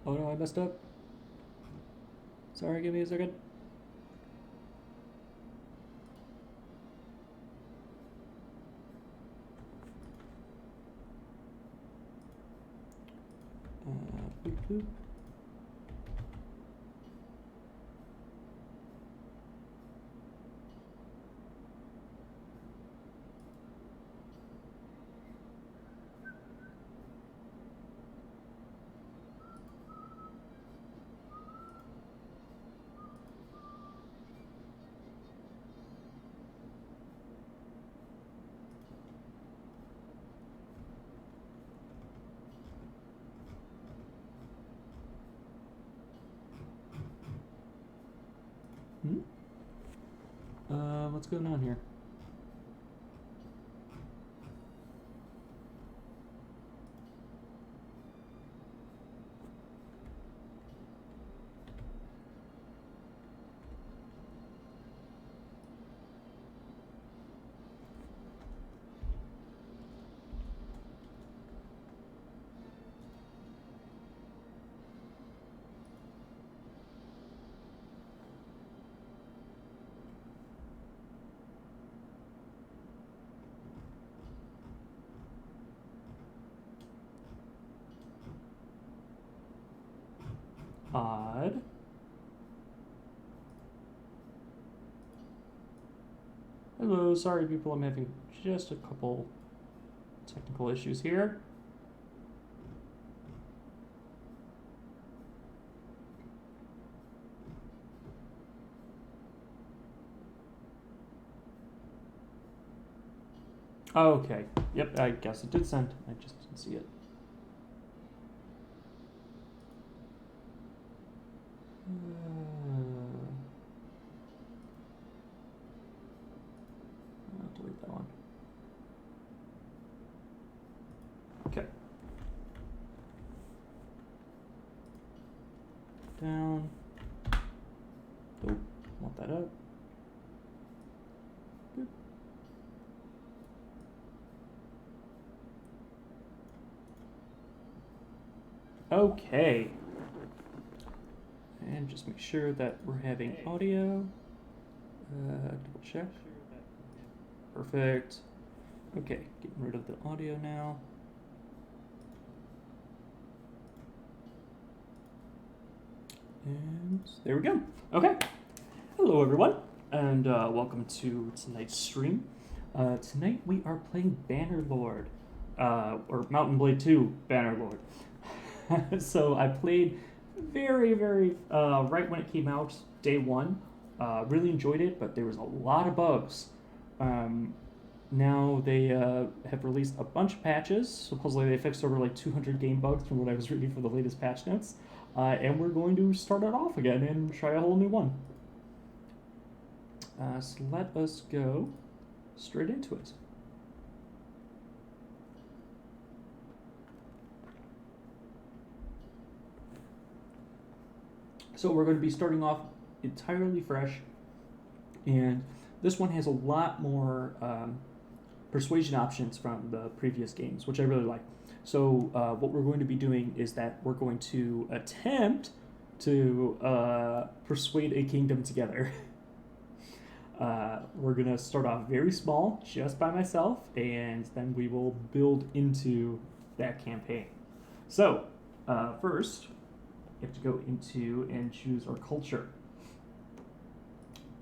Oh no, I messed up. Sorry, give me a second. Boop, boop. What's going on here? Odd. Hello, sorry people, I'm having just a couple technical issues here. Okay, yep, I guess it did send. I just didn't see it. I'll delete that one. Okay. Down. Oh, want that up. Boop. Okay. And just make sure that we're having audio. Double check. Perfect. Okay, getting rid of the audio now. And there we go. Okay. Hello, everyone, and welcome to tonight's stream. Tonight we are playing Bannerlord, or Mountain Blade 2 Bannerlord. So I played very right when it came out, day one. Really enjoyed it, but there was a lot of bugs. Now they have released a bunch of patches. Supposedly they fixed over like 200 game bugs from what I was reading for the latest patch notes. And we're going to start it off again and try a whole new one. So let us go straight into it. So we're going to be starting off entirely fresh, and this one has a lot more persuasion options from the previous games, which I really like. So what we're going to be doing is that we're going to attempt to persuade a kingdom together. We're going to start off very small, just by myself, and then we will build into that campaign. So first, you have to go into and choose our culture.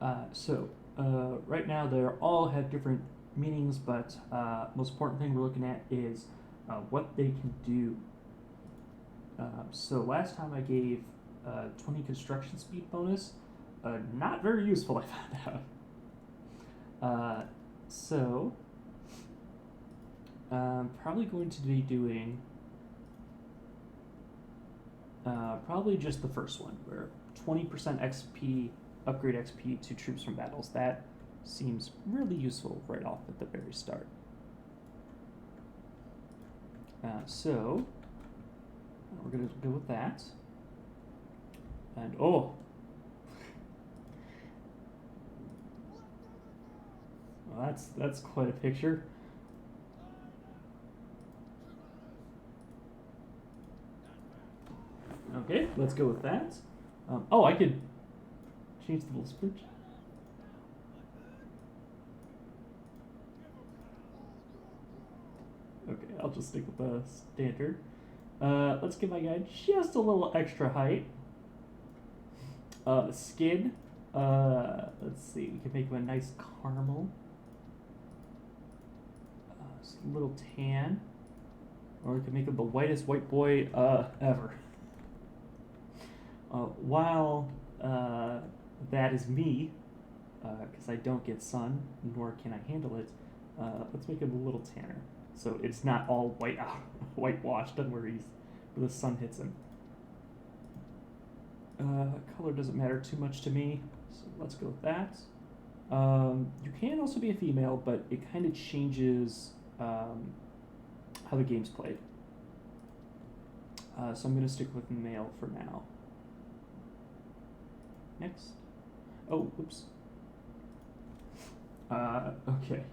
Right now they all have different meanings, but most important thing we're looking at is what they can do. So last time I gave 20 construction speed bonus, not very useful, I found out. Probably going to be doing probably just the first one, where 20% XP, upgrade XP to troops from battles. That seems really useful right off at the very start. So we're going to go with that. And oh, well, that's quite a picture. Okay, let's go with that. Oh, I could change the little sprint. Okay, I'll just stick with the standard. Let's give my guy just a little extra height. The skin. Let's see, we can make him a nice caramel. Just a little tan. Or we can make him the whitest white boy ever. While that is me, because I don't get sun, nor can I handle it, let's make him a little tanner. So it's not all white out, whitewashed and where the sun hits him. Color doesn't matter too much to me, so let's go with that. You can also be a female, but it kind of changes how the game's played. So I'm going to stick with male for now. Next. Oh, oops. Okay.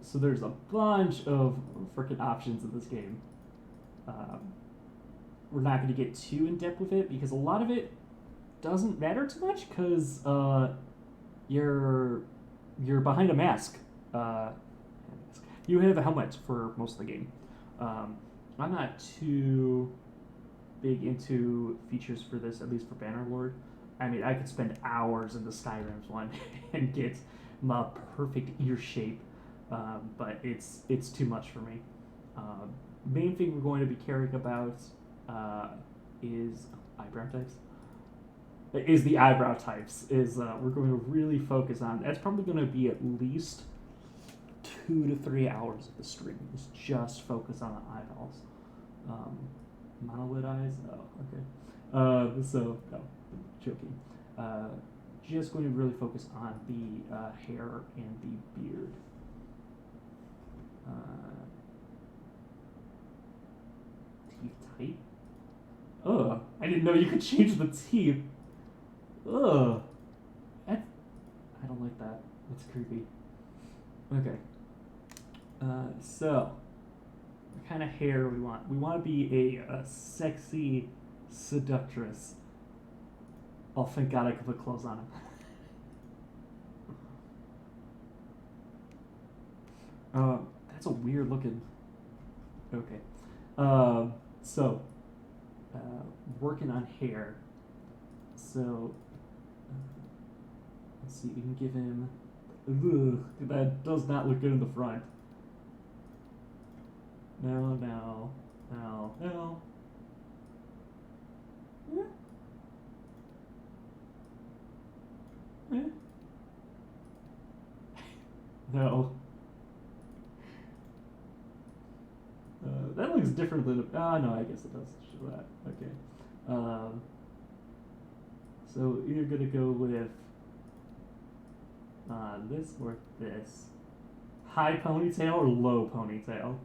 So there's a bunch of freaking options in this game. We're not going to get too in depth with it because a lot of it doesn't matter too much because you're behind a mask. You have a helmet for most of the game. I'm not too big into features for this, at least for Bannerlord. I mean, I could spend hours in the Skyrim's one and get my perfect ear shape, but it's too much for me. Main thing we're going to be caring about is eyebrow types. Is the eyebrow types. We're going to really focus on. That's probably going to be at least 2 to 3 hours of the stream. Just focus on the eyeballs. Monolid eyes? Oh, okay. So, no, joking. Just going to really focus on the hair and the beard. Teeth type? Ugh, I didn't know you could change the teeth. Ugh. I don't like that. That's creepy. Okay. So, what kind of hair we want? We want to be a sexy seductress. Oh, thank God I can put clothes on him. That's a weird looking. Okay. So, working on hair. So, let's see. We can give him. Ugh, that does not look good in the front. No. No. That looks different than. No, I guess it does show that. Okay. So you're gonna go with this or this. High ponytail or low ponytail?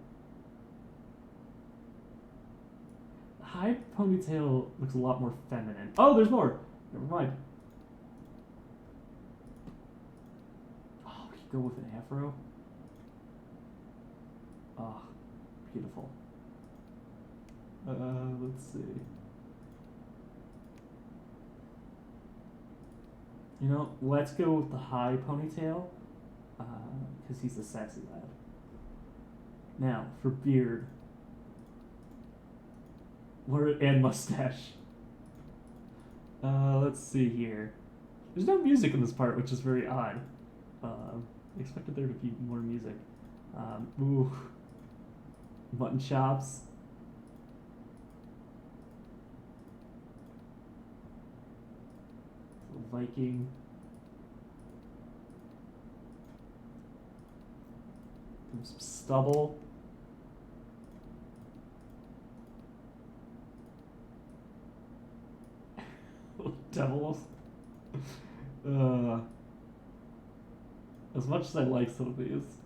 High ponytail looks a lot more feminine. Oh, there's more. Never mind. Oh, we could go with an afro. Oh, beautiful. Let's see. You know, let's go with the high ponytail, because he's a sexy lad. Now, for beard. And mustache. Let's see here. There's no music in this part, which is very odd. I expected there to be more music. Ooh. Mutton chops. Viking. Some stubble. Devils. As much as I like some of these,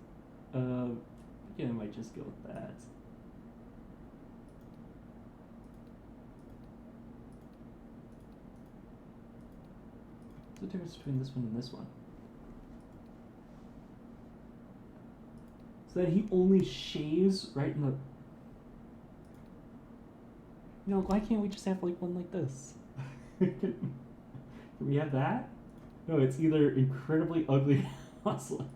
yeah, I might just go with that. What's the difference between this one and this one? So that he only shaves right in the. why can't we just have like one like this? Can we have that? No, it's either incredibly ugly or awesome.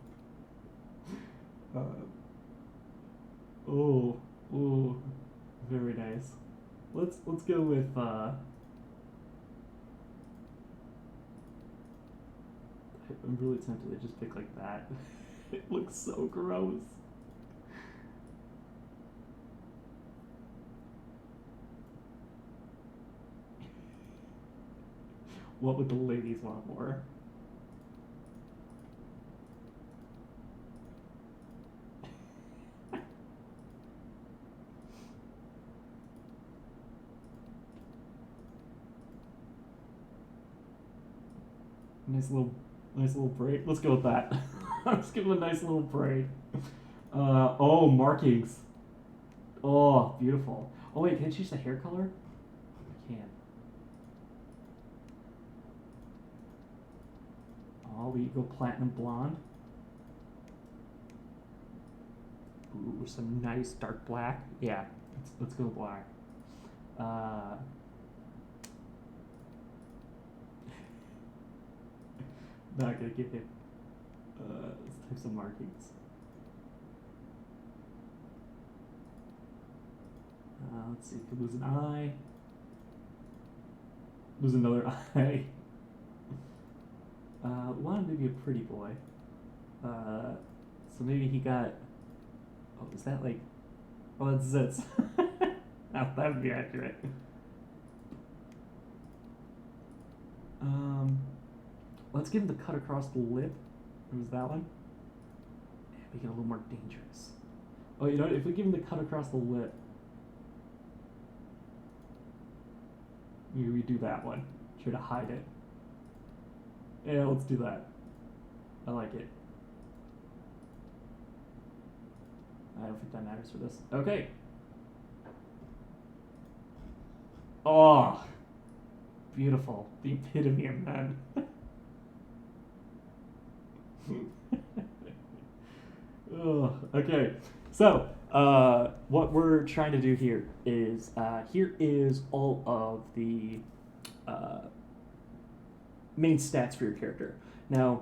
Oh, oh, very nice. Let's go with I'm really tempted to just pick like that. It looks so gross. What would the ladies want more? Nice little braid. Let's go with that. Let's give him a nice little braid. Oh, markings. Oh, beautiful. Oh wait, can I change the hair color? I can. Oh, we go platinum blonde. Ooh, some nice dark black. Yeah, let's go black. Not gonna give him let's type some markings. Let's see, could lose an eye. Lose another eye. Wanted maybe a pretty boy. So maybe he got. Oh, is that like? Oh, that's zits. That would be accurate. Let's give him the cut across the lip. Or was that one? Yeah, make it a little more dangerous. Oh, you know what? If we give him the cut across the lip, maybe we do that one. Try to hide it. Yeah, let's do that. I like it. I don't think that matters for this. Okay. Oh, beautiful. The epitome of men. Oh, okay. So, what we're trying to do here is all of the main stats for your character. Now,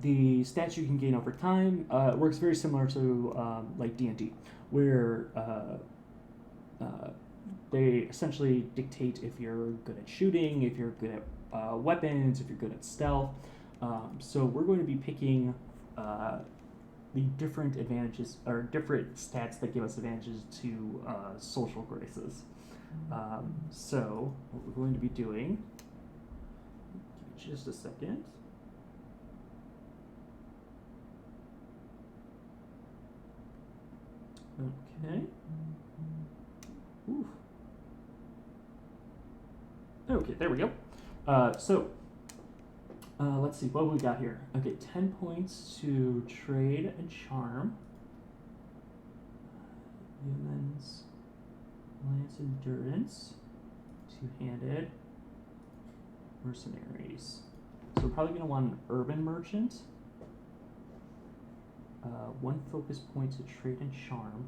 the stats you can gain over time works very similar to like D&D, where they essentially dictate if you're good at shooting, if you're good at weapons, if you're good at stealth. So we're going to be picking the different advantages or different stats that give us advantages to social graces. So what we're going to be doing, give me just a second. Okay. Ooh. Okay, there we go. Let's see, what have we got here? Okay, 10 points to trade and charm. Humans, lance endurance, two-handed, mercenaries. So we're probably going to want an urban merchant. 1 focus point to trade and charm.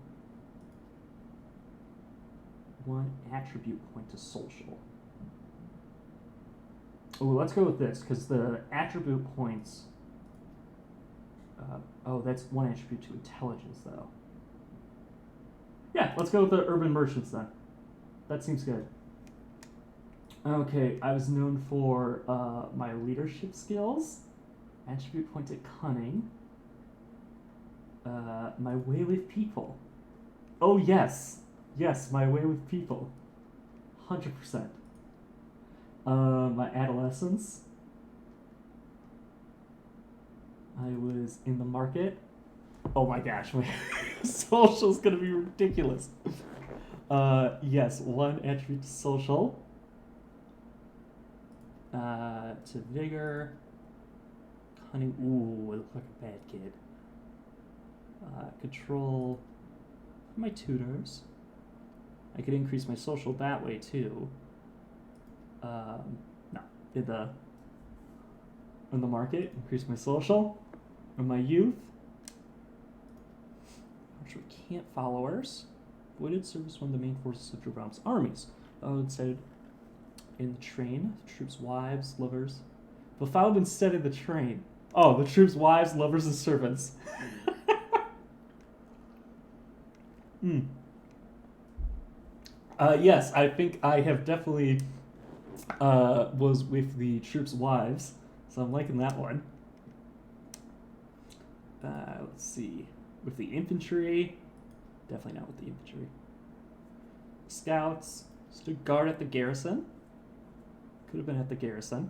1 attribute point to social. Oh, let's go with this, because the attribute points... oh, that's 1 attribute to intelligence, though. Yeah, let's go with the urban merchants, then. That seems good. Okay, I was known for my leadership skills. Attribute point to cunning. My way with people. Oh, yes. Yes, my way with people. 100%. My adolescence. I was in the market. Oh my gosh, my social's gonna be ridiculous. Yes, 1 attribute to social. To vigor. Cunning. Ooh, I look like a bad kid. Control. My tutors. I could increase my social that way too. No, in the market, increase my social, and my youth. Which we can't followers. Avoided service one of the main forces of Jerboam's armies. It said in the train, the troops' wives, lovers. But found instead in the train. Oh, the troops' wives, lovers, and servants. Yes, I think I have definitely was with the troops' wives, so I'm liking that one. Let's see. With the infantry, definitely not with the infantry. Scouts, stood guard at the garrison. Could have been at the garrison.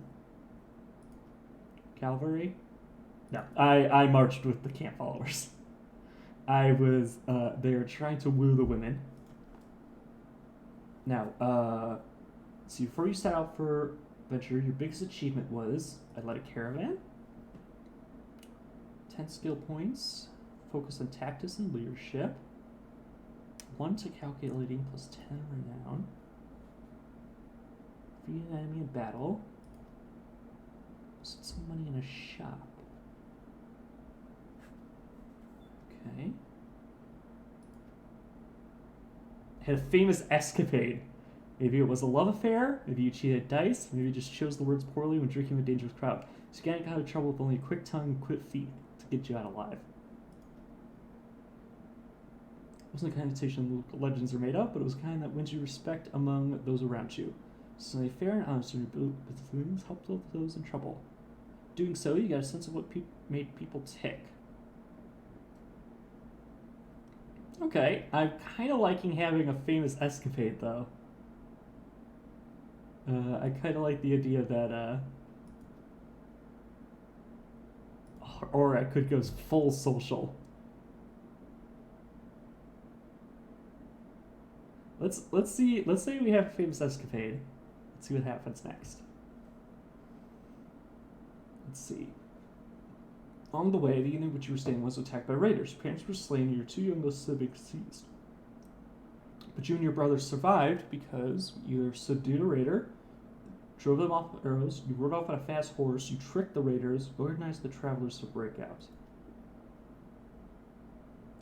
Cavalry. No, I marched with the camp followers. I was there trying to woo the women. Now, see, before you set out for venture, your biggest achievement was I led a caravan. 10 skill points. Focus on tactics and leadership. 1 to calculating plus 10 renown. Defeat an enemy in battle. Set some money in a shop. Okay. Had a famous escapade. Maybe it was a love affair, maybe you cheated dice, maybe you just chose the words poorly when drinking with a dangerous crowd. So you got out of trouble with only a quick tongue and quick feet to get you out alive. It wasn't the kind of station legends are made of, but it was the kind that wins you respect among those around you. So a fair and honest things helped those in trouble. Doing so, you got a sense of what made people tick. Okay, I'm kind of liking having a famous escapade, though. I kind of like the idea that, or I could go full social. Let's see. Let's say we have a famous escapade. Let's see what happens next. Let's see. On the way, the inn in which you were staying was attacked by raiders. Your parents were slain and your 2 youngest siblings seized. But you and your brother survived because you subdued a raider, drove them off with arrows, you rode off on a fast horse, you tricked the raiders, organized the travelers to break out.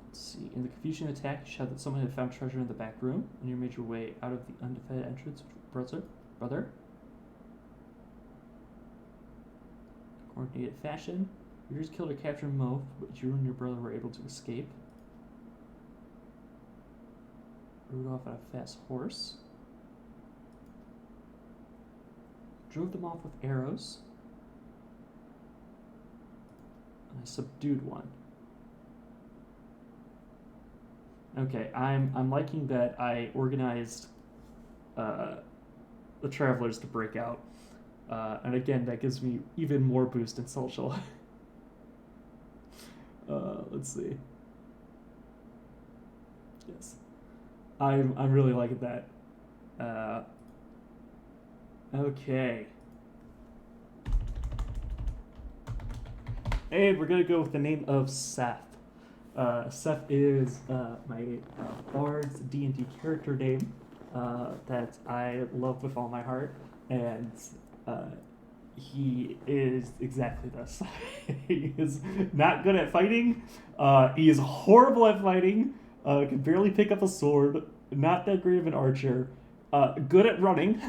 Let's see. In the confusion of the attack, you shouted that someone had found treasure in the back room, and you made your way out of the undefended entrance with your brother. Coordinated fashion. You just killed or captured Moth, but you and your brother were able to escape. Rode off on a fast horse. Drove them off with arrows. And I subdued one. Okay, I'm liking that I organized the travelers to break out. And again, that gives me even more boost in social. Let's see. Yes, I'm really liking that. Okay. And we're gonna go with the name of Seth. Seth is my Bard's D&D character name that I love with all my heart, and he is exactly this. He is not good at fighting. He is horrible at fighting. Can barely pick up a sword. Not that great of an archer. Good at running.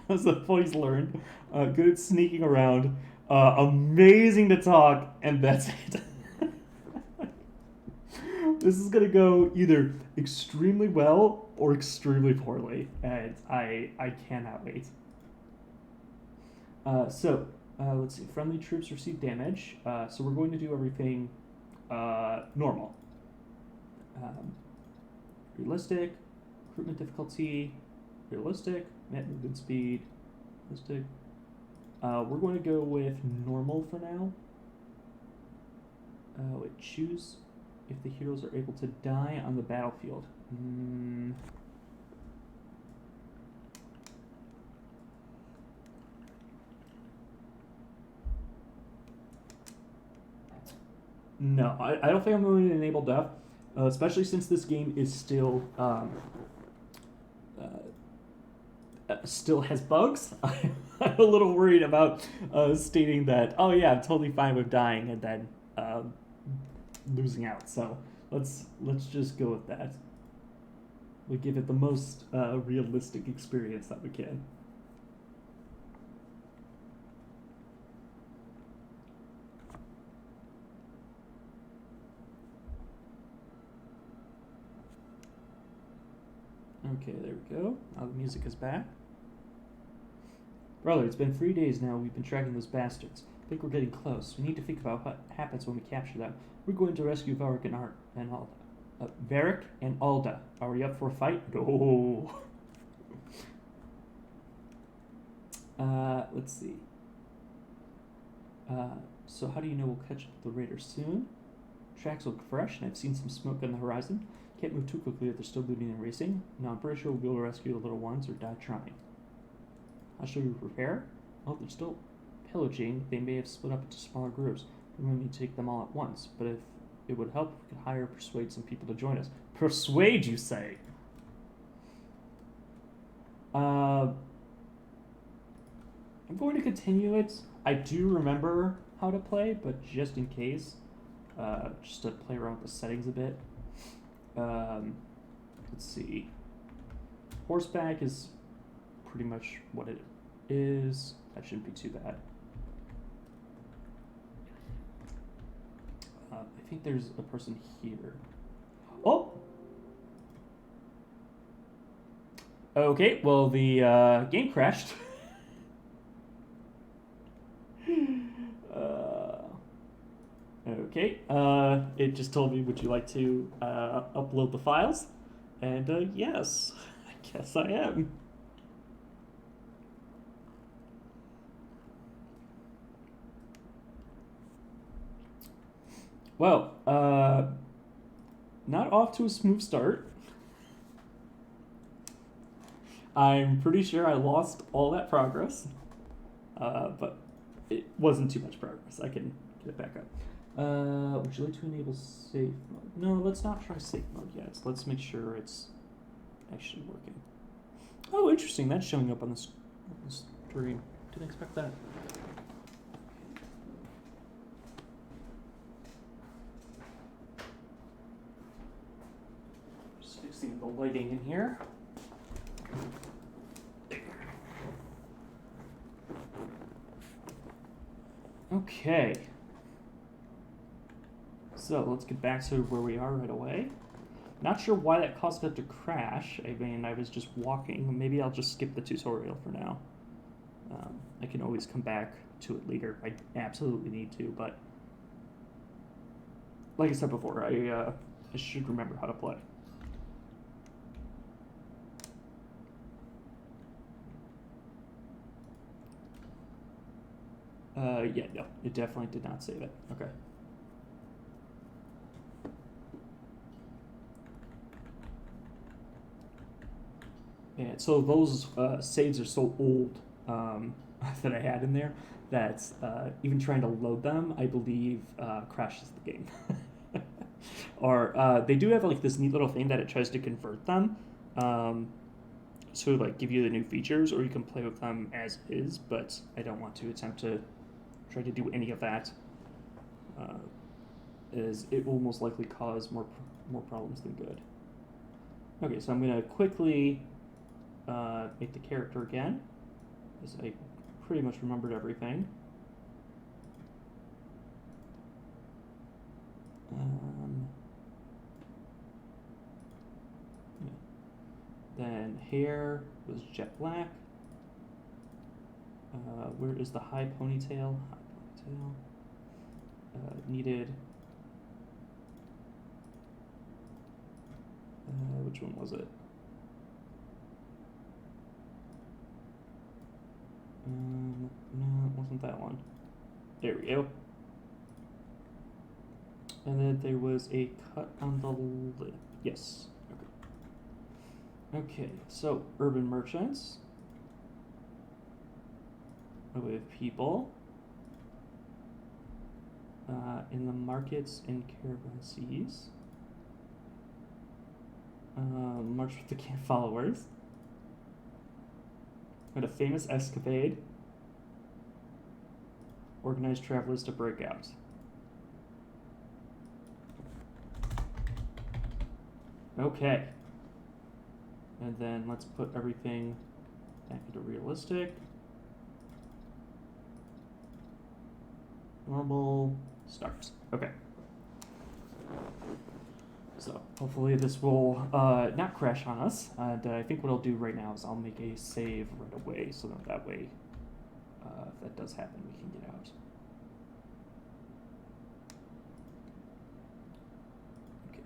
That's what he's learned. Good at sneaking around. Amazing to talk, and that's it. This is gonna go either extremely well or extremely poorly, and I cannot wait. Let's see. Friendly troops receive damage. So we're going to do everything normal. Realistic, recruitment difficulty, realistic, net movement speed, realistic. We're going to go with normal for now. Choose if the heroes are able to die on the battlefield. No, I don't think I'm going to enable death, especially since this game is still has bugs. I'm a little worried about stating that, oh yeah, I'm totally fine with dying and then losing out. So let's just go with that. We give it the most realistic experience that we can. Okay, there we go. Now the music is back. Brother, it's been 3 days now we've been tracking those bastards. I think we're getting close. We need to think about what happens when we capture them. We're going to rescue Varric and Alda. Varric and Alda. Are we up for a fight? No. Let's see. So how do you know we'll catch up with the raiders soon? Tracks look fresh, and I've seen some smoke on the horizon. Can't move too quickly if they're still looting and racing. No, I'm pretty sure we'll be able to rescue the little ones or die trying. How should we prepare? Well, they're still pillaging. They may have split up into smaller groups. We won't need to take them all at once, but if it would help, we could persuade some people to join us. Persuade, you say? I'm going to continue it. I do remember how to play, but just in case, just to play around with the settings a bit. Let's see. Horseback is pretty much what it is. That shouldn't be too bad. I think there's a person here. Oh! Okay, well, the game crashed. Okay, it just told me, would you like to upload the files? And yes, I guess I am. Well, not off to a smooth start. I'm pretty sure I lost all that progress, but it wasn't too much progress. I can get it back up. Would you like to enable safe mode? No, let's not try safe mode yet. Let's make sure it's actually working. Oh, interesting. That's showing up on the screen. Didn't expect that. Just fixing the lighting in here. Okay. So let's get back to where we are right away. Not sure why that caused it to crash. I mean, I was just walking. Maybe I'll just skip the tutorial for now. I can always come back to it later. I absolutely need to, but like I said before, I should remember how to play. Yeah, no, it definitely did not save it. Okay. And so those saves are so old that I had in there that even trying to load them, I believe, crashes the game. Or they do have like this neat little thing that it tries to convert them to like give you the new features, or you can play with them as is. But I don't want to attempt to try to do any of that, as it will most likely cause more problems than good. Okay, so I'm gonna quickly make the character again, as I pretty much remembered everything. Yeah. Then hair was jet black. Where is the high ponytail? High ponytail. Needed. Which one was it? No, it wasn't that one. There we go. And then there was a cut on the lip. Yes. Okay. Okay, so urban merchants. With people. In the markets and caravansees. March with the camp followers. Had a famous escapade. Organized travelers to break out. Okay. And then let's put everything back into realistic. Normal, start. Okay. So hopefully this will not crash on us. And I think what I'll do right now is I'll make a save right away, so that way, if that does happen, we can get out. Okay.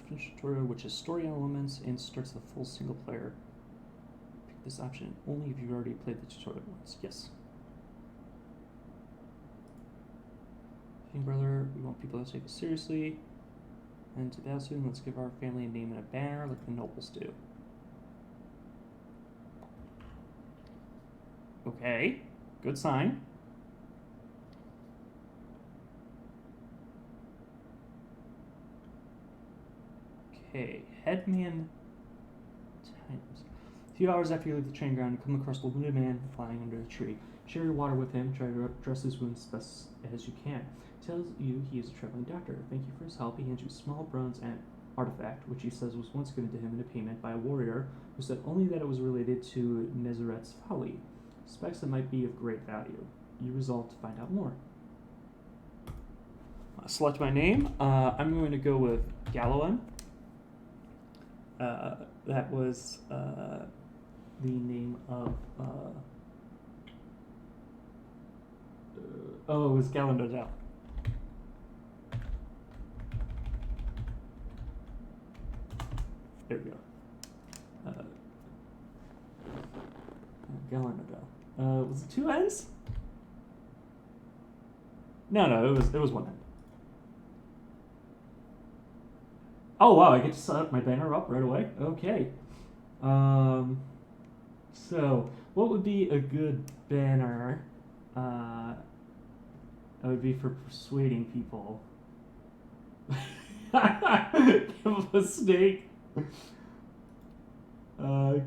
Finish tutorial, which is story elements and starts the full single player. Pick this option only if you've already played the tutorial once. Yes. Brother, we want people to take us seriously. And to that soon, let's give our family a name and a banner like the nobles do. Okay, good sign. Okay, Headman times. A few hours after you leave the train ground, you come across a wounded man flying under a tree. Share your water with him, try to dress his wounds as best as you can. Tells you he is a traveling doctor. Thank you for his help. He hands you a small bronze artifact, which he says was once given to him in payment by a warrior who said only that it was related to Nezaret's folly. Suspects it might be of great value. You resolve to find out more. Select my name. I'm going to go with Galoan. That was the name of... it was Gallandodel. There we go. Gallandodel. Was it 2 N's? No, it was 1 N. Oh wow, I get to set up my banner up right away? Okay. So, what would be a good banner? That would be for persuading people. Give him a snake.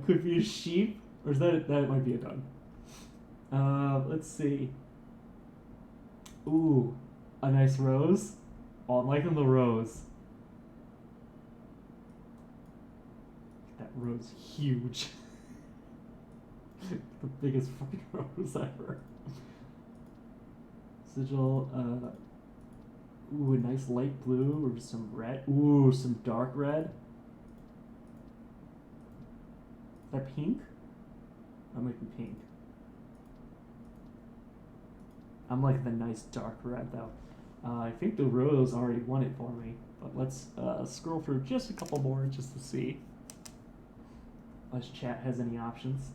Could be a sheep, or is that might be a dog. Let's see. Ooh, a nice rose. Oh, I'm liking the rose. That rose huge. The biggest fucking rose ever. Sigil, ooh, a nice light blue or some red. Ooh, some dark red. Is that pink? That might be pink. I'm liking the nice dark red though. I think the rose already won it for me, but let's scroll through just a couple more just to see. Unless chat has any options.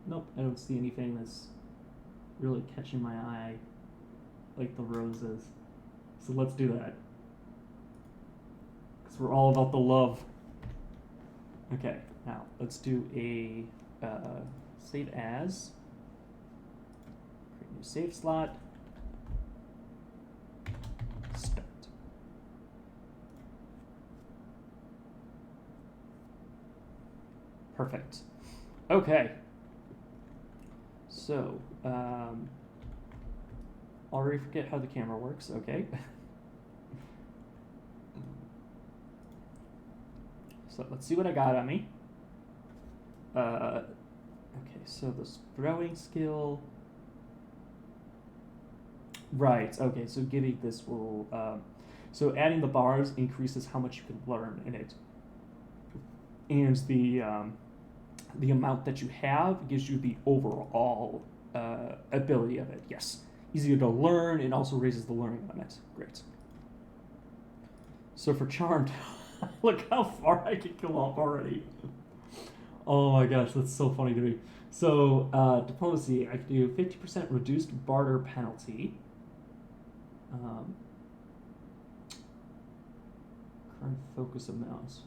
Nope, I don't see anything that's really catching my eye like the roses. So let's do that. Because we're all about the love. Okay, now let's do a save as. Create a new save slot. Start. Perfect. Okay. So, already forget how the camera works, okay. So let's see what I got on me. Okay, so this throwing skill. Right, okay, so giving this will, so adding the bars increases how much you can learn in it. And the amount that you have gives you the overall ability of it. Yes, easier to learn and also raises the learning element. Great. So for Charmed, look how far I can go up already. Oh my gosh, that's so funny to me. So diplomacy, I can do 50% reduced barter penalty. Current focus amounts.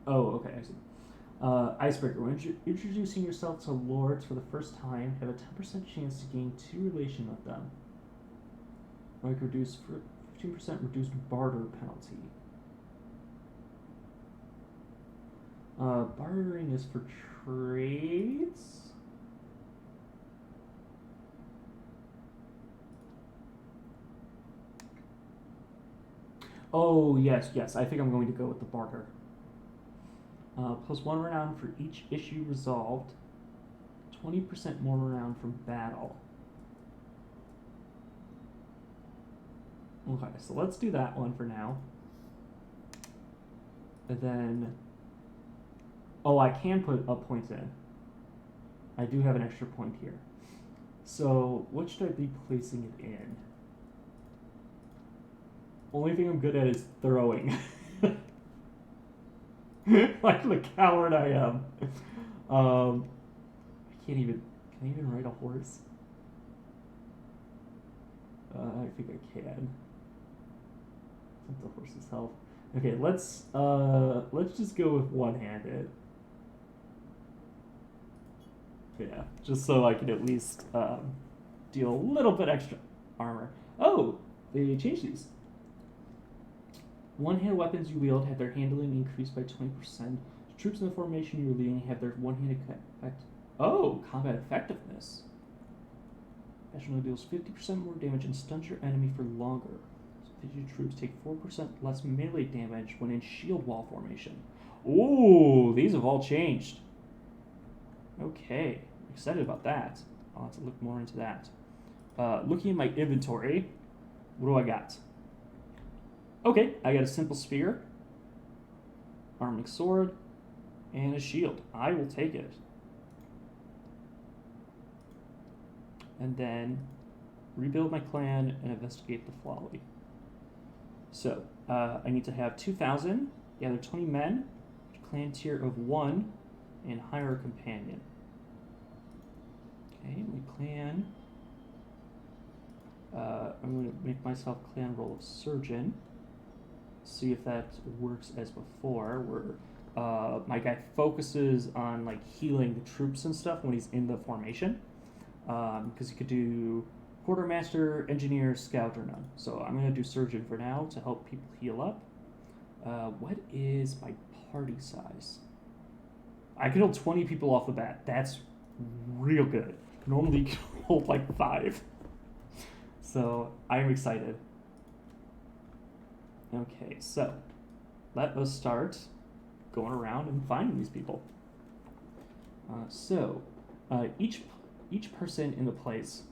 Oh, okay, I see. Icebreaker. When introducing yourself to lords for the first time, have a 10% chance to gain 2 relation with them. Like reduce for 15% reduced barter penalty. Bartering is for trades. Oh, yes, yes. I think I'm going to go with the barter. Plus 1 renown for each issue resolved. 20% more renown from battle. Okay, so let's do that one for now. And then... Oh, I can put a point in. I do have an extra point here. So, what should I be placing it in? Only thing I'm good at is throwing. Like the coward I am. I can't even... Can I even ride a horse? I think I can. That's the horse's health. Okay, let's just go with one-handed. Yeah, just so I can at least deal a little bit extra armor. Oh, they changed these. One-handed weapons you wield have their handling increased by 20%. Troops in the formation you're leading have their one-handed effect. Oh, combat effectiveness. Special deals 50% more damage and stuns your enemy for longer. Strategic troops take 4% less melee damage when in shield wall formation. Ooh, these have all changed. Okay, excited about that. I'll have to look more into that. Looking at my inventory, what do I got? Okay, I got a simple spear, arming sword, and a shield. I will take it. And then rebuild my clan and investigate the folly. So, I need to have 2,000, gather 20 men, clan tier of 1, and hire a companion. Okay, my clan. I'm going to make myself clan role of surgeon. See if that works as before, where my guy focuses on like healing the troops and stuff when he's in the formation. Because you could do quartermaster, engineer, scout, or none. So I'm going to do surgeon for now to help people heal up. What is my party size? I can hold 20 people off the bat. That's real good. Normally you can hold like 5. So I'm excited. Okay, so let us start going around and finding these people. Each person in the place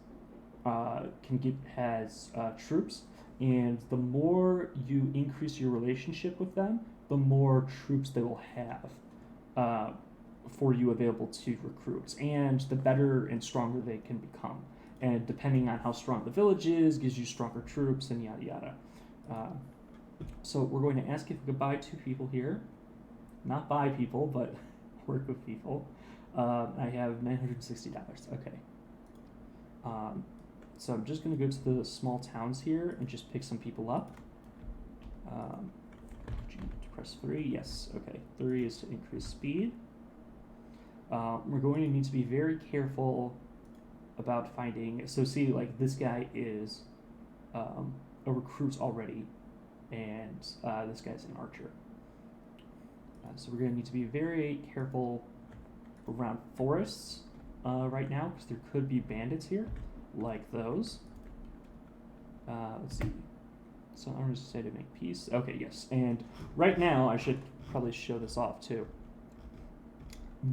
has troops, and the more you increase your relationship with them, the more troops they will have for you available to recruit, and the better and stronger they can become. And depending on how strong the village is, gives you stronger troops, and yada yada. So we're going to ask if we could buy 2 people here. Not buy people, but work with people. I have $960. Okay. So I'm just going to go to the small towns here and just pick some people up. Press 3. Yes. Okay. 3 is to increase speed. We're going to need to be very careful about finding. So see, like this guy is a recruit already, and this guy's an archer. So we're going to need to be very careful around forests right now, because there could be bandits here, like those. Let's see. So I'm just say to make peace. Okay, yes. And right now, I should probably show this off too.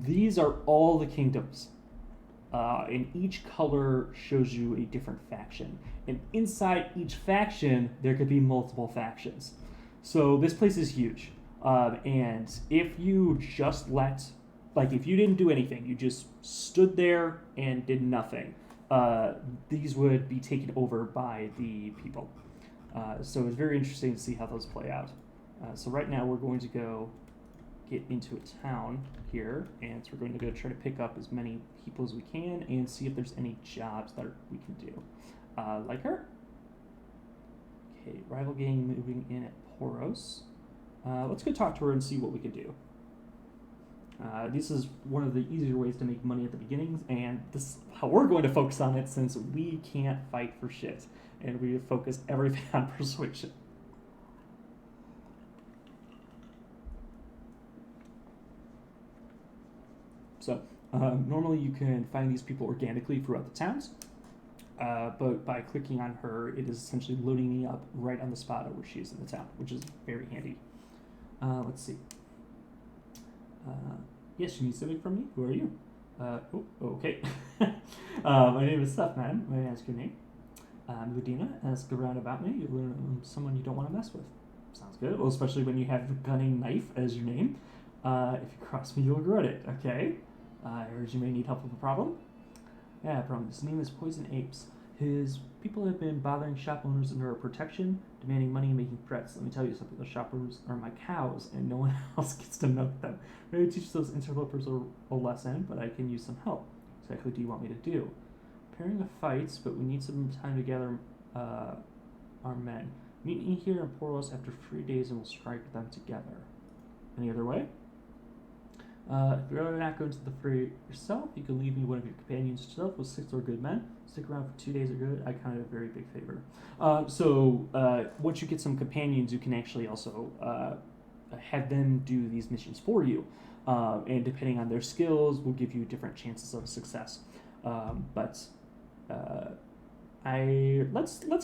These are all the kingdoms. And each color shows you a different faction. And inside each faction, there could be multiple factions. So this place is huge. And if you just if you didn't do anything, you just stood there and did nothing, these would be taken over by the people. So it's very interesting to see how those play out. So right now we're going to go get into a town here, and so we're going to go try to pick up as many people as we can and see if there's any jobs that we can do. Like her. Okay, rival gang moving in at Poros. Let's go talk to her and see what we can do. This is one of the easier ways to make money at the beginnings, and this is how we're going to focus on it, since we can't fight for shit, and we focus everything on persuasion. So, normally you can find these people organically throughout the towns. but by clicking on her, it is essentially loading me up right on the spot where she is in the town, which is very handy. Let's see. Yes, you need something from me? Who are you? Okay. My name is Seth, madam. May I ask your name? I'm Ludina. Ask around about me. You learn someone you don't want to mess with. Sounds good. Well, especially when you have a gunning knife as your name. If you cross me, you'll regret it. Okay. I heard you may need help with a problem. Yeah, problem. His name is Poison Apes. His people have been bothering shop owners under our protection, demanding money and making threats. Let me tell you something. Those shop owners are my cows, and no one else gets to milk them. Maybe teach those interlopers a lesson, but I can use some help. Exactly what do you want me to do? Preparing the fights, but we need some time to gather our men. Meet me here in Poros after 3 days, and we'll strike them together. Any other way? If you're not going to the fray yourself, you can leave me one of your companions yourself with 6 or good men. Stick around for 2 days or good. I count it a very big favor. Once you get some companions, you can actually also have them do these missions for you. And depending on their skills, will give you different chances of success. Let's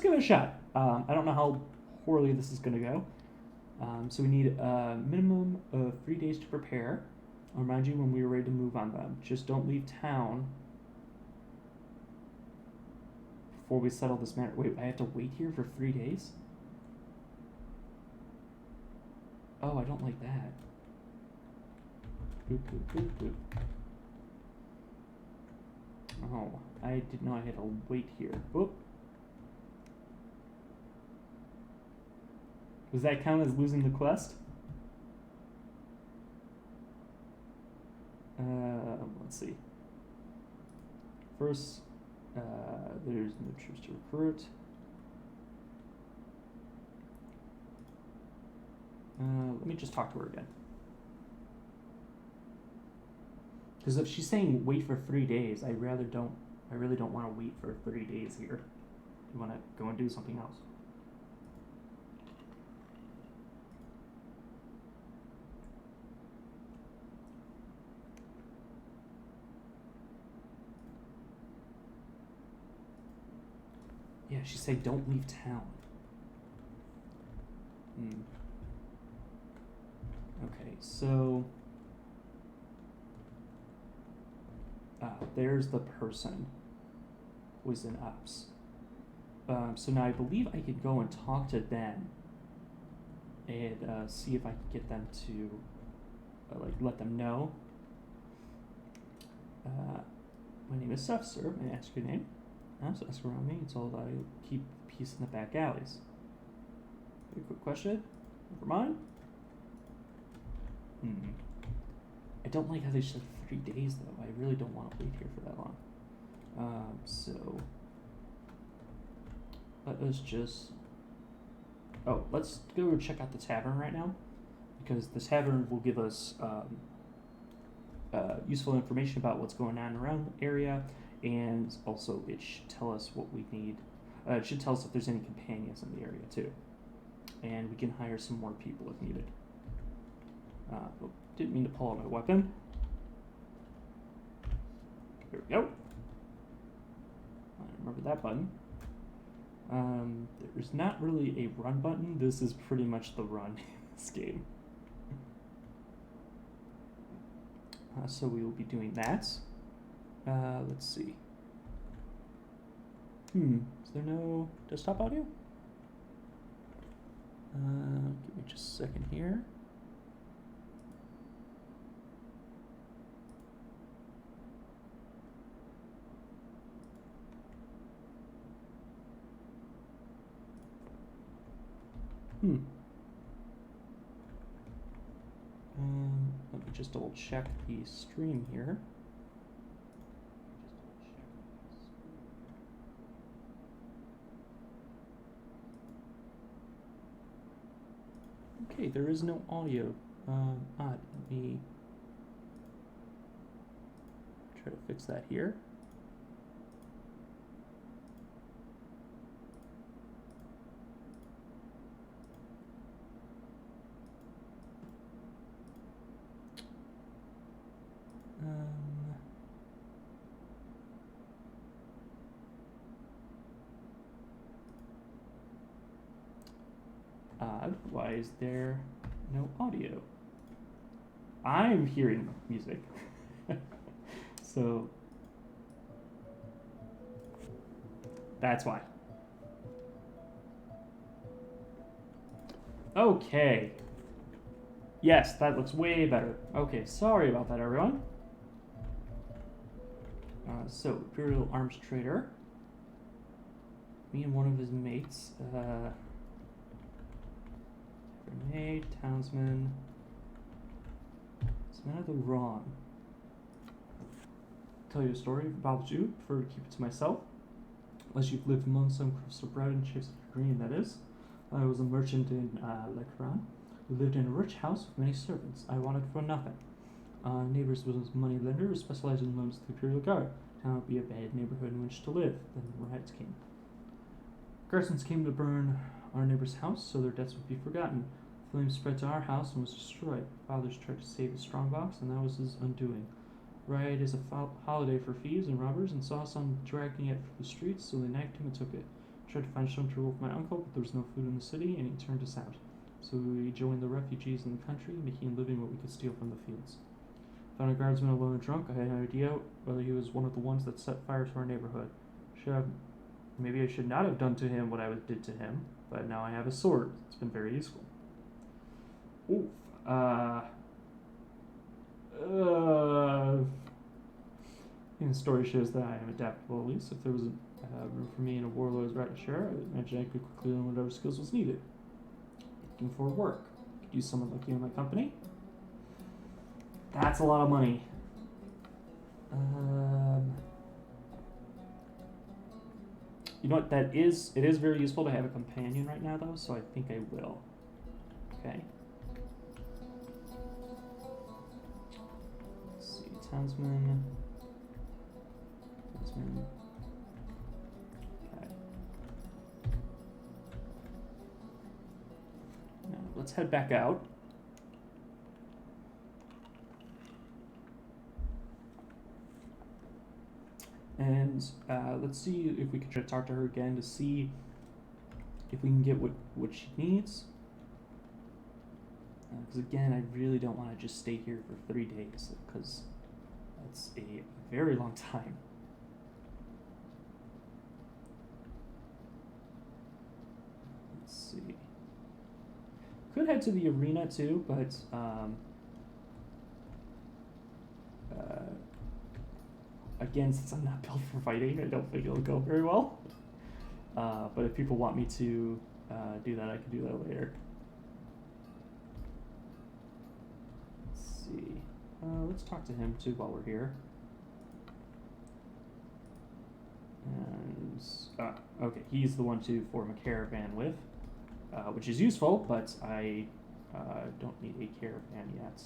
give it a shot. I don't know how poorly this is going to go. So we need a minimum of 3 days to prepare. I'll remind you when we are ready to move on them. Just don't leave town before we settle this matter. Wait, I have to wait here for 3 days? Oh, I don't like that. Boop, boop, boop, boop. Oh, I didn't know I had to wait here. Whoop. Does that count as losing the quest? Let's see. First, there's no troops to recruit. Let me just talk to her again. Because if she's saying wait for 3 days, I really don't want to wait for 3 days here. You want to go and do something else. Yeah, she said don't leave town. Okay, so there's the person Poison Ups. So now I believe I could go and talk to them and see if I can get them to let them know. My name is Seth, sir. May I ask your name? So ask around me. It's all that I keep peace in the back alleys. A quick question. Never mind. I don't like how they said 3 days though. I really don't want to wait here for that long. So let us just. Oh, let's go check out the tavern right now, because the tavern will give us useful information about what's going on around the area. And also, it should tell us what we need. It should tell us if there's any companions in the area, too. And we can hire some more people if needed. Didn't mean to pull out my weapon. There we go. I remember that button. There's not really a run button. This is pretty much the run in this game. So we will be doing that. Let's see. Is there no desktop audio? Give me just a second here. Let me just double check the stream here. Okay, there is no audio. Let me try to fix that here. odd. Why is there no audio? I'm hearing music. So that's why. Okay. Yes, that looks way better. Okay, sorry about that, everyone. So, Imperial Arms Trader. Me and one of his mates. Grenade, Townsman. It's none of the wrong. Tell you a story about you, prefer to keep it to myself. Unless you've lived among some crust of bread and chased green, that is. I was a merchant in Lekran. We lived in a rich house with many servants. I wanted for nothing. Neighbors was a money lender who specialized in loans to the Imperial Guard. Town would be a bad neighborhood in which to live. Then the riots came. Garrisons came to burn our neighbor's house, so their debts would be forgotten. Flames spread to our house and was destroyed. Fathers tried to save the strongbox, and that was his undoing. Riot is a holiday for thieves and robbers, and saw some dragging it through the streets, so they nagged him and took it. Tried to find shelter with my uncle, but there was no food in the city, and he turned us out. So we joined the refugees in the country, making a living what we could steal from the fields. Found a guardsman alone and drunk. I had no idea whether he was one of the ones that set fire to our neighborhood. Maybe I should not have done to him what I did to him, but now I have a sword. It's been very useful. Oof. The story shows that I am adaptable, at least. If there was room for me in a warlord's right to share, I imagine I could quickly learn whatever skills was needed. Looking for work. Could use someone like you in my company. That's a lot of money. You know what? It is very useful to have a companion right now, though, so I think I will. Okay. Let's see. Townsman. Okay. Now, let's head back out. And let's see if we can try to talk to her again to see if we can get what she needs. Because again, I really don't want to just stay here for 3 days, because that's a very long time. Let's see. Could head to the arena too, but again, since I'm not built for fighting, I don't think it'll go very well. But if people want me to do that, I can do that later. Let's see. Let's talk to him too while we're here. And okay, he's the one to form a caravan with, which is useful, but I don't need a caravan yet.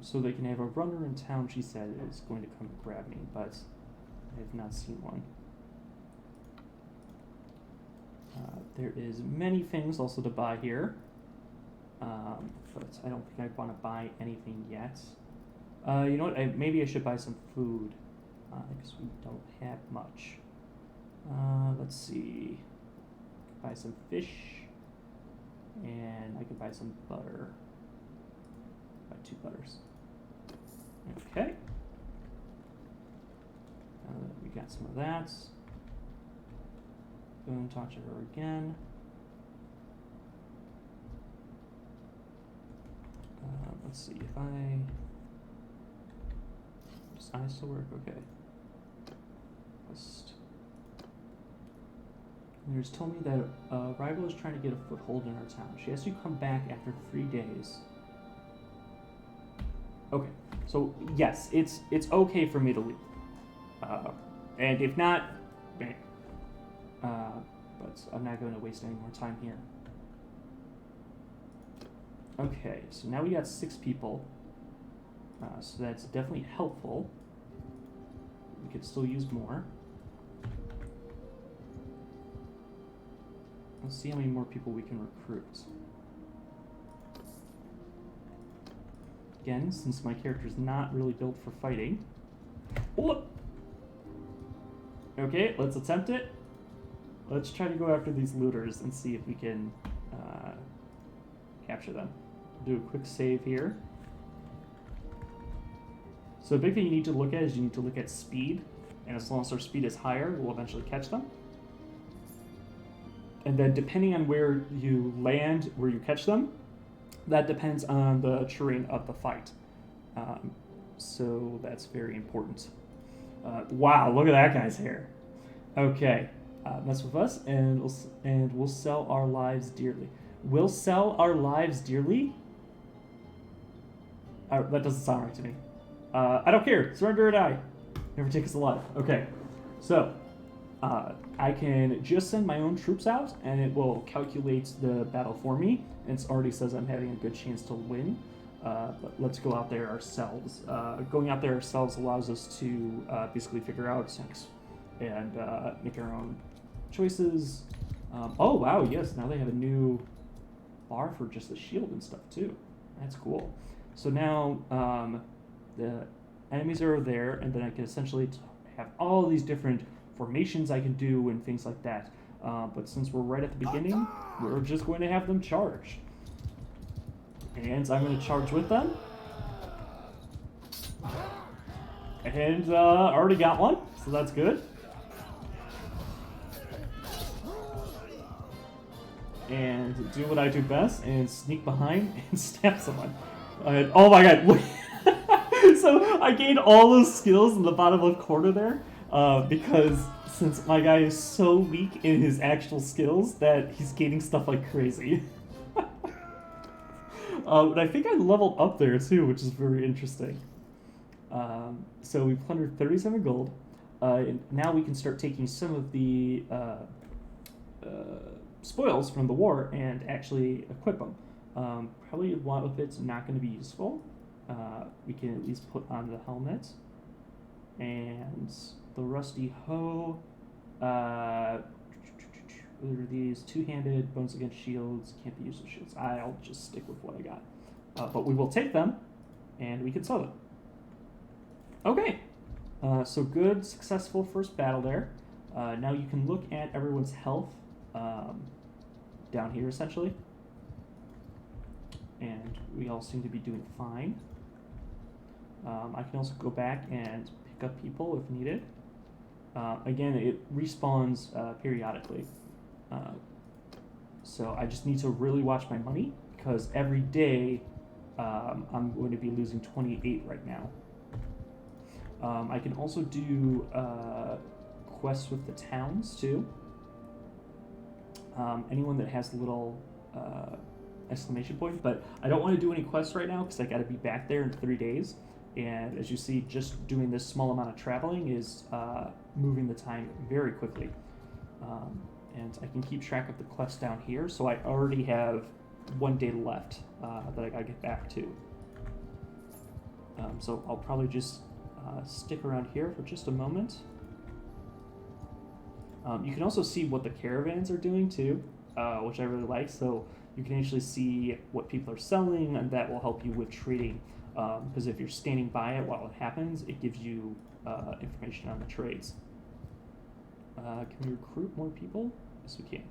So they can have a runner in town, she said, is going to come grab me, but I have not seen one. There is many things also to buy here, but I don't think I want to buy anything yet. You know what, maybe I should buy some food, because we don't have much. Let's see, buy some fish, and I can buy some butter. Buy 2 butters. Okay. We got some of that. Boom, talk to her again. Let's see if does I still work? Okay. Leaders told me that a rival is trying to get a foothold in our town. She has to come back after 3 days. Okay, so yes, it's okay for me to leave, and if not, but I'm not going to waste any more time here. Okay, so now we got 6 people, so that's definitely helpful. We could still use more. Let's see how many more people we can recruit. Again, since my character is not really built for fighting. Oh, look! Okay, let's attempt it. Let's try to go after these looters and see if we can capture them. Do a quick save here. So a big thing you need to look at is you need to look at speed. And as long as our speed is higher, we'll eventually catch them. And then depending on where you land, where you catch them, that depends on the terrain of the fight. So that's very important. Wow, look at that guy's hair. Okay, mess with us, and we'll sell our lives dearly. We'll sell our lives dearly? That doesn't sound right to me. I don't care. Surrender or die. Never take us alive. Okay, so I can just send my own troops out, and it will calculate the battle for me. And it already says I'm having a good chance to win. But let's go out there ourselves. Going out there ourselves allows us to basically figure out things and make our own choices. Oh wow, yes, now they have a new bar for just the shield and stuff too. That's cool. So now the enemies are there, and then I can essentially have all these different formations I can do and things like that. But since we're right at the beginning, we're just going to have them charge. And I'm going to charge with them. And already got one, so that's good. And do what I do best and sneak behind and stab someone. Oh my god. So I gained all those skills in the bottom left corner there because since my guy is so weak in his actual skills that he's gaining stuff like crazy. But I think I leveled up there too, which is very interesting. So we plundered 37 gold. And now we can start taking some of the spoils from the war and actually equip them. Probably a lot of it's not going to be useful. We can at least put on the helmet and the rusty hoe. What are these? Two-handed, bonus against shields, can't be used with shields. I'll just stick with what I got. But we will take them, and we can sell them. Okay, so good, successful first battle there. Now you can look at everyone's health down here, essentially. And we all seem to be doing fine. I can also go back and pick up people if needed. Again, it respawns periodically. So I just need to really watch my money because every day I'm going to be losing 28 right now. I can also do quests with the towns too. Anyone that has a little exclamation point, but I don't want to do any quests right now because I got to be back there in 3 days. And as you see, just doing this small amount of traveling is moving the time very quickly. And I can keep track of the quests down here, so I already have 1 day left that I gotta get back to. So I'll probably just stick around here for just a moment. You can also see what the caravans are doing too, which I really like. So you can actually see what people are selling, and that will help you with trading. Because if you're standing by it while it happens, it gives you information on the trades. Can we recruit more people? Yes, we can.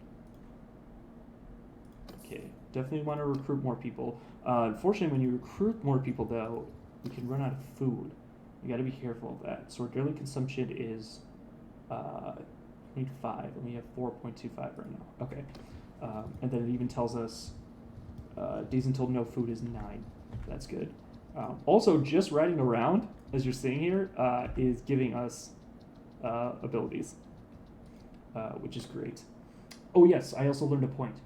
Okay, definitely want to recruit more people. Unfortunately, when you recruit more people, though, you can run out of food. You got to be careful of that. So our daily consumption is 0.5, and we have 4.25 right now. Okay, and then it even tells us days until no food is 9. That's good. Also, just riding around, as you're seeing here, is giving us abilities, which is great. Oh yes, I also learned a point.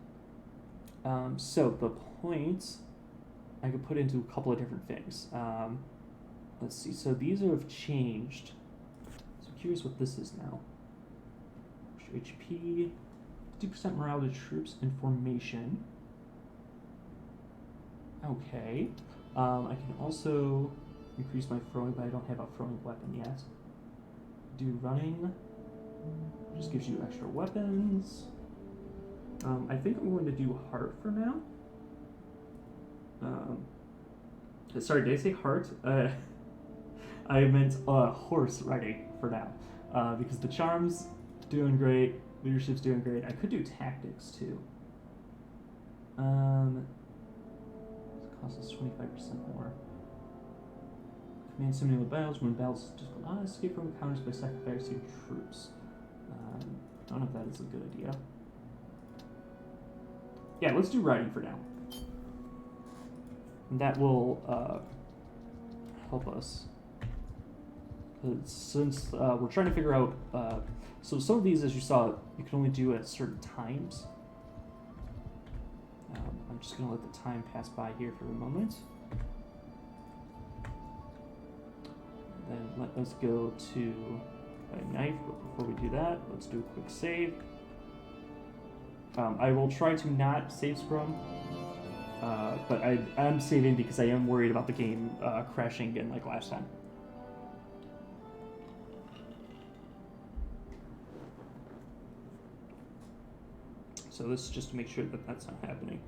So the points I could put into a couple of different things. Let's see, so these have changed. So I'm curious what this is now. HP, 50% morale to troops in formation. Okay. I can also increase my throwing, but I don't have a throwing weapon yet. Do running. Just gives you extra weapons. I think I'm going to do heart for now. Sorry, did I say heart? I meant horse riding for now. Because the charm's doing great. Leadership's doing great. I could do tactics too. It costs us 25% more. Command simulated battles. When battles escape from encounters by sacrificing troops. I don't know if that is a good idea. Yeah, let's do riding for now. And that will help us. Since we're trying to figure out... so some of these, as you saw, you can only do at certain times. I'm just going to let the time pass by here for a moment. Then let us go to a knife, but before we do that, let's do a quick save. I will try to not save scrum, but I'm saving because I am worried about the game crashing again like last time. So this is just to make sure that that's not happening.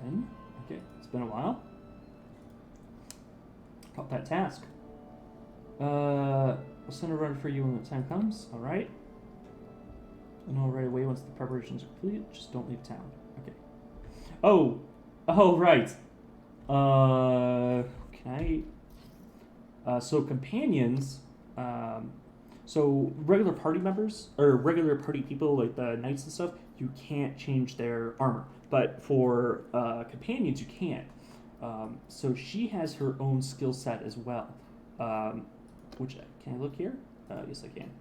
Then, okay, it's been a while. Got that task. We'll send a runner for you when the time comes. All right. I'll know right away once the preparations are complete. Just don't leave town. Okay. Oh, right. Can I? So companions. So regular party members or regular party people like the knights and stuff, you can't change their armor. But for companions, you can. So she has her own skill set as well. Which, can I look here? Yes, I can.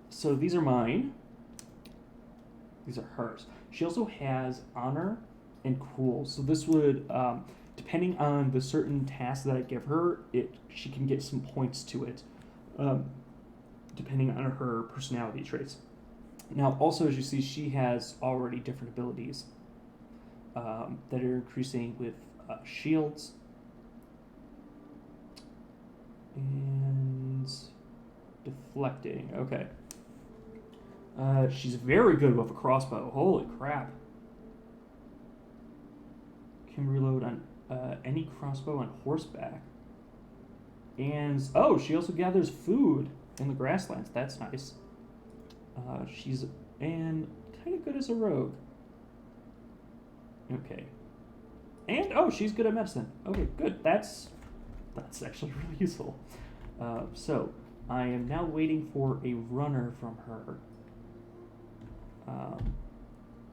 So these are mine. These are hers. She also has honor and cruel. So this would, depending on the certain task that I give her, she can get some points to it, depending on her personality traits. Now, also, as you see, she has already different abilities that are increasing with shields and deflecting. Okay. She's very good with a crossbow. Holy crap. Can reload on any crossbow on horseback. And, oh, she also gathers food in the grasslands. That's nice. She's kind of good as a rogue. Okay. And, oh, she's good at medicine. Okay, good. That's actually really useful. So, I am now waiting for a runner from her.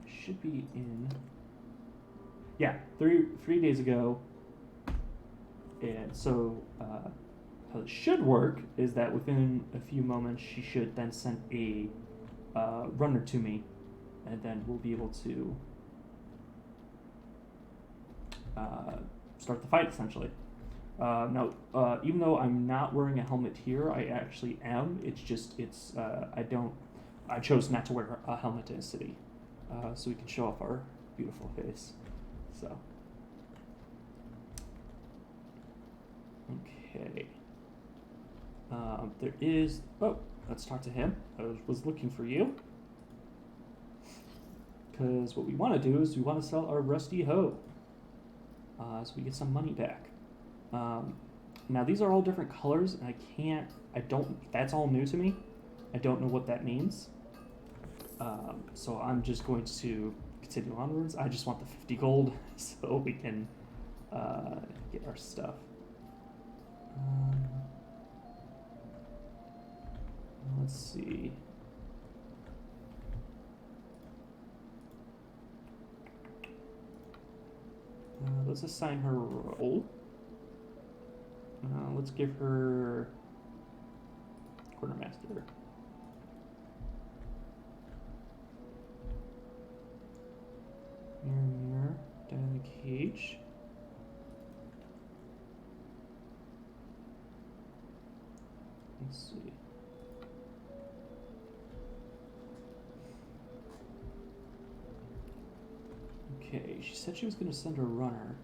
Should be in... Yeah, three days ago. And so, how it should work is that within a few moments, she should then send a runner to me, and then we'll be able to start the fight, essentially. Now, even though I'm not wearing a helmet here, I actually am. It's just, I chose not to wear a helmet in a city, so we can show off our beautiful face. So, okay. There is, let's talk to him. I was looking for you. Because what we want to do is we want to sell our rusty hoe. So we get some money back. Now these are all different colors, and that's all new to me. I don't know what that means. So I'm just going to continue onwards. I just want the 50 gold so we can get our stuff. Let's see. Let's assign her a role. Let's give her quartermaster. Mirror, down in the cage. Let's see. Okay, she said she was going to send a runner.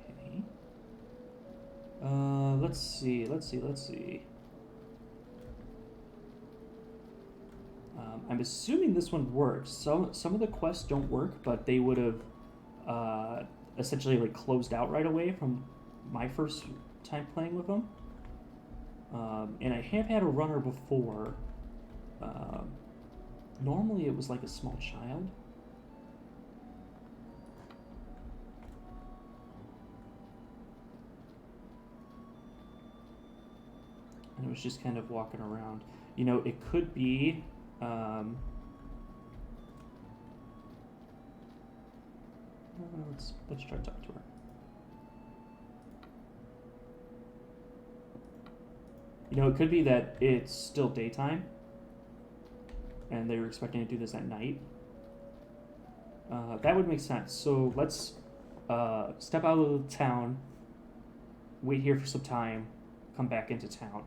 Okay. Let's see. I'm assuming this one works. Some of the quests don't work, but they would have essentially like closed out right away from my first time playing with him. And I have had a runner before. Normally it was like a small child. And it was just kind of walking around. You know, it could be... let's try to talk to her. You know, it could be that it's still daytime, and they were expecting to do this at night. That would make sense. So let's step out of the town, wait here for some time, come back into town.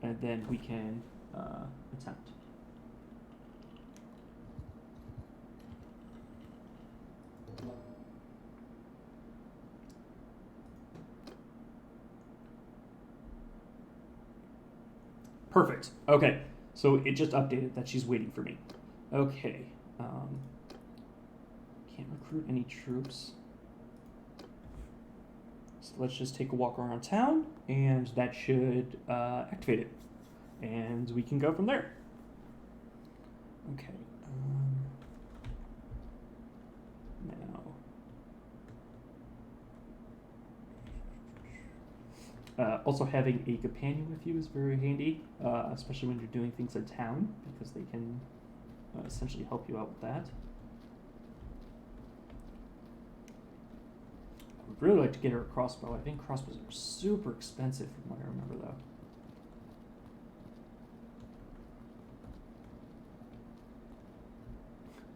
And then we can attempt. Perfect. Okay. So it just updated that she's waiting for me. Okay. Can't recruit any troops. So let's just take a walk around town, and that should activate it. And we can go from there. Okay. Now. Also, having a companion with you is very handy, especially when you're doing things in town, because they can essentially help you out with that. I would really like to get her a crossbow. I think crossbows are super expensive from what I remember, though.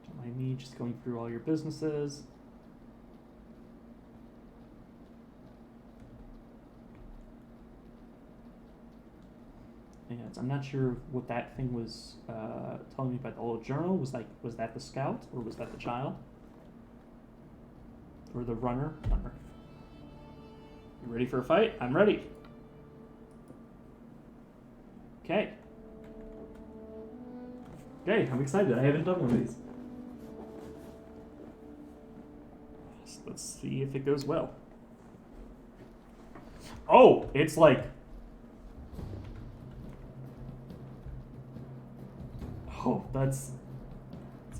Don't mind me just going through all your businesses. I'm not sure what that thing was telling me about the old journal. Was that the scout, or was that the child? Or the runner? You ready for a fight? I'm ready. Okay. Okay, I'm excited. I haven't done one of these. So let's see if it goes well. Oh, it's like... Oh, that's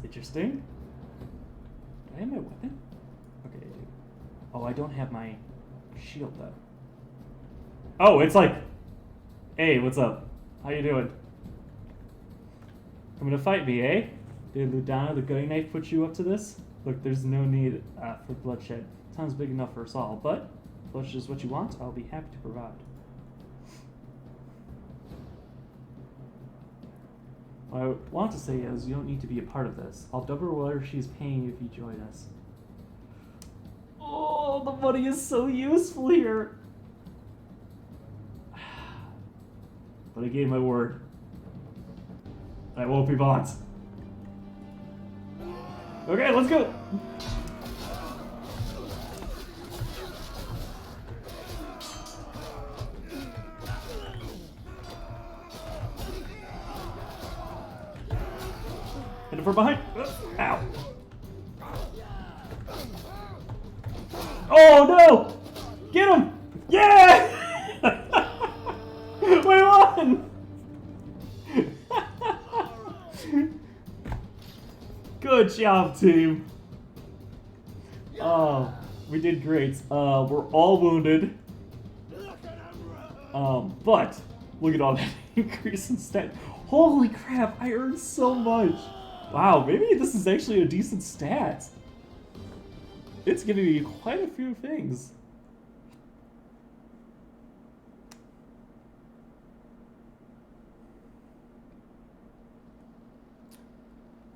interesting. Do I have my weapon? Okay, I do. Oh, I don't have my shield, though. Oh, it's like... Hey, what's up? How you doing? Coming to fight me, eh? Did Ludana the gutting knife put you up to this? Look, there's no need for bloodshed. Town's big enough for us all, but if bloodshed is what you want, I'll be happy to provide. What I want to say is, you don't need to be a part of this. I'll double whatever she's paying you if you join us. Oh, the money is so useful here. But I gave my word. I won't be bought. Okay, let's go. Hit it from behind. Ow. Oh no! Get him! Yeah! We won! Good job, team. Oh, we did great. We're all wounded. But look at all that increase in stat. Holy crap, I earned so much. Wow, maybe this is actually a decent stat. It's giving me quite a few things.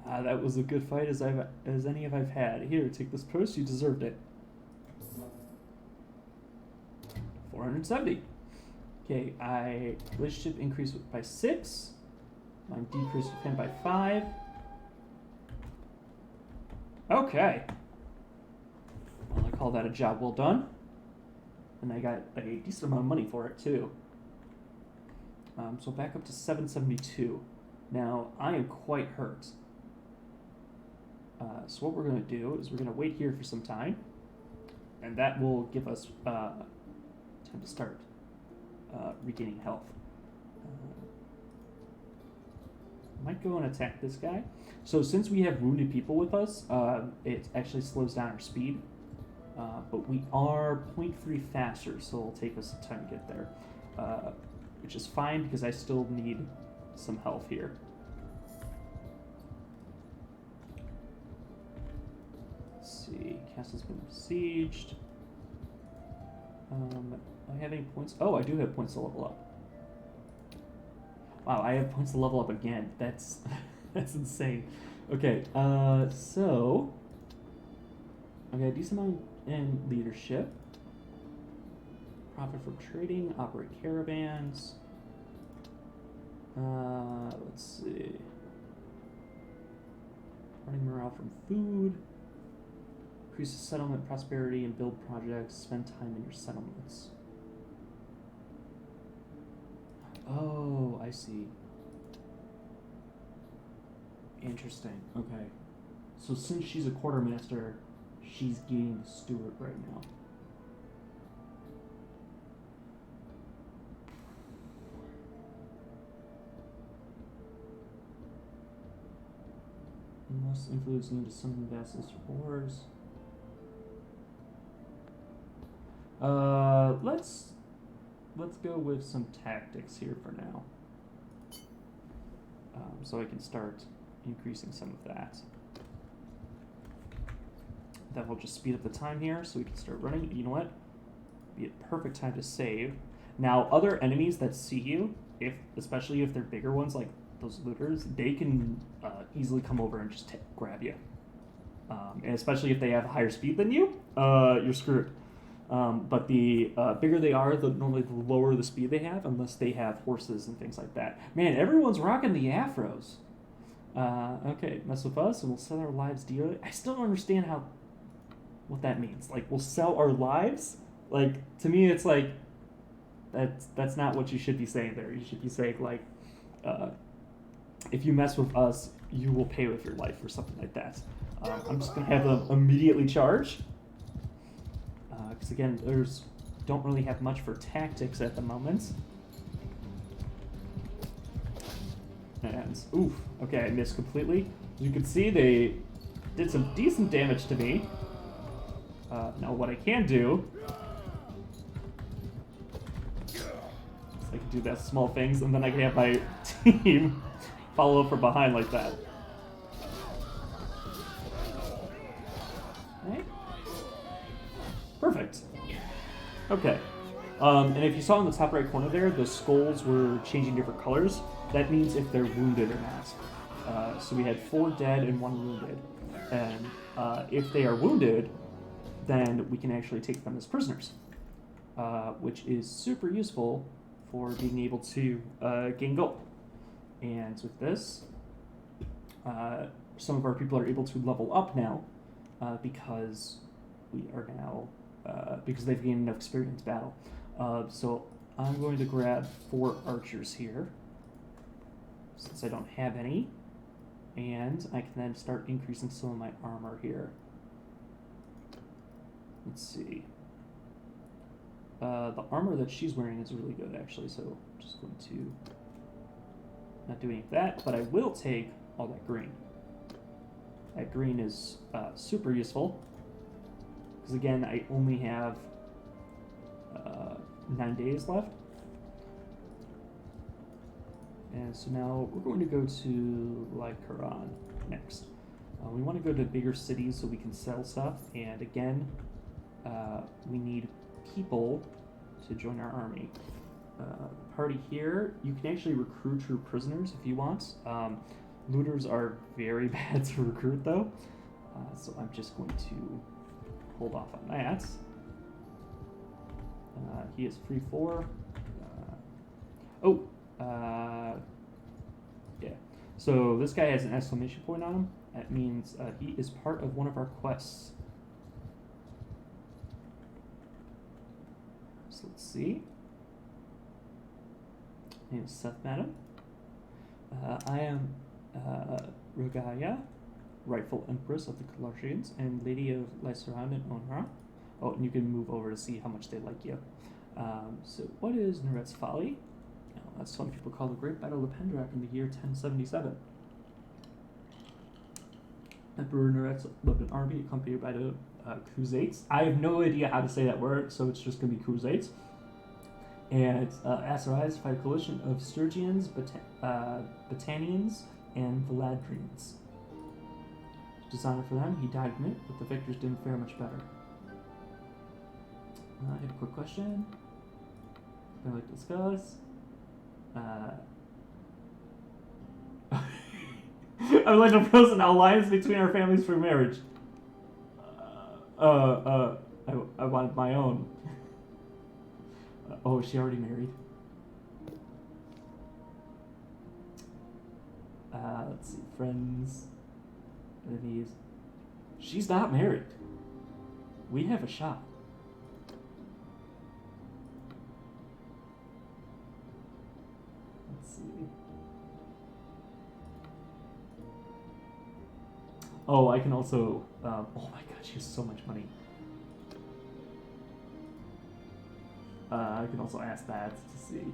That was a good fight as any I've had. Here, take this purse. You deserved it. 470. Okay, relationship increased by 6. Mine decreased with him by 5. Okay. Well, I call that a job well done. And I got a decent amount of money for it, too. So back up to 772. Now, I am quite hurt. So what we're going to do is we're going to wait here for some time, and that will give us time to start regaining health. Might go and attack this guy. So since we have wounded people with us, it actually slows down our speed. But we are 0.3 faster, so it'll take us some time to get there. Which is fine because I still need some health here. Let's see, castle's been besieged. Do I have any points? Oh, I do have points to level up. Wow, I have points to level up again. That's that's insane. Okay, so I got a decent amount in leadership. Profit from trading, operate caravans. Let's see. Running morale from food. Increase settlement prosperity and build projects. Spend time in your settlements. Oh, I see. Interesting. Okay. So since she's a quartermaster, she's getting the steward right now. Most influencing into some vassals or wars. Let's go with some tactics here for now. So I can start increasing some of that. That will just speed up the time here so we can start running. You know what? Be a perfect time to save. Now, other enemies that see you, especially if they're bigger ones like those looters, they can easily come over and just grab you. And especially if they have higher speed than you, you're screwed. But the bigger they are, normally the lower the speed they have, unless they have horses and things like that. Man, everyone's rocking the afros. Okay, mess with us and we'll sell our lives dearly. I still don't understand what that means. Like, we'll sell our lives? Like, to me, it's like, that's not what you should be saying there. You should be saying, like, if you mess with us, you will pay with your life or something like that. I'm just going to have them immediately charge. Because again, don't really have much for tactics at the moment. And, oof, okay, I missed completely. As you can see, they did some decent damage to me. Now what I can do is I can do that small things, and then I can have my team follow from behind like that. Right? Perfect. Okay. And if you saw in the top right corner there, the skulls were changing different colors. That means if they're wounded or not. So we had 4 dead and 1 wounded. And if they are wounded, then we can actually take them as prisoners, which is super useful for being able to gain gold. And with this, some of our people are able to level up now because we are now because they've gained enough experience in battle. So I'm going to grab 4 archers here, since I don't have any, and I can then start increasing some of my armor here. Let's see. The armor that she's wearing is really good, actually, so I'm just going to not do any of that, but I will take all that green. That green is super useful, because again, I only have 9 days left. And so now we're going to go to Lycaron next. We want to go to bigger cities so we can sell stuff, and again, we need people to join our army. Party here, you can actually recruit your prisoners if you want. Looters are very bad to recruit though, so I'm just going to hold off on that. He is free 4. Yeah. So this guy has an exclamation point on him. That means he is part of one of our quests. So let's see. My name is Seth Madam. I am Rogaya. rightful Empress of the Kalartians and Lady of Lysaran and Onra. Oh, and you can move over to see how much they like you. So what is Neret's Folly? That's what people call the Great Battle of Pendrak in the year 1077. Emperor Neretz led an army accompanied by the Crusades. I have no idea how to say that word, so it's just going to be Crusades. And Asarais fight a coalition of Sturgians, Battanians, and Valadrians. Dishonor for them, he died in it, but the victors didn't fare much better. I have a quick question I'd like to discuss. I would like to propose an alliance between our families for marriage. I wanted my own. Oh, is she already married? Let's see, friends, enemies. She's not married. We have a shot. Let's see. Oh, I can also, oh my god, she has so much money. I can also ask that to see.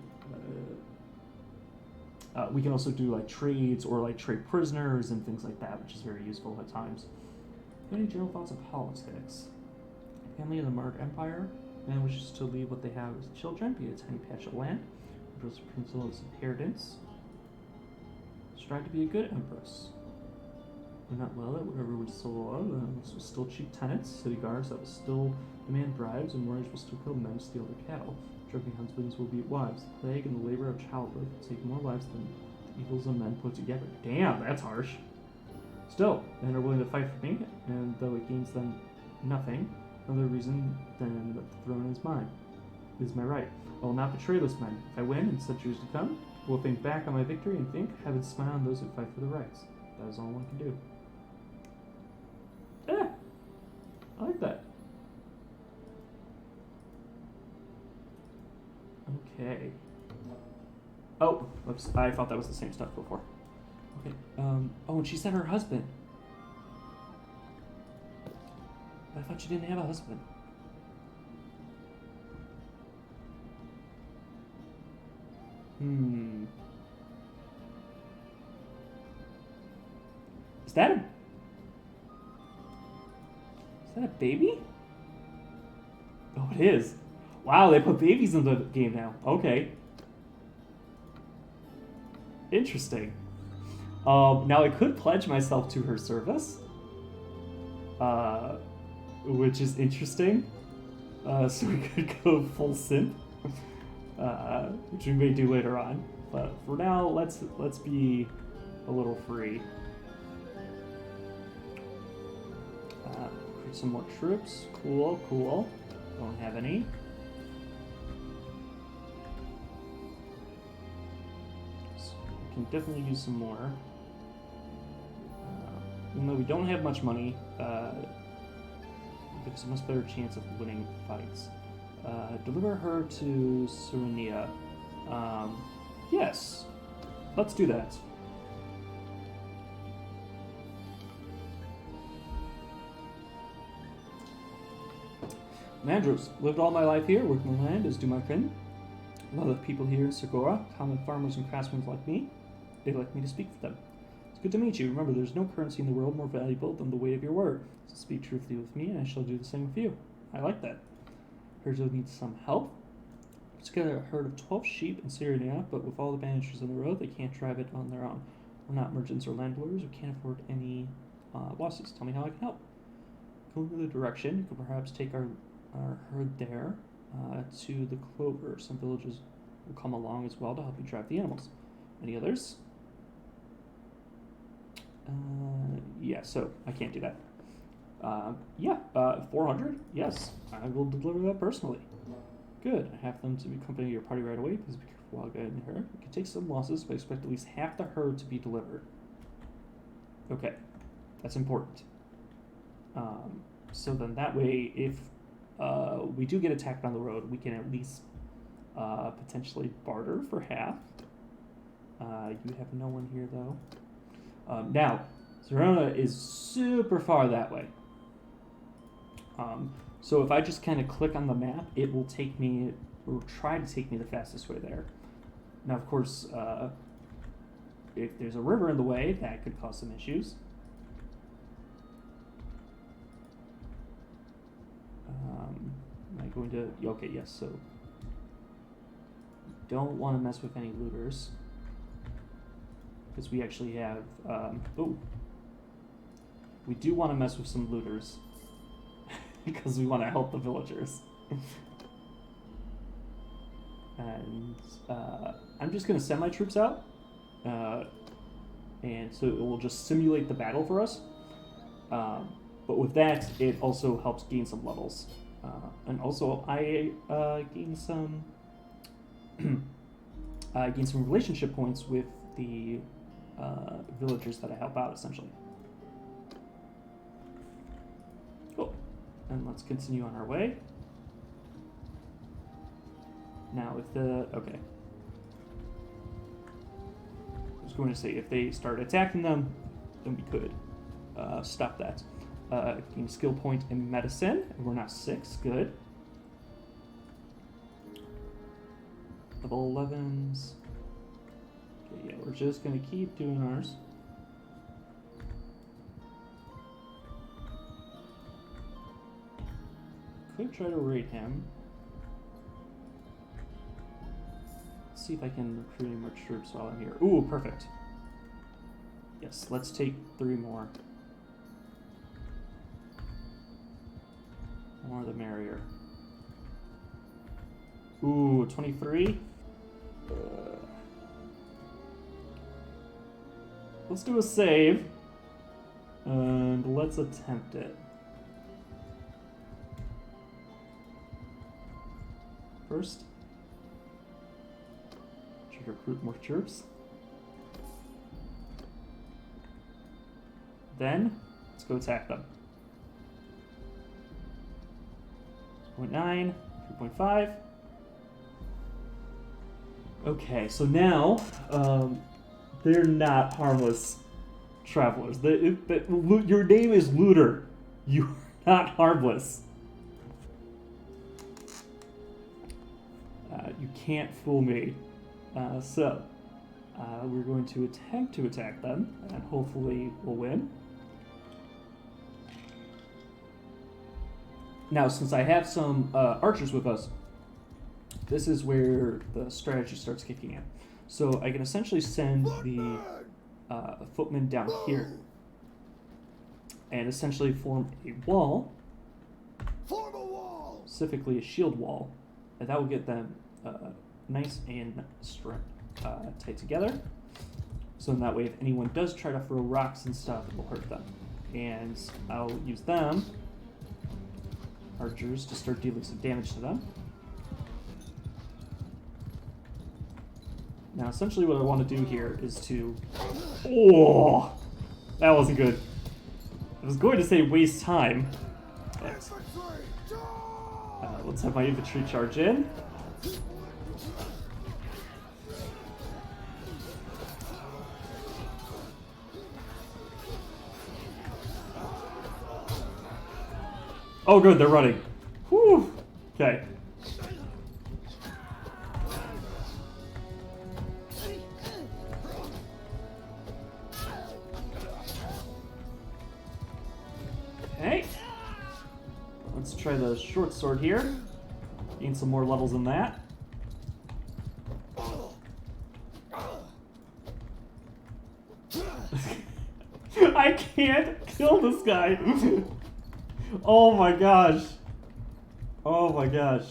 We can also do like trades or like trade prisoners and things like that, which is very useful at times. Any general thoughts of politics? Family of the Mark Empire. Man wishes to leave what they have as children, be a tiny patch of land, which was Prince's inheritance. Strive to be a good empress. We're not well at whatever we sold. This was still cheap tenants, city guards that will still demand bribes, and warriors will still kill men to steal their cattle. Drunken husbands will beat wives. The plague and the labor of childbirth will take more lives than the evils of men put together. Damn, that's harsh. Still, men are willing to fight for me, and though it gains them nothing, another reason than that the throne is mine. It is my right. I will not betray those men. If I win in centuries to come, I will think back on my victory and think, heaven smile on those who fight for the rights. That is all one can do. Yeah, I like that. Okay. Oh, whoops. I thought that was the same stuff before. Okay. Oh, and she said her husband. I thought she didn't have a husband. Is that a baby? Oh, it is. Wow, they put babies in the game now. Okay. Interesting. Now I could pledge myself to her service. Which is interesting. So we could go full simp. Which we may do later on. But for now, let's be a little free. Create some more troops. Cool, cool. Don't have any. Can definitely use some more. Even though we don't have much money, gives a much better chance of winning fights. Deliver her to Serenia. Yes, let's do that. Mandros, lived all my life here, working the land as do my kin. A lot of the people here in Segura, common farmers and craftsmen like me, they'd like me to speak for them. It's good to meet you. Remember, there's no currency in the world more valuable than the weight of your word. So speak truthfully with me, and I shall do the same with you. I like that. Herds will need some help. Let's get a herd of 12 sheep in Syria, but with all the bandages on the road, they can't drive it on their own. We're not merchants or landlords. We can't afford any losses. Tell me how I can help. Going in the direction, you could perhaps take our herd there to the clover. Some villages will come along as well to help you drive the animals. Any others? Yeah, so I can't do that. 400? Yes, I will deliver that personally. Good. I have them to accompany your party right away. Please be careful while guiding the herd. We can take some losses, but expect at least half the herd to be delivered. Okay, that's important. So then that way, if we do get attacked on the road, we can at least potentially barter for half. You have no one here, though. Now, Zerona is super far that way. So if I just kind of click on the map, it will take me, or try to take me the fastest way there. Now, of course, if there's a river in the way, that could cause some issues. Am I going to... Okay, yes, so... Don't want to mess with any looters. Because we actually have... we do want to mess with some looters. Because we want to help the villagers. And I'm just going to send my troops out. And so it will just simulate the battle for us. But with that, it also helps gain some levels. And also, I gain some relationship points with the villagers that I help out, essentially. Cool. And let's continue on our way. Now with the... Okay. I was going to say, if they start attacking them, then we could stop that. Gain a skill point in medicine, and we're now 6. Good. Level 11s. Okay, yeah, we're just going to keep doing ours. Could try to raid him. Let's see if I can recruit any more troops while I'm here. Ooh, perfect. Yes, let's take 3 more. More the merrier. Ooh, 23? Let's do a save. And let's attempt it. First, should recruit more troops. Then, let's go attack them. 0.9, 3.5. Okay, so now, they're not harmless travelers. Your name is Looter. You're not harmless. You can't fool me. So, we're going to attempt to attack them, and hopefully we'll win. Now, since I have some archers with us, this is where the strategy starts kicking in. So I can essentially send the footmen down here and essentially form a wall, specifically a shield wall, and that will get them nice and tight together. So in that way, if anyone does try to throw rocks and stuff, it will hurt them. And I'll use them, archers, to start dealing some damage to them. Now, essentially what I want to do here is to... Oh! That wasn't good. I was going to say waste time. But, let's have my infantry charge in. Oh good, they're running. Whew! Okay. Okay. Let's try the short sword here. Gain some more levels in that. I can't kill this guy. Oh my gosh. Oh my gosh.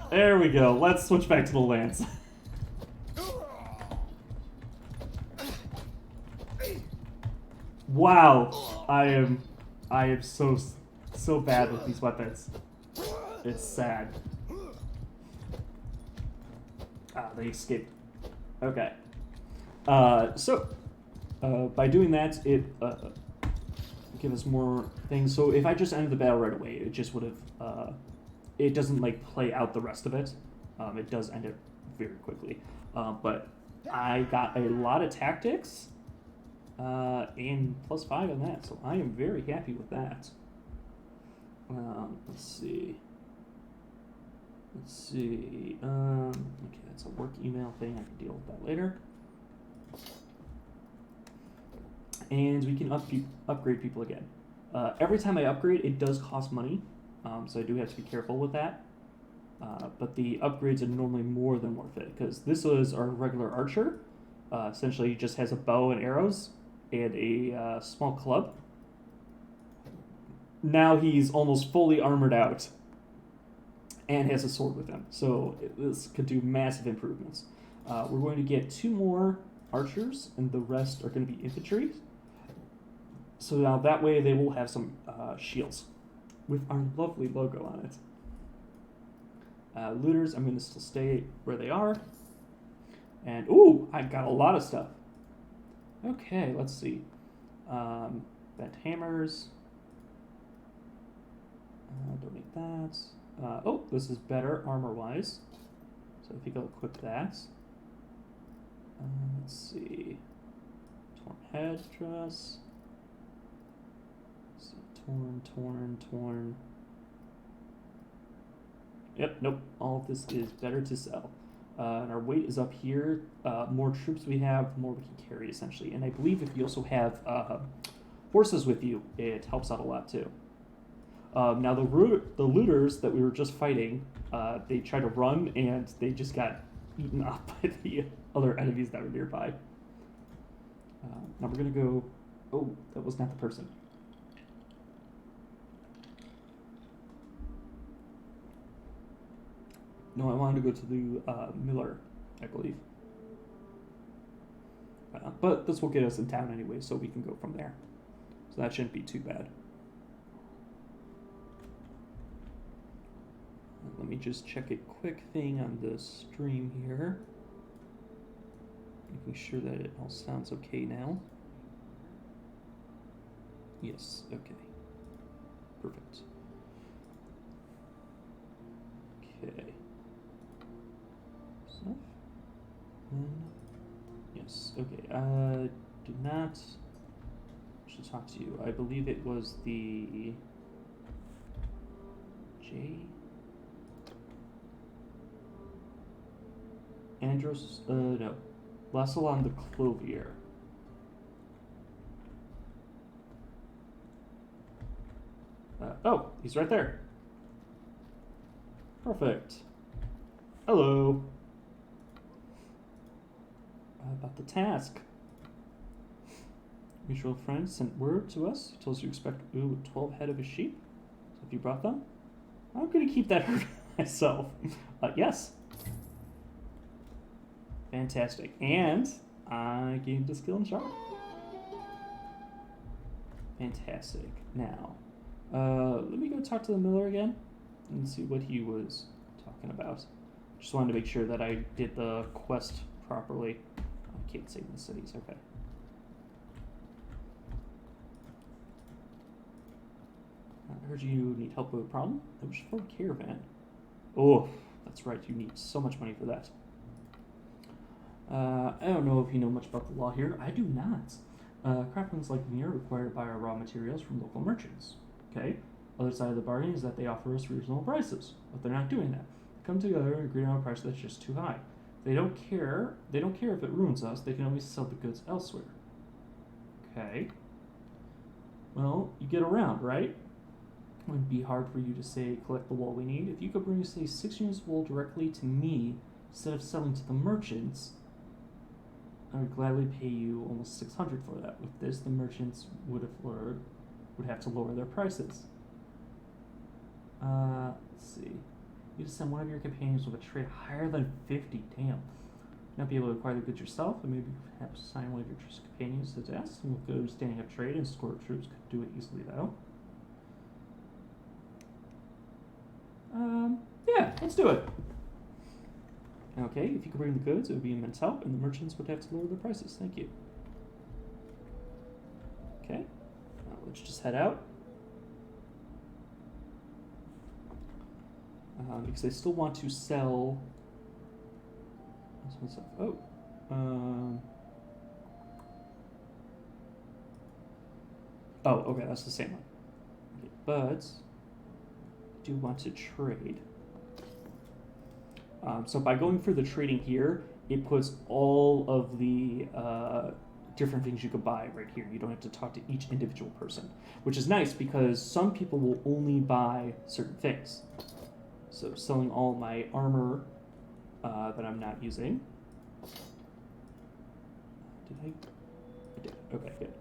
There we go. Let's switch back to the lance. Wow. I am so bad with these weapons. It's sad. Ah, they escaped. Okay. By doing that, it give us more things. So if I just ended the battle right away, it just would have, it doesn't like play out the rest of it. It does end it very quickly. But I got a lot of tactics And +5 on that, so I am very happy with that. Let's see. Okay, that's a work email thing. I can deal with that later. And we can upgrade people again. Every time I upgrade, it does cost money, so I do have to be careful with that. But the upgrades are normally more than worth it, because this was our regular archer. Essentially, he just has a bow and arrows and a small club. Now he's almost fully armored out and has a sword with him, so this could do massive improvements. We're going to get 2 more archers, and the rest are going to be infantry. So now that way they will have some shields with our lovely logo on it. Looters, I'm going to still stay where they are. And, ooh, I got a lot of stuff. Okay, let's see. Bent hammers. Donate that. Oh, this is better armor-wise. So if you go equip that. Let's see. Torn headdress. Let's see. Torn. Yep, nope. All of this is better to sell. And our weight is up here. More troops we have, the more we can carry, essentially. And I believe if you also have horses with you, it helps out a lot, too. Now, the looters that we were just fighting, they tried to run, and they just got eaten up by the other enemies that were nearby. Now we're going to go... Oh, that was not the person. No, I wanted to go to the miller, I believe. But this will get us in town anyway, so we can go from there. So that shouldn't be too bad. Let me just check a quick thing on the stream here. Making sure that it all sounds okay now. Yes, okay. Perfect. Okay. Stuff. Yes, okay. Did not... I should talk to you. I believe it was the... J... Andros, no. Lassalon the Clothier. Oh, he's right there. Perfect. Hello. About the task. Mutual friend sent word to us. He tells you expect 12 head of his sheep. So if you brought them, I'm going to keep that herd myself. Yes. Fantastic. And I gained a skill in charm. Fantastic. Now, let me go talk to the miller again and see what he was talking about. Just wanted to make sure that I did the quest properly. I can't save the cities. Okay. I heard you need help with a problem. It was for a caravan. Oh, that's right. You need so much money for that. I don't know if you know much about the law here. I do not. Craftsmen like me are required to buy our raw materials from local merchants. Okay? Other side of the bargain is that they offer us reasonable prices, but they're not doing that. They come together and agree on a price that's just too high. They don't care if it ruins us. They can always sell the goods elsewhere. Okay. Well, you get around, right? It wouldn't be hard for you to say, collect the wool we need. If you could bring, say, 6 units of wool directly to me instead of selling to the merchants, I would gladly pay you almost 600 for that. With this, the merchants would have to lower their prices. Let's see. You just send one of your companions with a trade higher than 50. Damn. Not be able to acquire the goods yourself, and maybe perhaps assign one of your companions to desk. And with good standing up trade and escort troops could do it easily, though. Yeah, let's do it. Okay, if you could bring the goods, it would be immense help, and the merchants would have to lower their prices. Thank you. Okay, let's just head out. Because I still want to sell some stuff. Oh. Oh, okay, that's the same one. Okay, but I do want to trade. So by going for the trading here, it puts all of the different things you could buy right here. You don't have to talk to each individual person, which is nice because some people will only buy certain things. So selling all my armor that I'm not using. Did I? I did. Okay, good.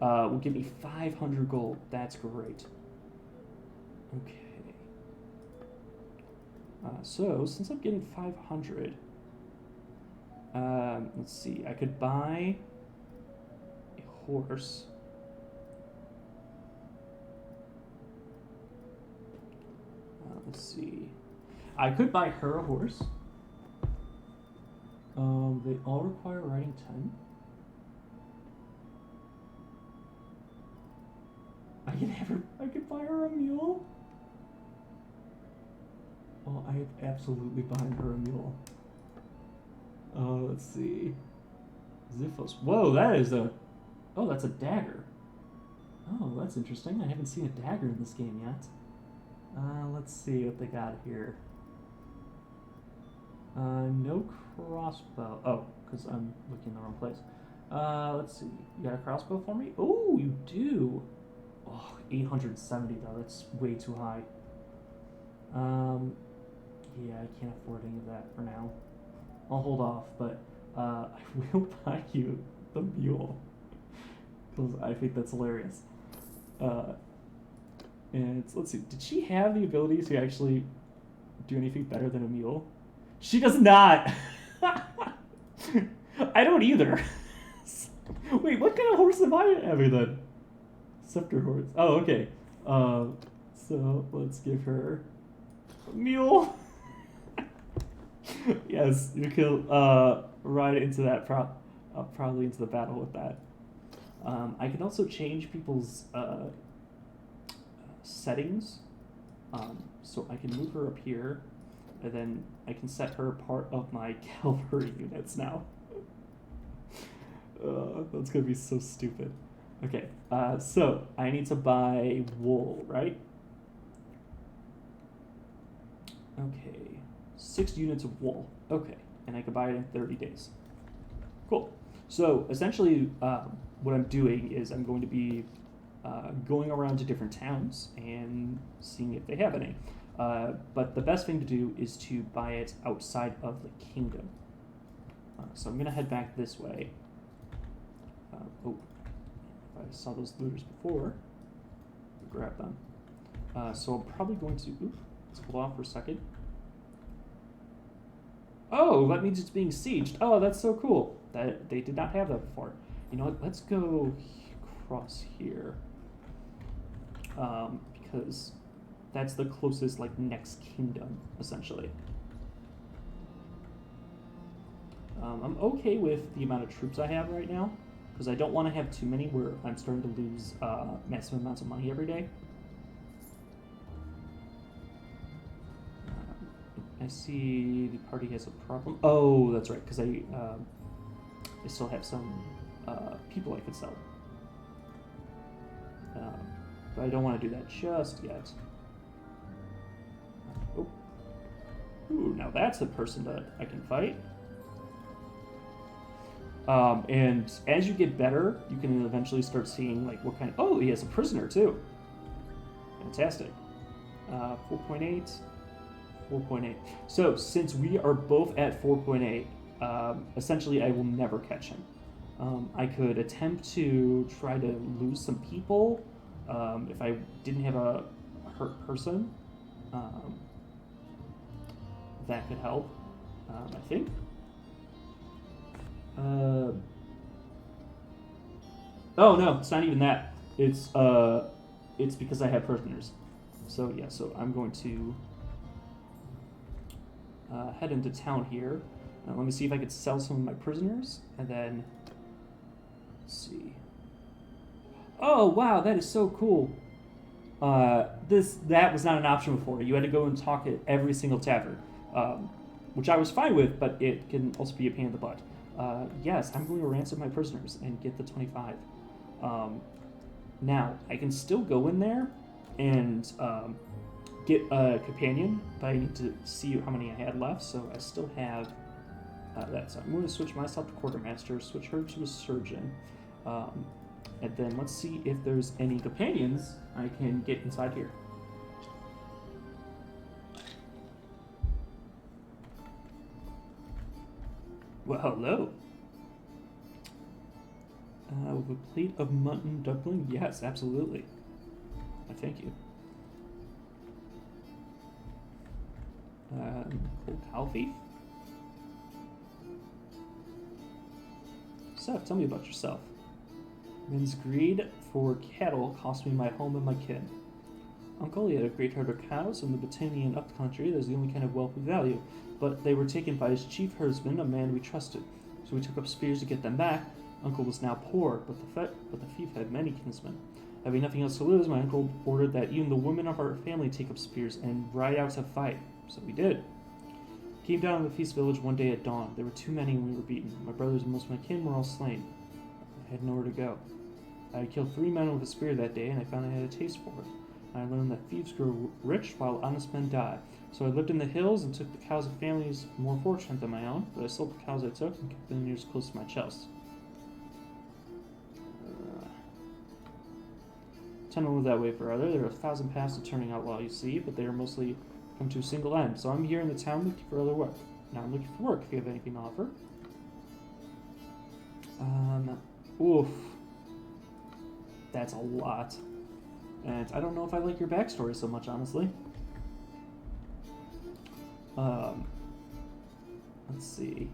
Will give me 500 gold. That's great. Okay. So since I'm getting 500, let's see. I could buy a horse. Let's see. I could buy her a horse. They all require riding 10. I could buy her a mule. Oh, I have absolutely buying her a mule. Let's see. Ziphos. Whoa, that is a... Oh, that's a dagger. Oh, that's interesting. I haven't seen a dagger in this game yet. Let's see what they got here. No crossbow. Oh, because I'm looking in the wrong place. Let's see. You got a crossbow for me? Oh, you do. Oh, 870 though. That's way too high. Yeah, I can't afford any of that for now. I'll hold off, but I will buy you the mule because I think that's hilarious. And let's see. Did she have the ability to actually do anything better than a mule? She does not. I don't either. Wait, what kind of horse am I having then? Scepter horse. Oh, okay. So let's give her a mule. Yes, you can ride into that probably into the battle with that. I can also change people's settings. So I can move her up here, and then I can set her part of my cavalry units now. That's gonna be so stupid. Okay, so I need to buy wool, right? Okay, 6 units of wool. Okay, and I can buy it in 30 days. Cool. So essentially, what I'm doing is I'm going to be going around to different towns and seeing if they have any. But the best thing to do is to buy it outside of the kingdom. So I'm going to head back this way. Oh, if I saw those looters before, grab them. So I'm probably going to, let's hold off for a second. Oh, that means it's being sieged. Oh, that's so cool. That they did not have that before. You know what? Let's go across here. Because that's the closest, like, next kingdom, essentially. I'm okay with the amount of troops I have right now, because I don't want to have too many where I'm starting to lose massive amounts of money every day. I see the party has a problem. Oh, that's right, because I still have some people I could sell. But I don't want to do that just yet. Oh. Ooh, now that's a person that I can fight. And as you get better, you can eventually start seeing, like, what kind of... Oh, he has a prisoner, too. Fantastic. 4.8... 4.8. So, since we are both at 4.8, essentially I will never catch him. I could attempt to try to lose some people if I didn't have a hurt person. That could help, I think. Oh no, it's not even that. It's because I have prisoners. So yeah, so I'm going to head into town here. Let me see if I could sell some of my prisoners, and then let's see. Oh wow, that is so cool. That was not an option before. You had to go and talk at every single tavern, which I was fine with, but it can also be a pain in the butt. Yes, I'm going to ransom my prisoners and get the 25. Now, I can still go in there and get a companion, but I need to see how many I had left, so I still have that. So I'm going to switch myself to quartermaster, switch her to a surgeon, and then let's see if there's any companions I can get inside here. Well, hello. With a plate of mutton dumpling? Yes, absolutely. Thank you. Cold coffee? So, tell me about yourself. Men's greed for cattle cost me my home and my kin. Uncle, he had a great herd of cows in the Botanian upcountry. That's the only kind of wealth we value. But they were taken by his chief herdsman, a man we trusted. So we took up spears to get them back. Uncle was now poor, but the thief had many kinsmen. Having nothing else to lose, my uncle ordered that even the women of our family take up spears and ride out to fight. So we did. Came down to the feast village one day at dawn. There were too many and we were beaten. My brothers and most of my kin were all slain. I had nowhere to go. I had killed 3 men with a spear that day, and I found I had a taste for it. I learned that thieves grow rich while honest men die. So I lived in the hills and took the cows of families more fortunate than my own, but I sold the cows I took and kept them ears close to my chest. Tend to live that way forever. There are 1,000 paths to turning outlaw, you see, but they are mostly come to a single end. So I'm here in the town looking for other work. Now I'm looking for work if you have anything to offer. Oof. That's a lot. And I don't know if I like your backstory so much, honestly. Let's see.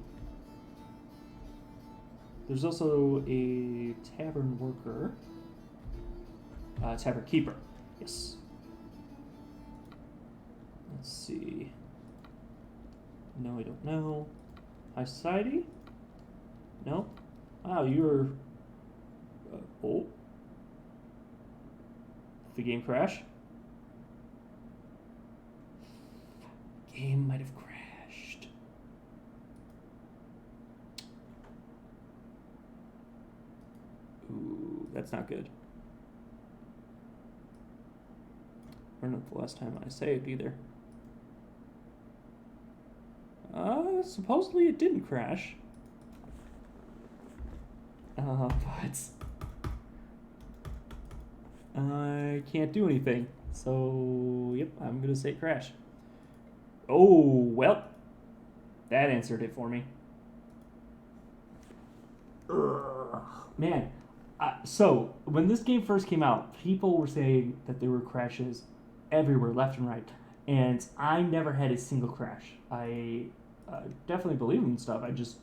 There's also a tavern worker. Tavern keeper. Yes. Let's see. No, I don't know. High society? No. Wow, you're... oh. The game crash? Game might have crashed. Ooh, that's not good. I don't know the last time I saved either. Supposedly it didn't crash. But I can't do anything. So, yep, I'm gonna say crash. Oh, well, that answered it for me. Ugh, man, so when this game first came out, people were saying that there were crashes everywhere, left and right, and I never had a single crash. I definitely believe in stuff. I just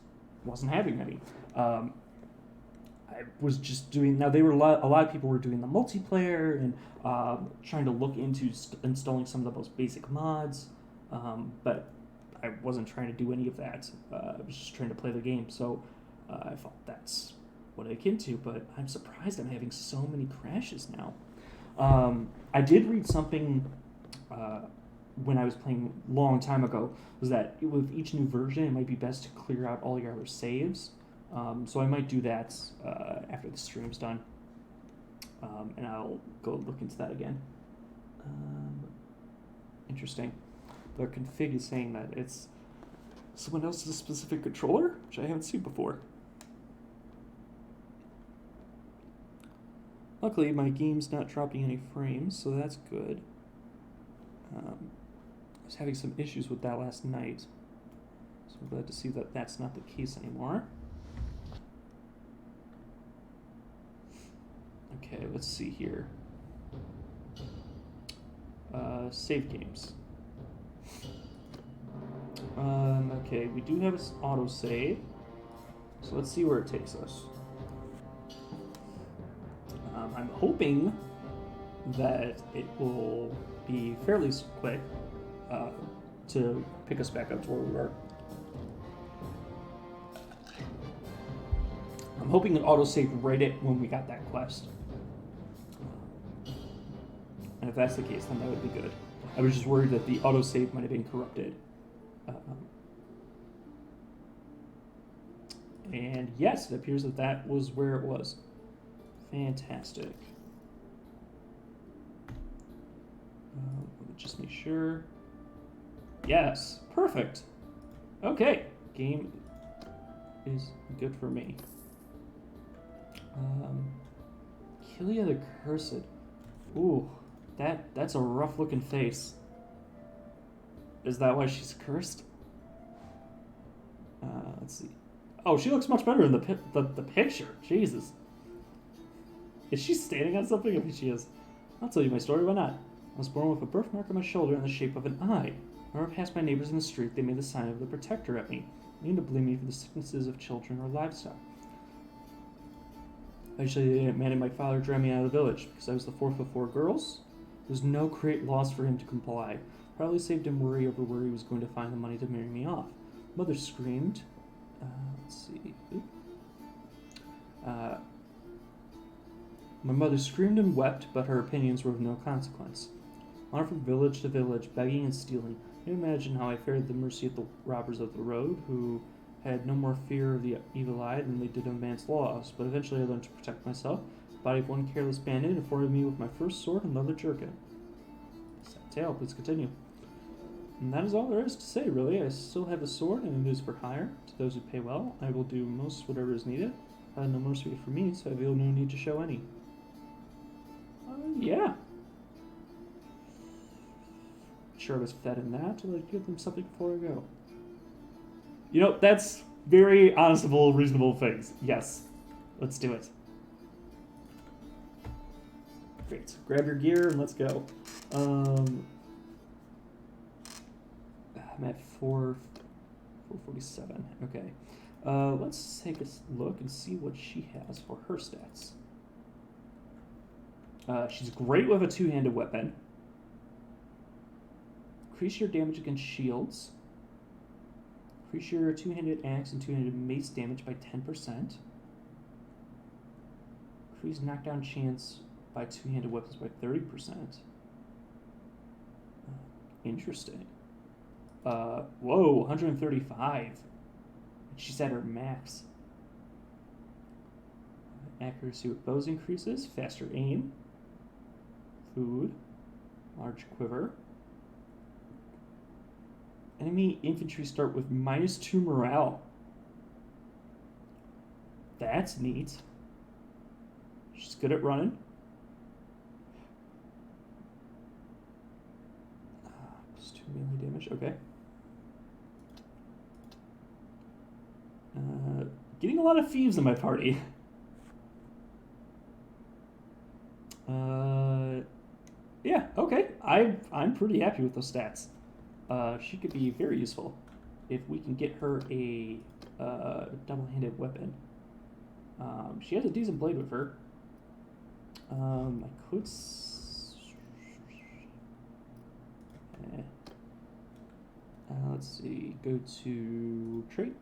wasn't having any. I was just doing. Now they were a lot of people were doing the multiplayer and trying to look into installing some of the most basic mods, but I wasn't trying to do any of that. I was just trying to play the game. So I thought that's what I get to. But I'm surprised I'm having so many crashes now. I did read something when I was playing a long time ago, was that with each new version, it might be best to clear out all your other saves. So I might do that after the stream's done, and I'll go look into that again. Interesting. The config is saying that it's someone else's specific controller, which I haven't seen before. Luckily, my game's not dropping any frames, so that's good. I was having some issues with that last night, so I'm glad to see that that's not the case anymore. Okay, let's see here. Save games. Okay, we do have an autosave, so let's see where it takes us. I'm hoping that it will be fairly quick to pick us back up to where we were. I'm hoping it autosaved right at when we got that quest. And if that's the case, then that would be good. I was just worried that the autosave might have been corrupted. And yes, it appears that that was where it was. Fantastic. Let me just make sure. Yes, perfect. Okay, game is good for me. Kilia the Cursed. Ooh, that's a rough looking face. Is that why she's cursed? Let's see. Oh, she looks much better in the picture. Jesus. Is she standing on something? I think she is. I'll tell you my story, why not? I was born with a birthmark on my shoulder in the shape of an eye. Whenever I passed my neighbors in the street, they made the sign of the protector at me, meaning to blame me for the sicknesses of children or livestock. Eventually, they demanded my father drive me out of the village, because I was the fourth of 4 girls. There was no great loss for him to comply. Probably saved him worry over where he was going to find the money to marry me off. Mother screamed. Let's see. My mother screamed and wept, but her opinions were of no consequence. I went from village to village, begging and stealing. You can imagine how I fared at the mercy of the robbers of the road, who had no more fear of the evil eye than they did of man's laws. But eventually I learned to protect myself. The body of one careless bandit afforded me with my first sword and leather jerkin. Sad tale, please continue. And that is all there is to say, really. I still have a sword, and it is for hire. To those who pay well, I will do most whatever is needed. I had no mercy for me, so I feel no need to show any. Yeah. Sure I was fed in that, to give them something before I go. You know, that's very honestable, reasonable things. Yes. Let's do it. Great. Grab your gear and let's go. I'm at 447. Okay. Let's take a look and see what she has for her stats. She's great with a 2-handed weapon. Increase your damage against shields. Increase your 2-handed axe and 2-handed mace damage by 10%. Increase knockdown chance by 2-handed weapons by 30%. Interesting. Whoa, 135. She's at her max. Accuracy with bows increases. Faster aim. Food. Large quiver. Enemy infantry start with -2 morale. That's neat. She's good at running. +2 melee damage. Okay. Getting a lot of thieves in my party. Yeah, okay. I'm pretty happy with those stats. She could be very useful if we can get her a double-handed weapon. She has a decent blade with her. I could... let's see. Go to trait.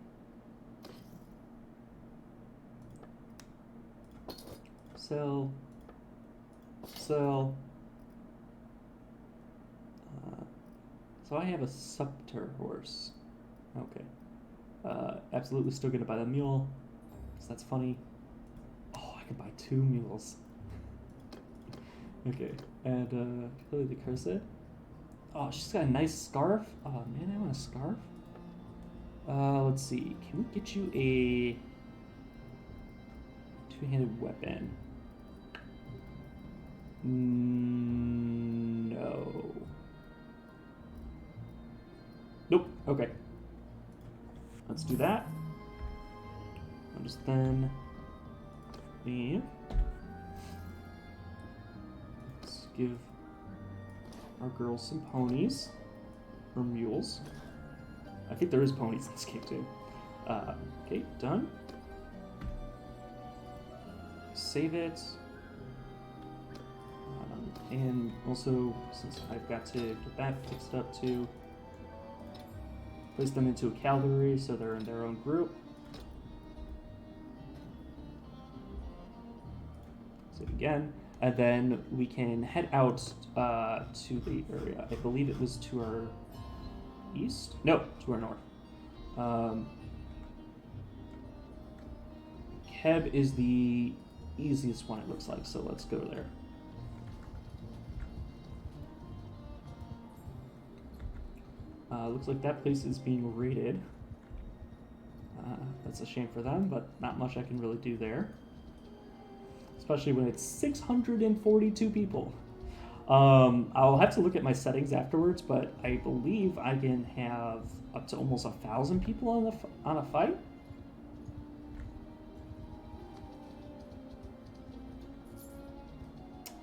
Sell. Sell. So I have a Scepter horse. Okay. Absolutely still gonna buy the mule, because that's funny. Oh, I can buy 2 mules. Okay. And Kilia the Cursed. Oh, she's got a nice scarf. Oh man, I want a scarf. Let's see. Can we get you a 2-handed weapon? No. Nope. Okay. Let's do that. I'll just then leave. Let's give our girls some ponies. Or mules. I think there is ponies in this game too. Okay, done. Save it. And also, since I've got to get that fixed up too, place them into a cavalry so they're in their own group. Save again. And then we can head out to the area. I believe it was to our east? No, to our north. Keb is the easiest one, it looks like, so let's go there. Looks like that place is being raided. That's a shame for them, but not much I can really do there. Especially when it's 642 people. I'll have to look at my settings afterwards, but I believe I can have up to almost 1,000 people on a fight.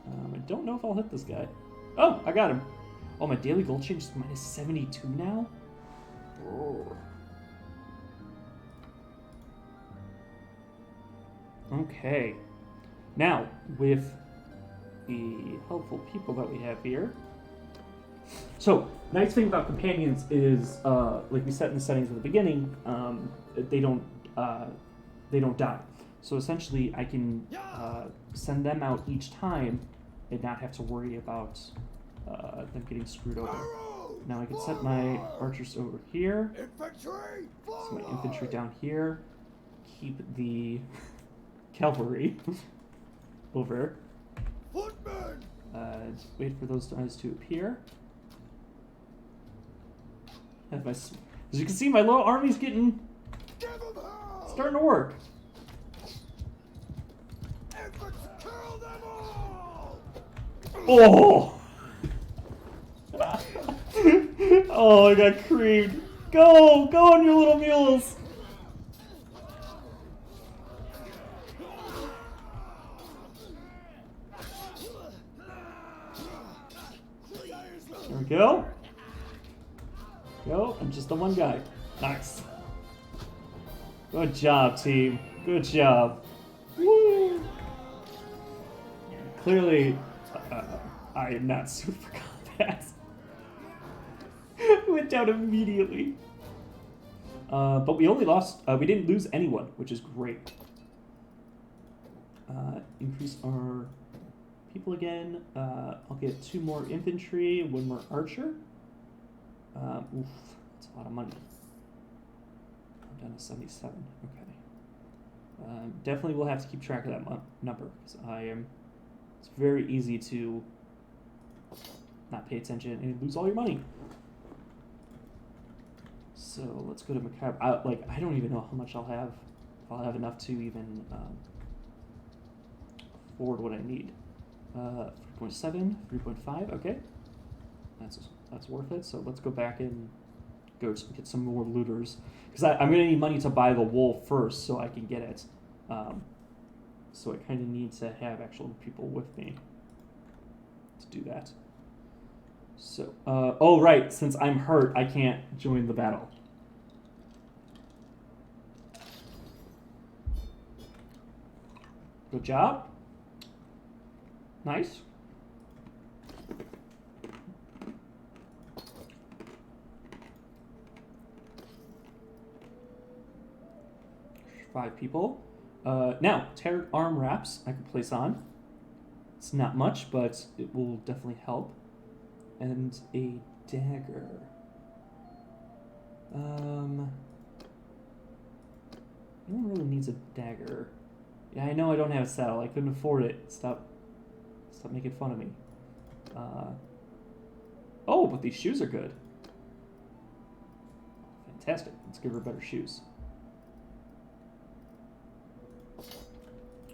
I don't know if I'll hit this guy. Oh, I got him. Oh, my daily gold change is minus 72 now? Oh. Okay. Now, with the helpful people that we have here. So, nice thing about companions is, like we set in the settings at the beginning, they don't die. So essentially, I can send them out each time and not have to worry about them getting screwed over. Now I can set my archers over here. Set my infantry down here. Keep the cavalry over. Just wait for those guys to appear. Have my, as you can see, my little army's starting to work. Oh! Oh, I got creamed. Go! Go on your little mules! There we go. Go, I'm just the one guy. Nice. Good job, team. Good job. Woo! Clearly, I am not suited for combat. Went down immediately. But we only lost, we didn't lose anyone, which is great. Increase our people again. I'll get 2 more infantry, 1 more archer. Oof, that's a lot of money. I'm down to 77, okay. Definitely will have to keep track of that number, because it's very easy to not pay attention and lose all your money. So let's go to Macabre. I don't even know how much I'll have. If I'll have enough to even afford what I need. 3.7, 3.5. Okay, that's worth it. So let's go back and go get some more looters, because I'm gonna need money to buy the wool first, so I can get it. So I kind of need to have actual people with me to do that. So, oh right, since I'm hurt, I can't join the battle. Good job. Nice. Five people. Now, tear arm wraps I can place on. It's not much, but it will definitely help. And a dagger. No one really needs a dagger. Yeah, I know I don't have a saddle. I couldn't afford it. Stop making fun of me. Oh, but these shoes are good. Fantastic. Let's give her better shoes.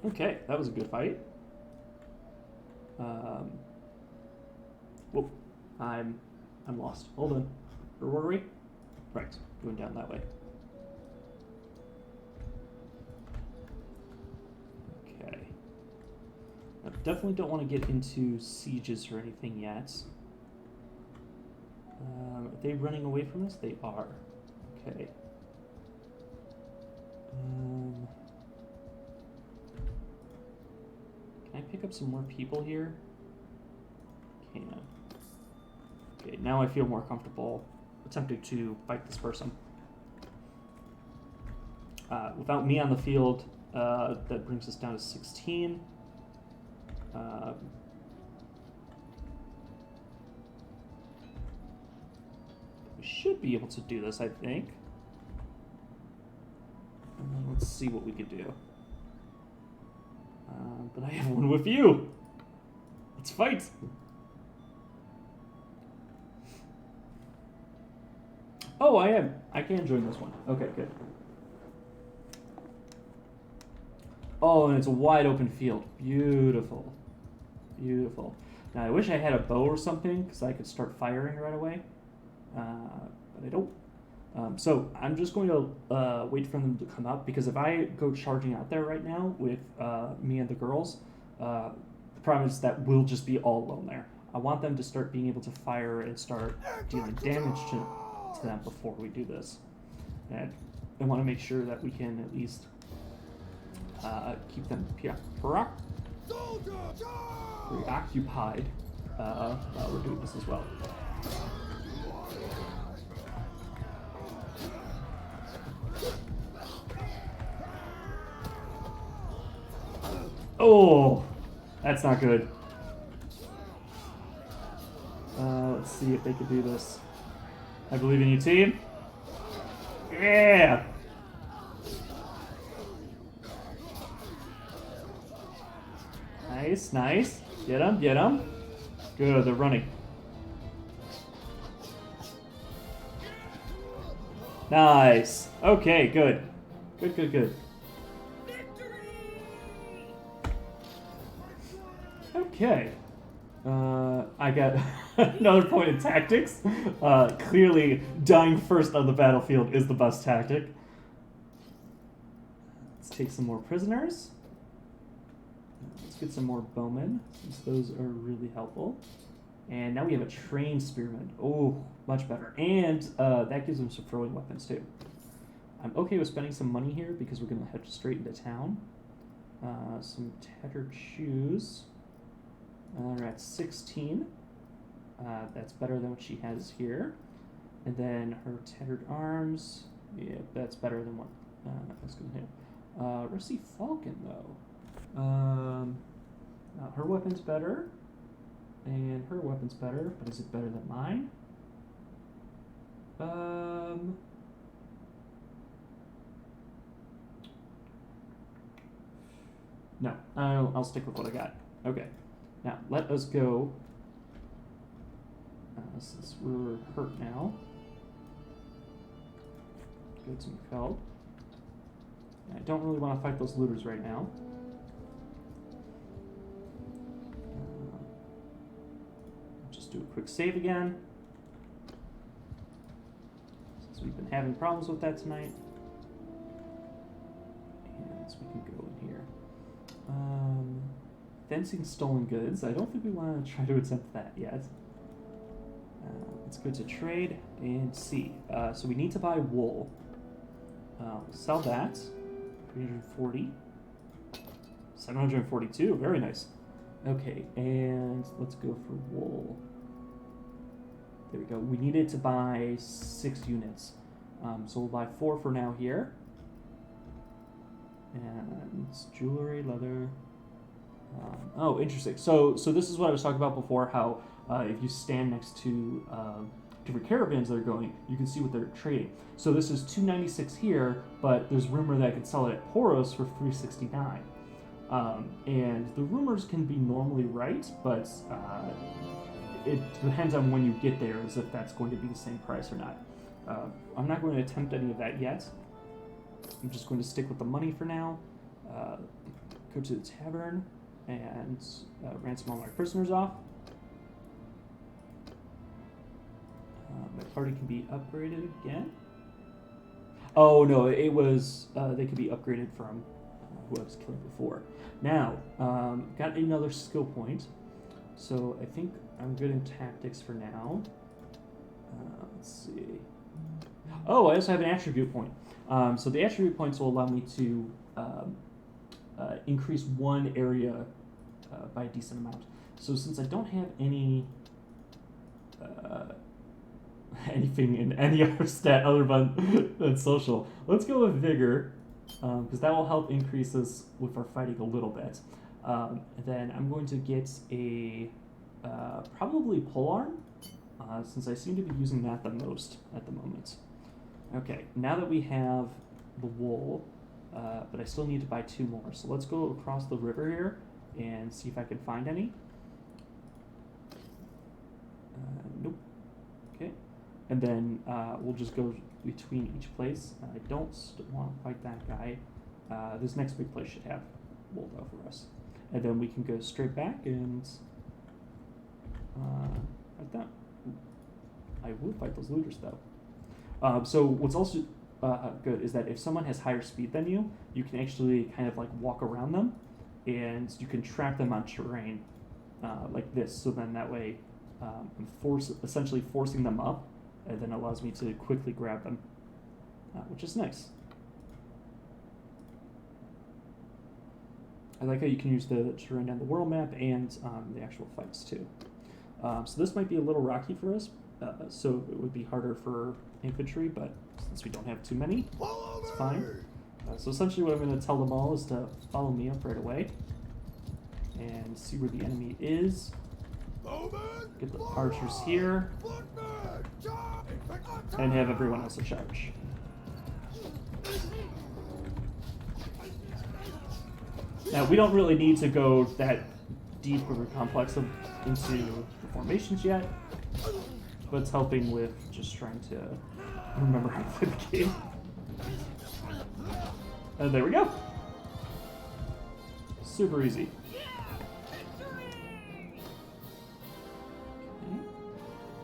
Okay, that was a good fight. Whoop. I'm lost. Hold on. Where were we? Right, going down that way. Okay. I definitely don't want to get into sieges or anything yet. Are they running away from us? They are. Okay. Can I pick up some more people here? Can. Okay, now I feel more comfortable attempting to fight this person. Without me on the field, that brings us down to 16. We should be able to do this, I think. Let's see what we could do. But I have one with you. Let's fight. Oh, I am. I can join this one. Okay, good. Oh, and it's a wide open field. Beautiful. Beautiful. Now, I wish I had a bow or something, because I could start firing right away. But I don't. So I'm just going to wait for them to come up, because if I go charging out there right now with me and the girls, the problem is that we'll just be all alone there. I want them to start being able to fire and start dealing damage to them before we do this. And I want to make sure that we can at least keep them preoccupied while we're doing this as well. Oh, that's not good. Let's see if they can do this. I believe in you, team. Yeah. Nice, nice. Get him, get him. Good, they're running. Nice. Okay, good. Good, good, good. Okay. I got another point in tactics. Clearly, dying first on the battlefield is the best tactic. Let's take some more prisoners. Let's get some more bowmen, since those are really helpful. And now we have a trained spearman. Oh, much better. And that gives them some throwing weapons, too. I'm okay with spending some money here, because we're going to head straight into town. Some tattered shoes. We're at 16. That's better than what she has here. And then her tattered arms. Yeah, that's better than what that's going to have. Rusty Falcon, though. Her weapon's better. And her weapon's better. But is it better than mine? No. I'll stick with what I got. Okay. Now, let us go, since we're hurt now, get some help. I don't really want to fight those looters right now. Just do a quick save again, since we've been having problems with that tonight. And so we can go in here. Fencing stolen goods. I don't think we want to try to attempt that yet. Let's go to trade and see. So we need to buy wool. Sell that. 340. 742. Very nice. Okay, and let's go for wool. There we go. We needed to buy 6 units. So we'll buy 4 for now here. And it's jewelry, leather. Oh, interesting. So this is what I was talking about before, how if you stand next to different caravans that are going, you can see what they're trading. So this is 296 here, but there's rumor that I could sell it at Poros for 369. And the rumors can be normally right, but it depends on when you get there as if that's going to be the same price or not. I'm not going to attempt any of that yet. I'm just going to stick with the money for now. Go to the tavern and ransom all my prisoners off. My party can be upgraded again. Oh no, it was they could be upgraded from who I was killing before. Now, got another skill point, so I think I'm good in tactics for now. Let's see. Oh, I also have an attribute point. So the attribute points will allow me to increase one area by a decent amount. So since I don't have any anything in any other stat other than social, let's go with vigor, because that will help increase us with our fighting a little bit. And then I'm going to get a probably polearm, since I seem to be using that the most at the moment. Okay, now that we have the wool, but I still need to buy 2 more. So let's go across the river here and see if I can find any. Nope. Okay. and then we'll just go between each place. I don't want to fight that guy. This next big place should have wool though for us, and then we can go straight back and like that. I would fight those looters though. So what's also good is that if someone has higher speed than you, you can actually kind of like walk around them, and you can track them on terrain like this. So then that way, I'm essentially forcing them up, and then allows me to quickly grab them, which is nice. I like how you can use the terrain on the world map and the actual fights too. So this might be a little rocky for us, so it would be harder for infantry, but since we don't have too many, it's fine. So essentially what I'm going to tell them all is to follow me up right away and see where the enemy is. Get the archers here and have everyone else in charge. Now, we don't really need to go that deep or complex into the formations yet, but it's helping with just trying to remember how to play the game. And there we go. Super easy. Okay.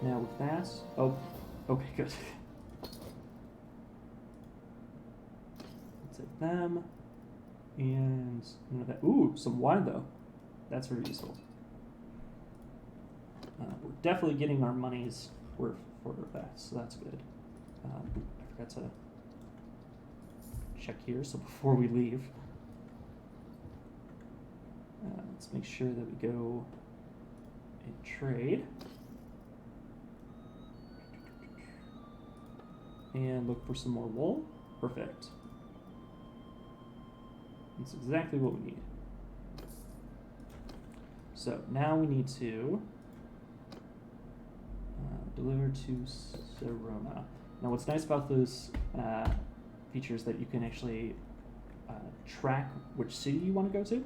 Now with that, oh, okay, good. Let's take them. And none of that. Ooh, some wine though. That's very useful. We're definitely getting our money's worth for that, so that's good. I forgot to check here, so before we leave, let's make sure that we go and trade. And look for some more wool. Perfect. That's exactly what we need. So now we need to deliver to Serona. Now what's nice about those features that you can actually track which city you want to go to.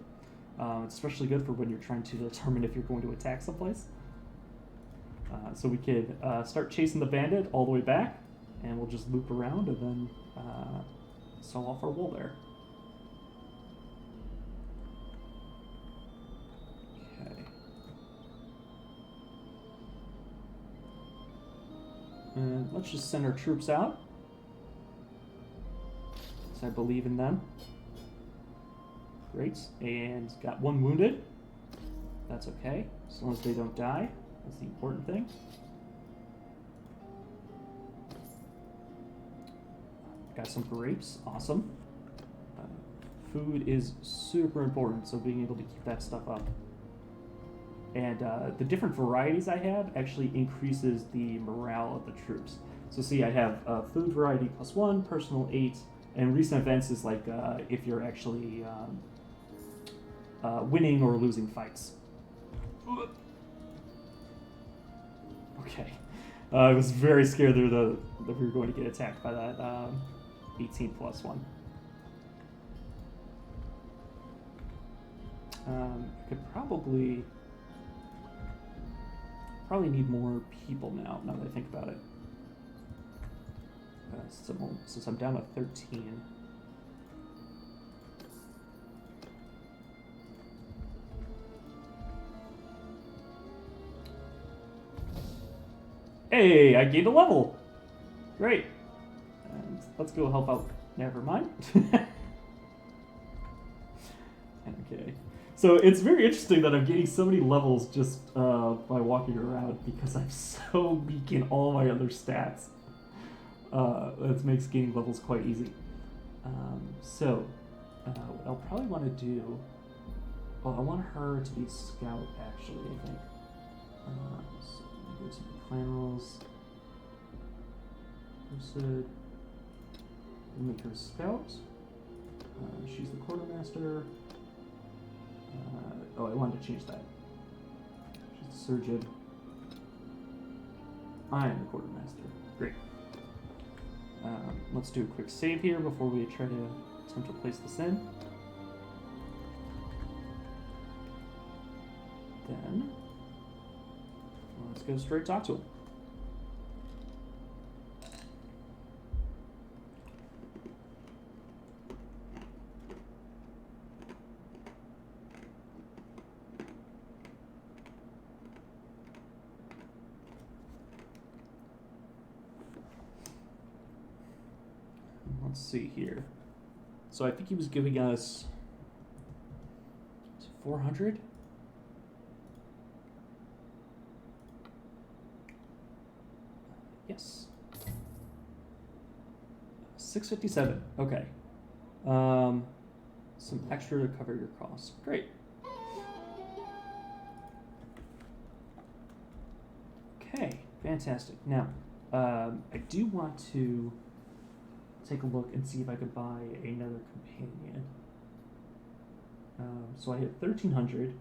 It's especially good for when you're trying to determine if you're going to attack someplace. So we could start chasing the bandit all the way back, and we'll just loop around and then sell off our wool there. And let's just send our troops out, because I believe in them. Great, and got one wounded. That's okay, as long as they don't die. That's the important thing. Got some grapes, awesome. Food is super important, so being able to keep that stuff up. And the different varieties I have actually increases the morale of the troops. So see, I have food variety +1, personal 8, and recent events is like if you're actually winning or losing fights. Okay. I was very scared that we were going to get attacked by that 18 +1. I could probably need more people now that I think about it. Since I'm down to 13. Hey, I gained a level! Great. And let's go help out. Never mind. Okay. So it's very interesting that I'm getting so many levels just by walking around, because I'm so weak in all my other stats. That makes gaining levels quite easy. So what I'll probably want to do, well, I want her to be scout actually, I think. So I'm going to go to the clan rules. Persuade. Make her scout. She's the quartermaster. Oh, I wanted to change that. She's the surgeon. I am the quartermaster. Great. Let's do a quick save here before we try to attempt to place this in. Then, let's go straight talk to him. let's see here. So I think he was giving us 400. Yes. 657. Okay. Some extra to cover your costs. Great. Okay, fantastic. Now, I do want to take a look and see if I could buy another companion. So I have 1,300.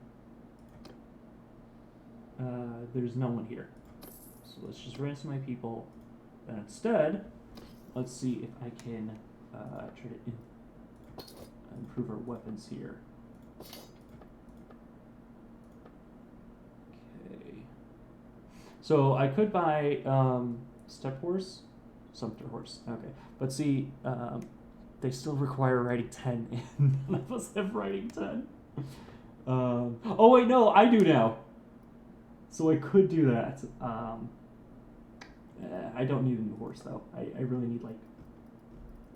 There's no one here. So let's just ransom my people. And instead, let's see if I can try to improve our weapons here. Okay. So I could buy Step Horse, Sumpter Horse. Okay. But see, they still require writing 10, and none of us have writing 10. Oh wait, no, I do now. So I could do that. I don't need a new horse though. I really need like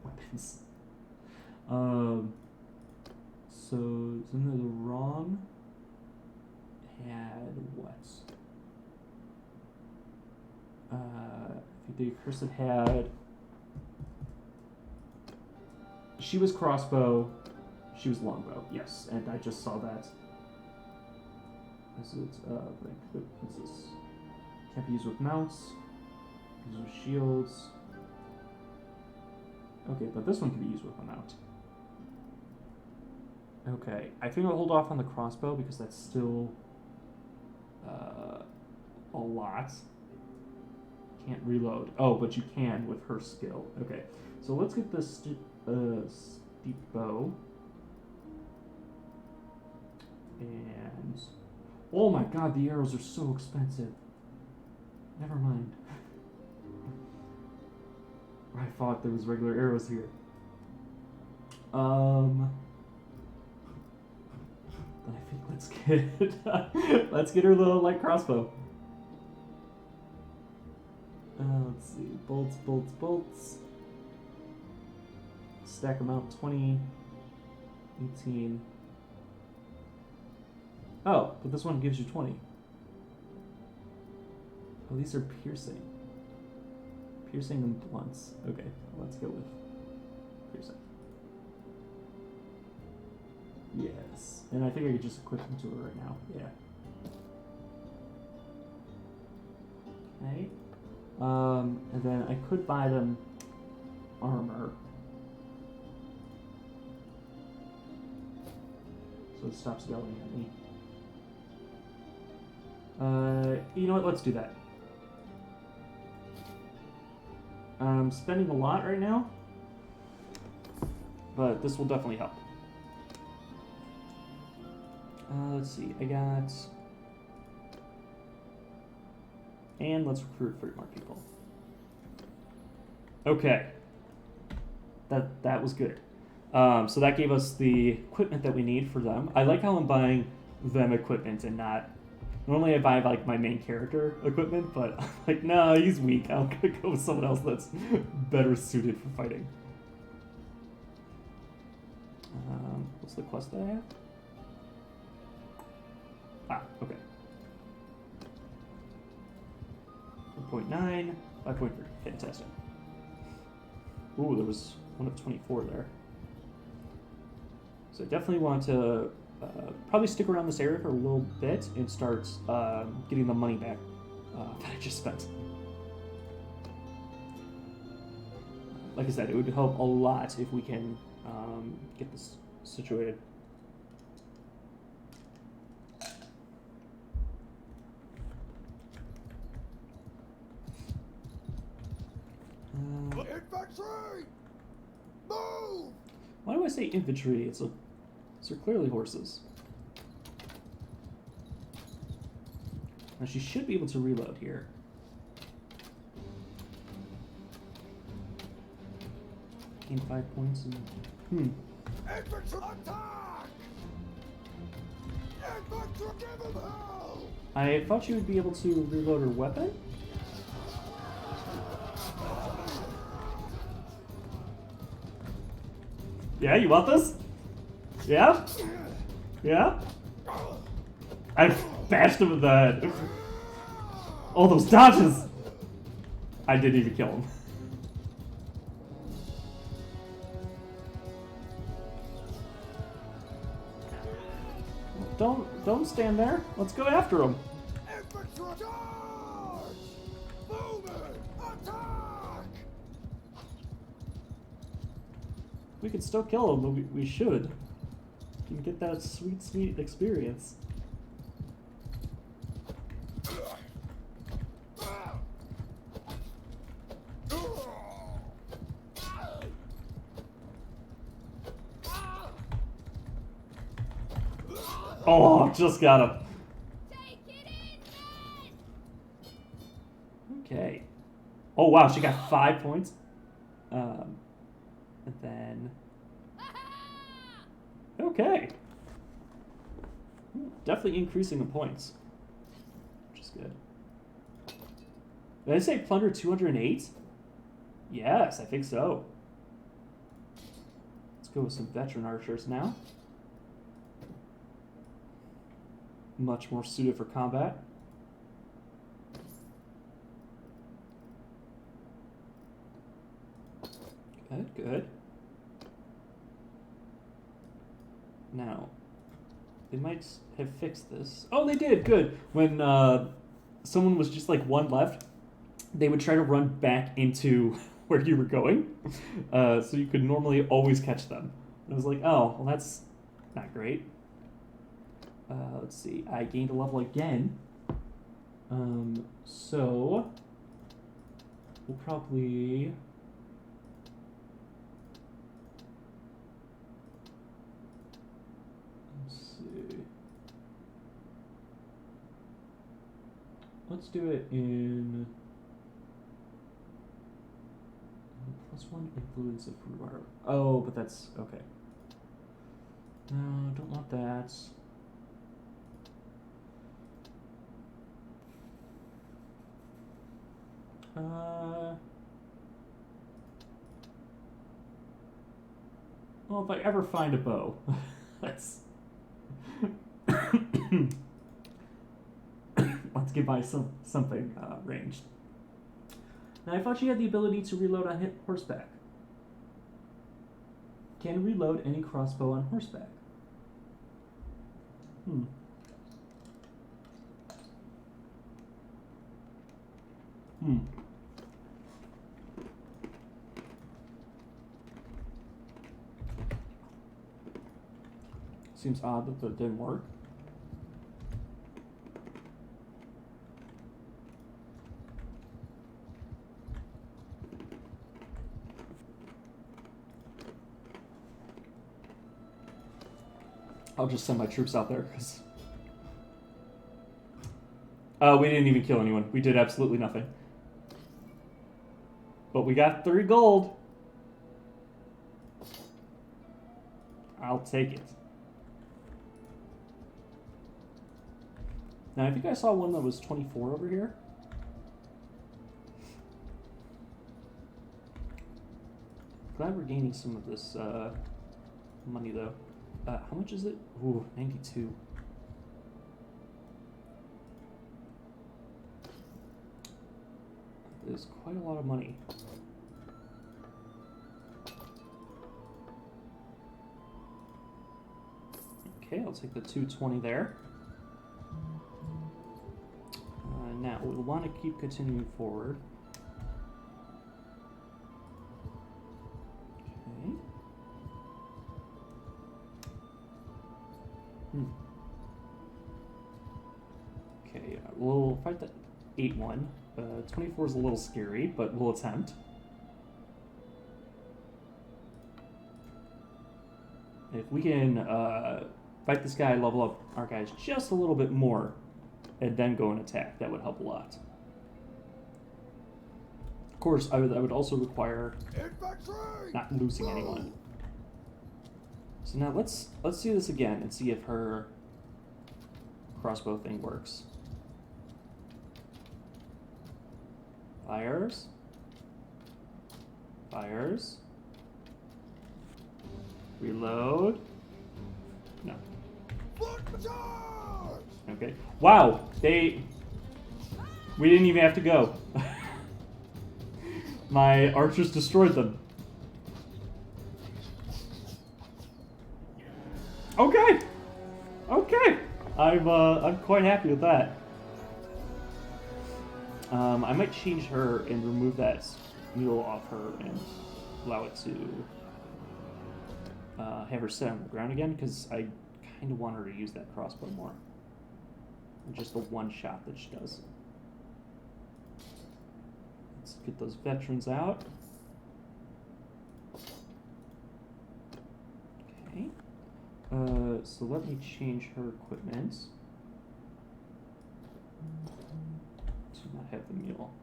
weapons. So isn't it the wrong? Had what? I think the accursed had. She was crossbow. She was longbow. Yes, and I just saw that. Is it? What's this? Can't be used with mounts. Used with shields. Okay, but this one can be used with a mount. Okay, I think I'll hold off on the crossbow because that's still a lot. Can't reload. Oh, but you can with her skill. Okay, so let's get this steep bow. And oh my god, the arrows are so expensive. Never mind. I thought there was regular arrows here. Then I think let's get her little light crossbow. Let's see, bolts. Stack them out, 20, 18. Oh, but this one gives you 20. Oh, these are piercing. Piercing and blunts. Okay, let's go with piercing. Yes, and I think I could just equip them to her right now. Yeah. Okay. And then I could buy them armor. So it stops yelling at me. You know what? Let's do that. I'm spending a lot right now, but this will definitely help. Let's see. I got... And let's recruit 3 more people. Okay. That was good. So that gave us the equipment that we need for them. I like how I'm buying them equipment and not... Normally I buy like my main character equipment, but I'm like, no, he's weak. I'm gonna go with someone else that's better suited for fighting. What's the quest that I have? Ah, okay. 4.9, 5.3, fantastic. Ooh, there was one of 24 there. So I definitely want to probably stick around this area for a little bit and start getting the money back that I just spent. Like I said, it would help a lot if we can get this situated. Infantry! Move! Why do I say infantry? These are clearly horses. Now she should be able to reload here. Gain 5 points and... Infantry attack! Infantry, give them hell! I thought she would be able to reload her weapon? Yeah, you want this? Yeah? Yeah? I bashed him with that. All those dodges! I didn't even kill him. Don't stand there. Let's go after him. Infantry charge! Movement! Attack! We can still kill him, but we should. We can get that sweet, sweet experience. Oh, just got him. Take it in, men! Okay. Oh wow, she got 5 points. And then okay. Definitely increasing the points, which is good. Did I say plunder 208? Yes, I think so. Let's go with some veteran archers now. Much more suited for combat. Good, good. Now, they might have fixed this. Oh, they did, good. When someone was just like one left, they would try to run back into where you were going. So you could normally always catch them. And I was like, oh, well that's not great. Let's see, I gained a level again. So we'll probably let's do it in +1 influence of rhubarb. Oh, but that's okay. No, don't want that. Well, if I ever find a bow, let's let's get by something ranged. Now, I thought she had the ability to reload on horseback. Can reload any crossbow on horseback. Seems odd that that didn't work. I'll just send my troops out there because we didn't even kill anyone. We did absolutely nothing. But we got 3 gold. I'll take it. Now, I think I saw one that was 24 over here. Glad we're gaining some of this money, though. How much is it? Ooh, 92. It's quite a lot of money. Okay, I'll take the 220 there. Now, we'll want to keep continuing forward. Okay. Okay, we'll fight that 8-1. 24 is a little scary, but we'll attempt. If we can fight this guy, level up our guys just a little bit more, and then go and attack, that would help a lot. Of course, I would also require not losing anyone. So now let's do this again and see if her crossbow thing works. Fires. Fires. Reload. No. Foot charge! Okay. Wow, we didn't even have to go. My archers destroyed them. Okay. Okay. I'm quite happy with that. I might change her and remove that mule off her and allow it to have her sit on the ground again, because I kind of want her to use that crossbow more. Just the one shot that she does. Let's get those veterans out. Okay. So let me change her equipment to not have the mule.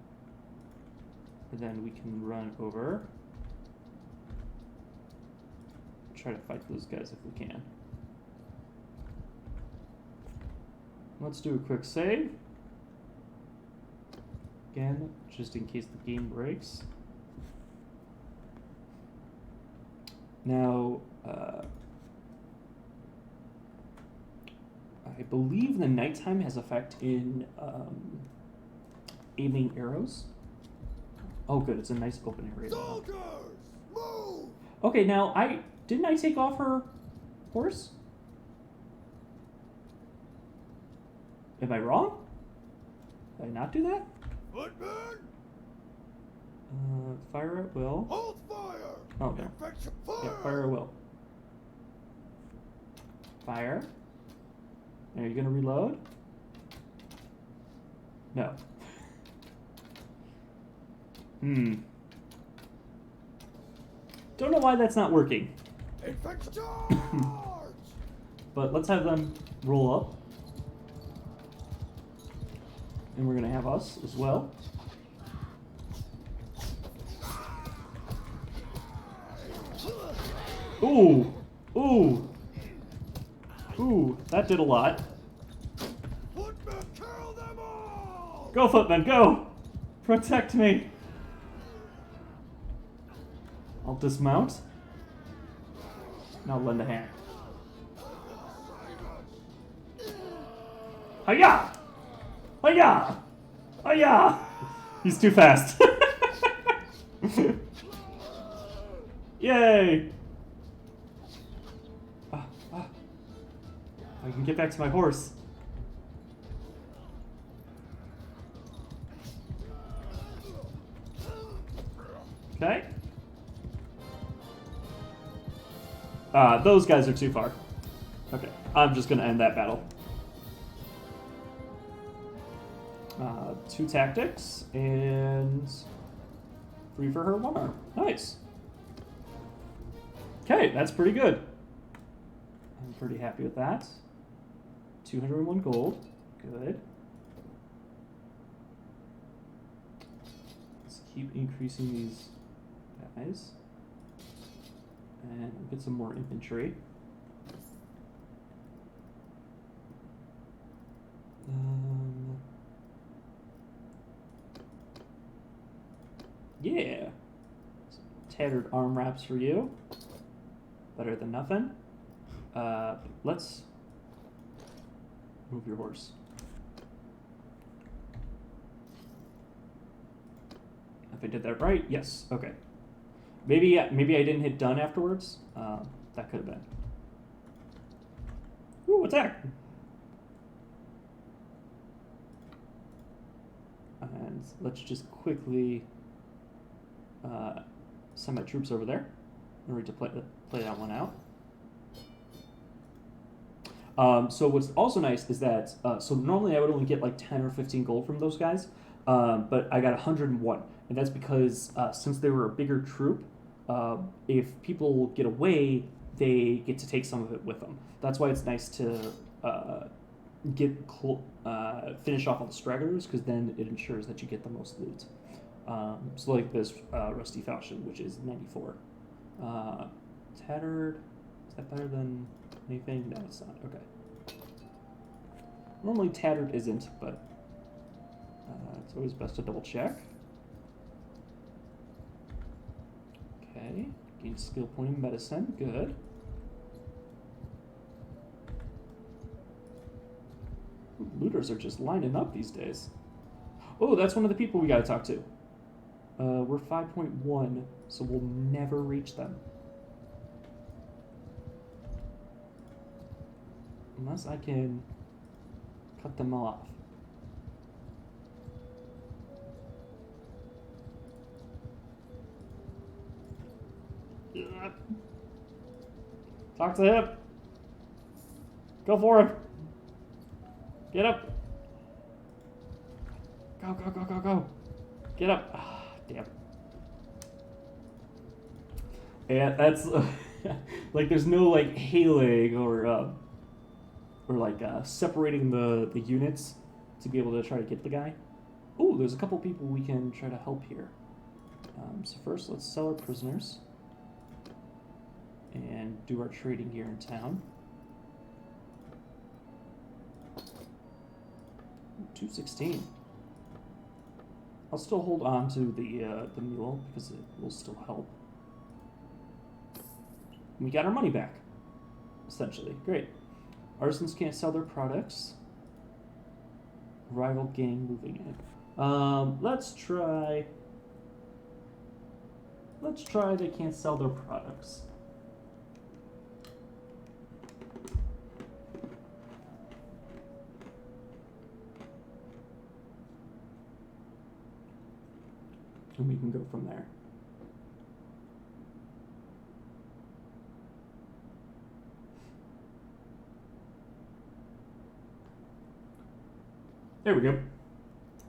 And then we can run over. Try to fight those guys if we can. Let's do a quick save. Again, just in case the game breaks. Now, I believe the nighttime has effect in aiming arrows. Oh, good, it's a nice open area. Soldiers, move! Okay, now didn't I take off her horse? Am I wrong? Did I not do that? Footmen, Fire at will. hold fire! Oh, no. Infection fire! Yeah, fire at will. Fire. Are you gonna reload? No. Don't know why that's not working. Infection charge! But let's have them roll up. And we're gonna have us as well. Ooh! Ooh! Ooh, that did a lot. Footmen, kill them all! Go, footman, go! Protect me! I'll dismount. Now lend a hand. Hiya! Hiya! Hiya! He's too fast. Yay! I can get back to my horse. Okay. Those guys are too far. Okay, I'm just gonna end that battle. 2 tactics and 3 for her 1 arm. Nice. Okay, that's pretty good. I'm pretty happy with that. 201 gold. Good. Let's keep increasing these guys. And we'll get some more infantry. Yeah. Some tattered arm wraps for you. Better than nothing. Let's move your horse. If I did that right, yes. Okay. Maybe I didn't hit done afterwards. That could have been. Ooh, attack! And let's just quickly send my troops over there in order to play that one out. So what's also nice is that, so normally I would only get like 10 or 15 gold from those guys, but I got 101. And that's because since they were a bigger troop, if people get away, they get to take some of it with them. That's why it's nice to finish off all the stragglers, because then it ensures that you get the most loot. So like this Rusty Falchion, which is 94. Tattered, is that better than anything? No, it's not. Okay. Normally tattered isn't, but it's always best to double check. Okay, gain skill point in medicine, good. settlers are just lining up these days. Oh, that's one of the people we gotta talk to. We're 5.1, so we'll never reach them. Unless I can cut them off. Talk to him. Go for him. Get up. Go, go, go, go, go. Get up. Ah, damn. Yeah, that's like there's no like hailing or like separating the units to be able to try to get the guy. Ooh, there's a couple people we can try to help here. So first, let's sell our prisoners and do our trading here in town. 216. I'll still hold on to the mule because it will still help. We got our money back, essentially. Great. Artisans can't sell their products. Rival gang moving in. Let's try they can't sell their products. And we can go from there. There we go.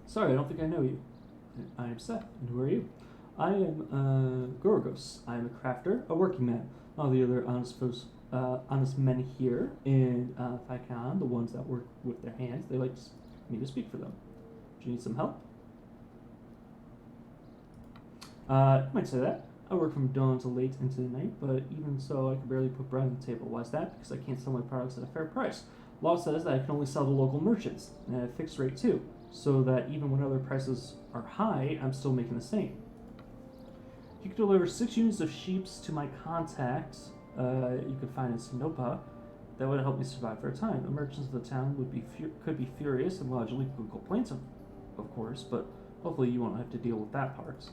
Sorry, I don't think I know you. I am Seth, and who are you? I am Gorgos. I am a crafter, a working man. All the other honest men here in Phycon, the ones that work with their hands, they like me to speak for them. Do you need some help? You might say that. I work from dawn to late into the night, but even so, I can barely put bread on the table. Why is that? Because I can't sell my products at a fair price. Law says that I can only sell to local merchants, and at a fixed rate too, so that even when other prices are high, I'm still making the same. You can deliver 6 units of sheeps to my contacts you could find in Sinopa. That would help me survive for a time. The merchants of the town could be furious and lodge legal complaints, of course, but hopefully you won't have to deal with that part.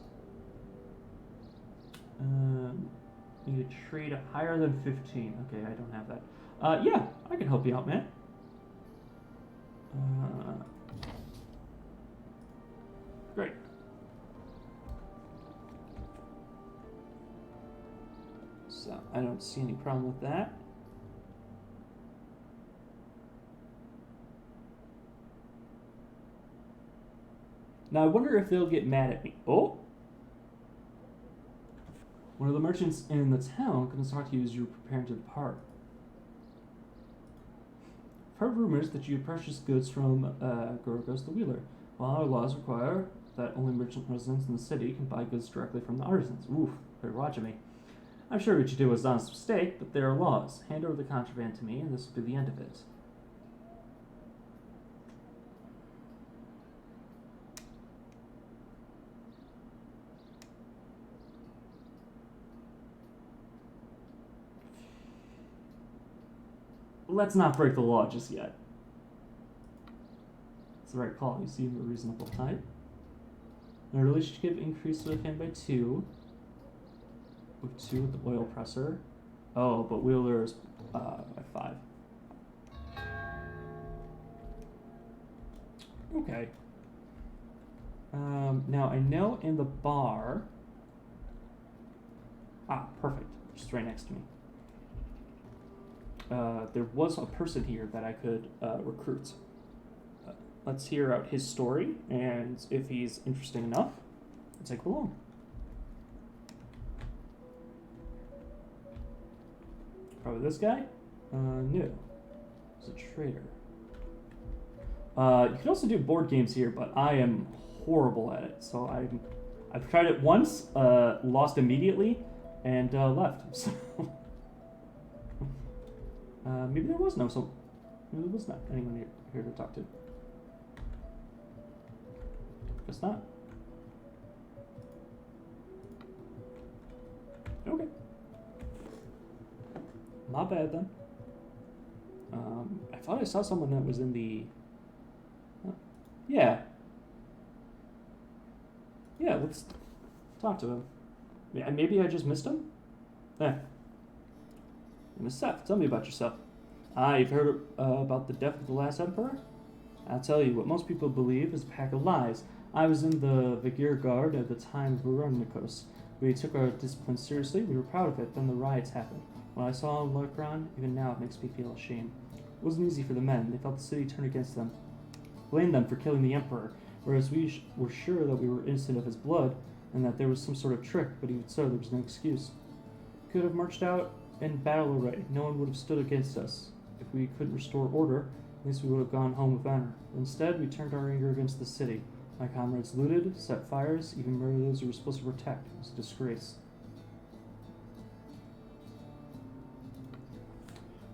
Need to trade higher than 15. Okay, I don't have that. Yeah, I can help you out, man. Great. So, I don't see any problem with that. Now, I wonder if they'll get mad at me. Oh! One of the merchants in the town comes to talk to you as you're preparing to depart. I've heard rumors that you purchased goods from Gorgos the Wheeler. While our laws require that only merchant residents in the city can buy goods directly from the artisans. Oof, they're watching me. I'm sure what you did was an honest mistake, but there are laws. Hand over the contraband to me, and this will be the end of it. Let's not break the law just yet. It's the right call. You seem a reasonable type. My relationship increased with him by 2. With 2 with the oil presser. Oh, but Wheeler is by 5. Okay. Now I know in the bar. Ah, perfect. Just right next to me. There was a person here that I could recruit. Let's hear out his story, and if he's interesting enough, we'll take him along. Probably this guy? No. He's a trader. You can also do board games here, but I am horrible at it. So I've tried it once, lost immediately, and left. So maybe there was maybe there was not anyone here to talk to. Guess not. Okay. Not bad then. I thought I saw someone that was in the Yeah. Yeah, let's talk to him. Yeah, maybe I just missed him? Yeah. Miss Seth, tell me about yourself. You've heard about the death of the last emperor? I'll tell you, what most people believe is a pack of lies. I was in the Vigir Guard at the time of Veronicos. We took our discipline seriously, we were proud of it, then the riots happened. When I saw Lurkron, even now it makes me feel ashamed. It wasn't easy for the men, they felt the city turn against them. Blamed them for killing the emperor, whereas we were sure that we were innocent of his blood, and that there was some sort of trick, but even so, there was no excuse. We could have marched out in battle array, no one would have stood against us. If we couldn't restore order, at least we would have gone home with honor. Instead, we turned our anger against the city. My comrades looted, set fires, even murdered those we were supposed to protect. It was a disgrace.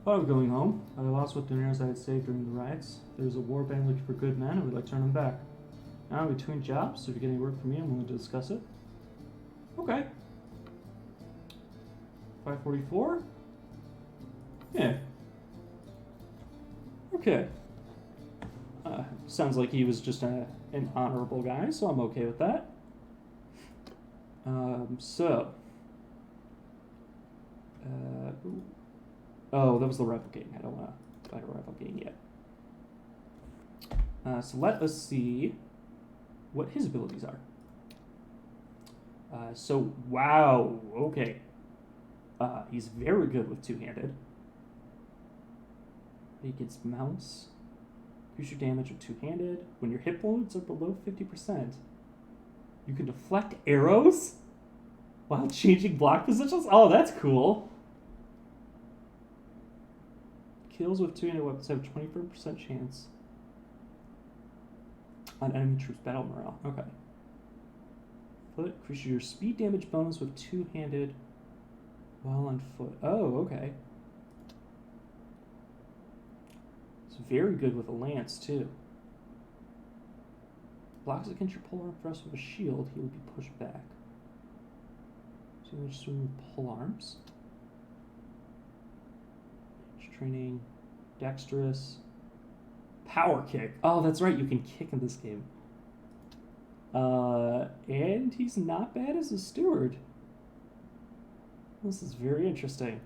Thought of going home, but I lost what dinners I had saved during the riots. There's a war band looking for good men, and we'd like to turn them back. Now I'm between jobs, so if you get any work from me, I'm willing to discuss it. Okay. 544? Yeah. Okay. Sounds like he was just an honorable guy, so I'm okay with that. Oh, that was the replicating. I don't want to fight a replicating yet. So let us see what his abilities are. Wow, okay. He's very good with two-handed. He gets mounts. Increase your damage with two-handed. When your hit points are below 50%, you can deflect arrows while changing block positions? Oh, that's cool. Kills with two-handed weapons have a 24% chance on enemy troops' battle morale. Okay. Foot increases your speed damage bonus with two-handed while on foot. Oh, okay. It's very good with a lance, too. Blocks against your polearm thrust with a shield, he will be pushed back. So you just remove polearms. Training, dexterous, power kick. Oh, that's right, you can kick in this game. And he's not bad as a steward. This is very interesting.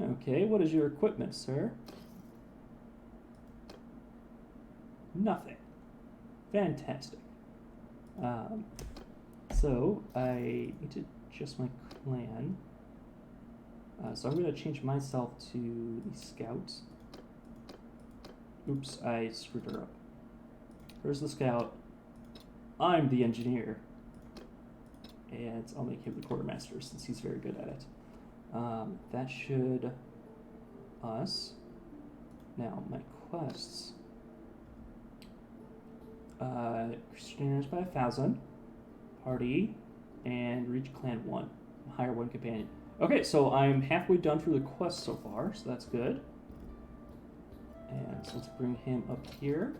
Okay, what is your equipment, sir? Nothing. Fantastic. So I need to adjust my clan. So I'm going to change myself to the scout. Oops, I screwed her up. Here's the scout. I'm the engineer. And I'll make him the quartermaster since he's very good at it. That should us. Now, my quests. Christianers by 1,000. Party. And reach clan 1. Hire 1 companion. Okay, so I'm halfway done through the quest so far, so that's good. And so let's bring him up here.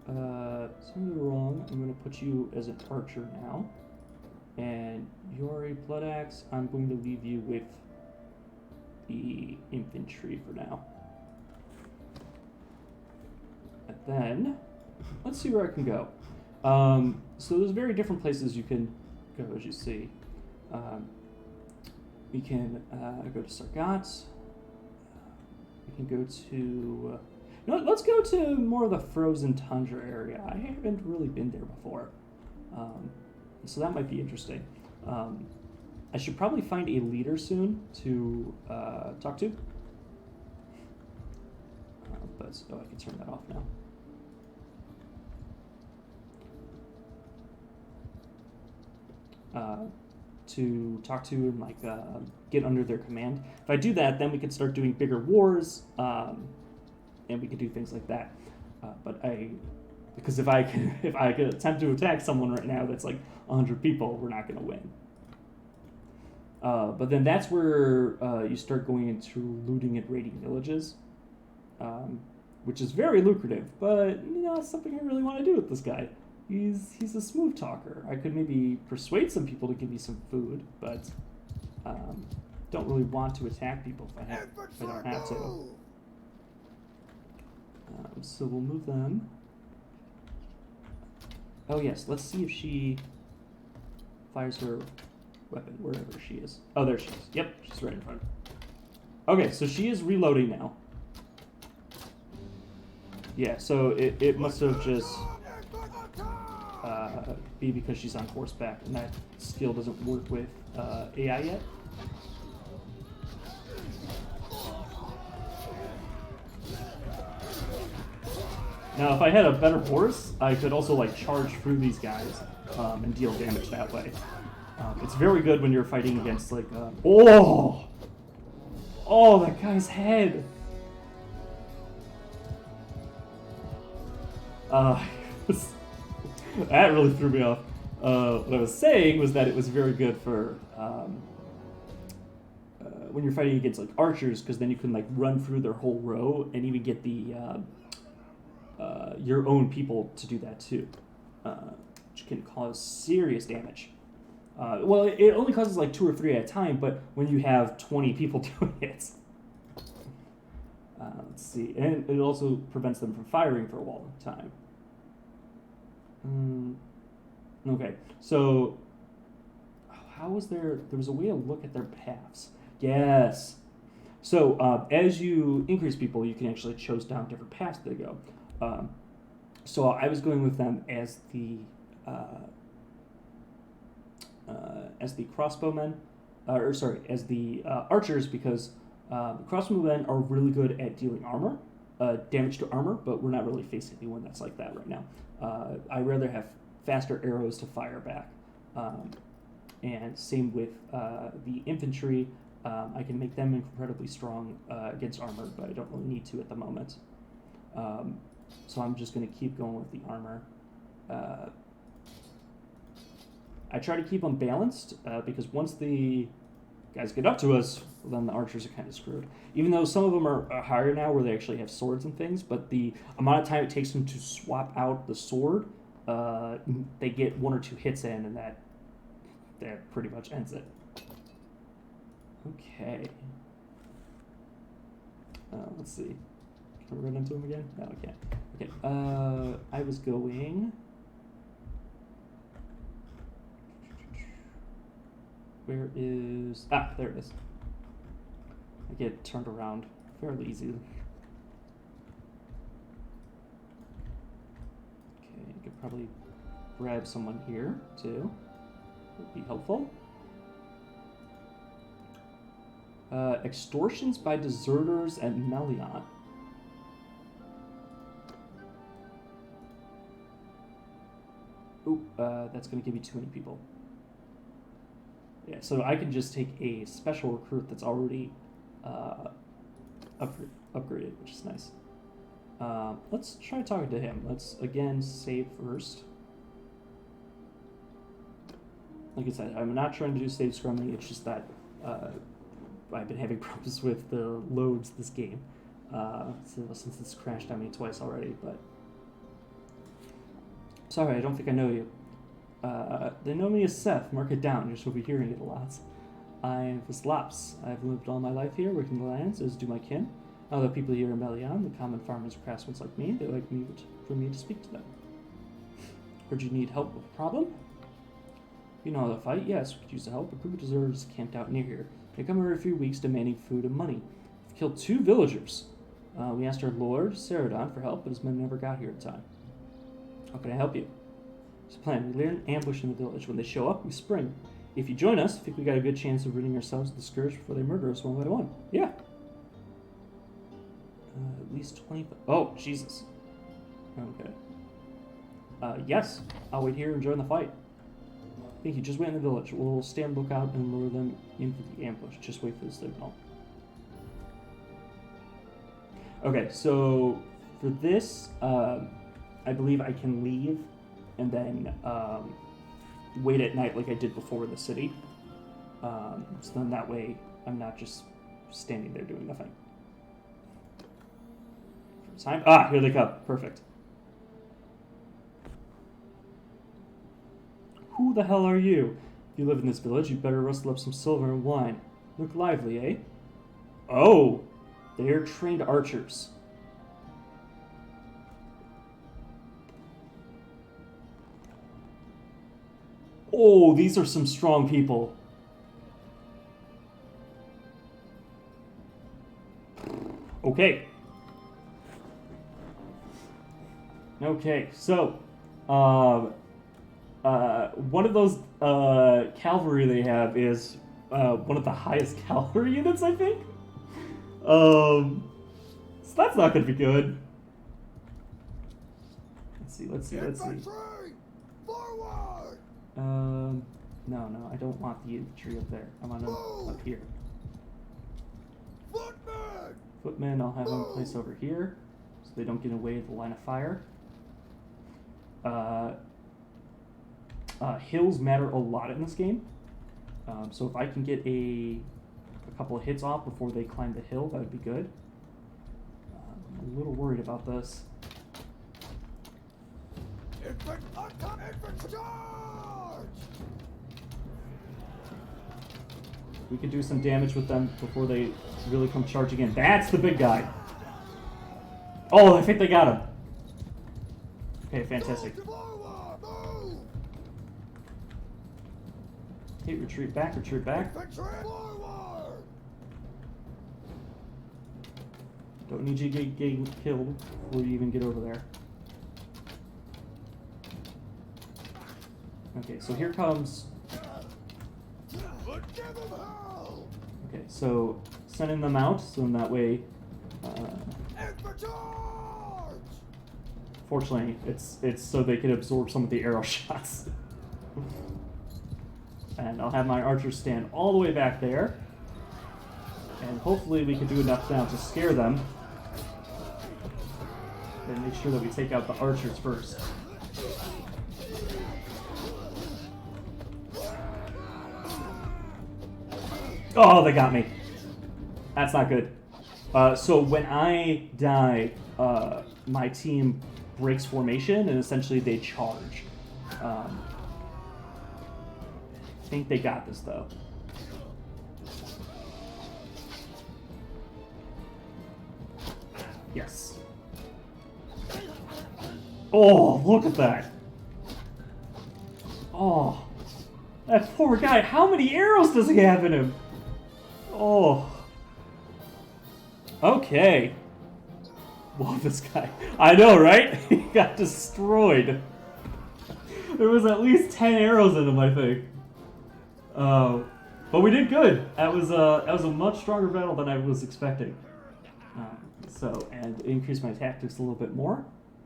Something wrong. I'm going to put you as an archer now. And you're a blood axe. I'm going to leave you with the infantry for now. And then, let's see where I can go. So there's very different places you can go, as you see. We can go to Sargat. We can go to... no, let's go to more of the frozen tundra area. I haven't really been there before. So that might be interesting. I should probably find a leader soon to talk to. But I can turn that off now. To talk to and like get under their command. If I do that, then we can start doing bigger wars, and we can do things like that. Because if I could attempt to attack someone right now that's like 100 people, we're not going to win. But then that's where you start going into looting and raiding villages, which is very lucrative. But it's something I really want to do with this guy. He's a smooth talker. I could maybe persuade some people to give me some food, but don't really want to attack people if I don't have to. So we'll move them Oh yes, let's see if she fires her weapon wherever she is. Oh, there she is. Yep, she's right in front. Okay, so she is reloading now. Yeah, so it must have just be because she's on horseback and that skill doesn't work with AI yet. Now, if I had a better horse, I could also like charge through these guys and deal damage that way. It's very good when you're fighting against like oh, that guy's head. That really threw me off. What I was saying was that it was very good for when you're fighting against like archers, because then you can like run through their whole row and even get the your own people to do that too, which can cause serious damage. Well, it only causes like 2 or 3 at a time, but when you have 20 people doing it, let's see, and it also prevents them from firing for a long time. Okay, so how was there was a way to look at their paths. Yes. So as you increase people, you can actually choose down different paths they go. So I was going with them as the crossbowmen, as the archers, because the crossbowmen are really good at dealing armor, damage to armor, but we're not really facing anyone that's like that right now. I'd rather have faster arrows to fire back. And same with the infantry. I can make them incredibly strong against armor, but I don't really need to at the moment. So I'm just going to keep going with the armor. I try to keep them balanced because once the guys get up to us, well, then the archers are kind of screwed. Even though some of them are higher now where they actually have swords and things, but the amount of time it takes them to swap out the sword, they get 1 or 2 hits in, and that pretty much ends it. Okay. Let's see. Can we run into him again? No, I can't. Okay. I was going. Where is? Ah, there it is. I get turned around fairly easily. Okay, I could probably grab someone here too. Would be helpful. Extortions by deserters at Melion. Oop, that's going to give me too many people. Yeah, so I can just take a special recruit that's already upgraded, which is nice. Let's try talking to him. Let's, again, save first. Like I said, I'm not trying to do save scrumming, it's just that I've been having problems with the loads this game. Since it's crashed on me twice already, but... Sorry, I don't think I know you. They know me as Seth. Mark it down, you're supposed to be hearing it a lot. I'm Slaps. I've lived all my life here, working the lands, as do my kin. Other people here in Melion, the common farmers and craftsmen like me, they like me for me to speak to them. Heard you need help with a problem? You know how to fight? Yes, we could use the help. A group of deserters camped out near here. They come every few weeks demanding food and money. We've killed 2 villagers. We asked our lord, Saradon, for help, but his men never got here in time. How can I help you? It's a plan. We lay an ambush in the village. When they show up, we spring. If you join us, I think we got a good chance of ridding ourselves of the scourge before they murder us one by one. Yeah. At least 20... Oh, Jesus. Okay. Yes. I'll wait here and join the fight. Thank you. Just wait in the village. We'll stand lookout and lure them in for the ambush. Just wait for the signal. Okay, so for this, I believe I can leave and then wait at night like I did before in the city. So then that way I'm not just standing there doing nothing. Time. Ah, here they come. Perfect. Who the hell are you? If you live in this village, you better rustle up some silver and wine. Look lively, eh? Oh, they're trained archers. Oh, these are some strong people. Okay. Okay, so, one of those cavalry they have is one of the highest cavalry units, I think. So that's not going to be good. Let's see. Infantry! Forward! No, I don't want the infantry up there. I want them up here. Footmen! Footmen, I'll have them placed over here, so they don't get away with the line of fire. Hills matter a lot in this game. So if I can get a couple of hits off before they climb the hill, that would be good. I'm a little worried about this. Infantry charge! We could do some damage with them before they really come charging in. That's the big guy. Oh, I think they got him. Okay, fantastic. Okay, retreat back, retreat back. Infantry forward! Don't need you to get killed before you even get over there. Okay, so here comes... Give them hell! Okay, so sending them out, so in that way... Infantry charge! Fortunately, it's so they can absorb some of the arrow shots. And I'll have my archers stand all the way back there. And hopefully we can do enough now to scare them. And make sure that we take out the archers first. Oh, they got me. That's not good. So when I die, my team breaks formation and essentially they charge. I think they got this though. Yes. Oh, look at that. Oh, that poor guy. How many arrows does he have in him? Oh. Okay. Love this guy. I know, right? He got destroyed. There was at least 10 arrows in him, I think. But we did good. That was a much stronger battle than I was expecting. And it increased my tactics a little bit more.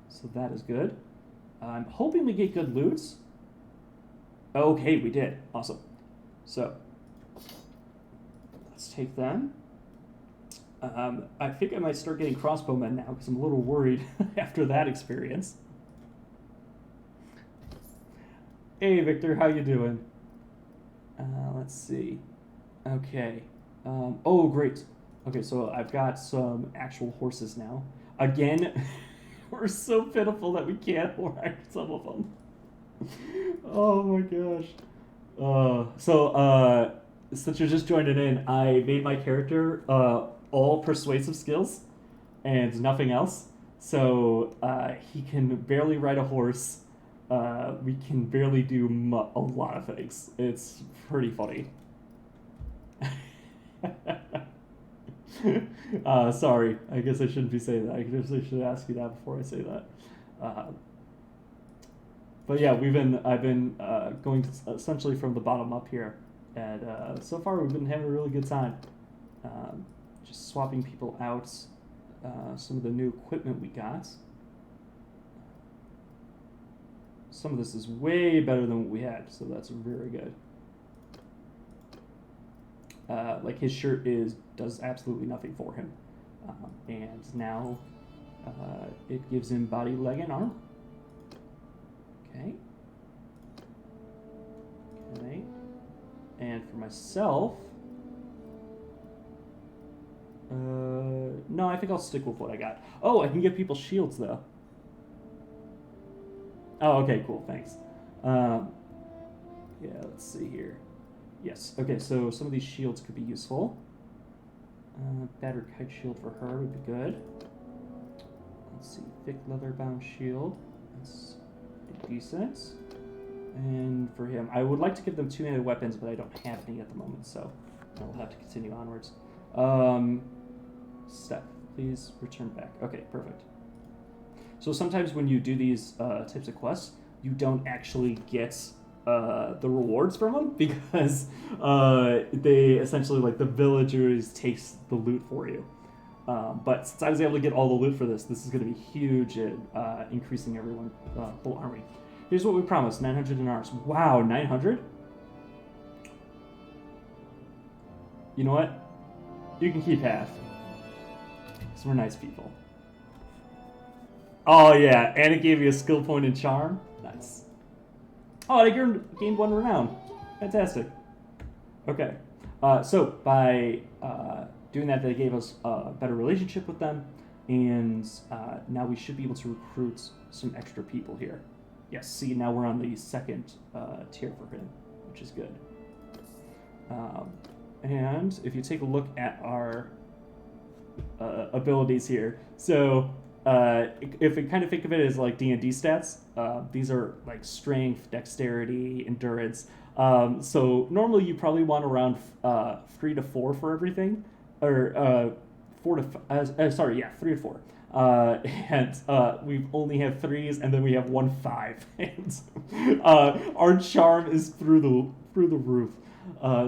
So that is good. I'm hoping we get good loots. Okay, we did. Awesome. So, let's take them. I think I might start getting crossbowmen now because I'm a little worried after that experience. Hey, Victor, how you doing? Let's see. Okay. Oh, great. Okay, so I've got some actual horses now. Again, we're so pitiful that we can't ride some of them. Oh my gosh. Since you're just joining in, I made my character all persuasive skills and nothing else. So he can barely ride a horse. We can barely do a lot of things. It's pretty funny. Sorry, I guess I shouldn't be saying that. I guess I should ask you that before I say that. But yeah, I've been going essentially from the bottom up here, and so far we've been having a really good time. Just swapping people out, some of the new equipment we got. Some of this is way better than what we had, so that's very good. Like his shirt does absolutely nothing for him, and now it gives him body, leg, and arm. Okay. Okay. And for myself, no, I think I'll stick with what I got. Oh, I can give people shields though. Oh, okay, cool, thanks. Yeah, let's see here. Yes, okay, so some of these shields could be useful. Battered kite shield for her would be good. Let's see, thick leather bound shield. That's decent. And for him, I would like to give them two-handed weapons, but I don't have any at the moment, so I'll have to continue onwards. Steph, please return back. Okay, perfect. So sometimes when you do these types of quests, you don't actually get the rewards from them because they essentially, like, the villagers takes the loot for you. But since I was able to get all the loot for this, this is going to be huge at increasing everyone's whole army. Here's what we promised, 900 dinars. Wow, 900? You know what? You can keep half. Because we're nice people. Oh yeah, and it gave you a skill point in charm. Nice. Oh, I gained 1 renown. Fantastic. Okay. So by doing that, they gave us a better relationship with them, and now we should be able to recruit some extra people here. Yes, see, now we're on the second tier for him, which is good. And if you take a look at our abilities here, so if we kind of think of it as like D&D stats, these are like strength, dexterity, endurance. So normally you probably want around 3 to 4 for everything, or 3 to 4. And we only have 3s, and then we have 1 5. And our charm is through the roof.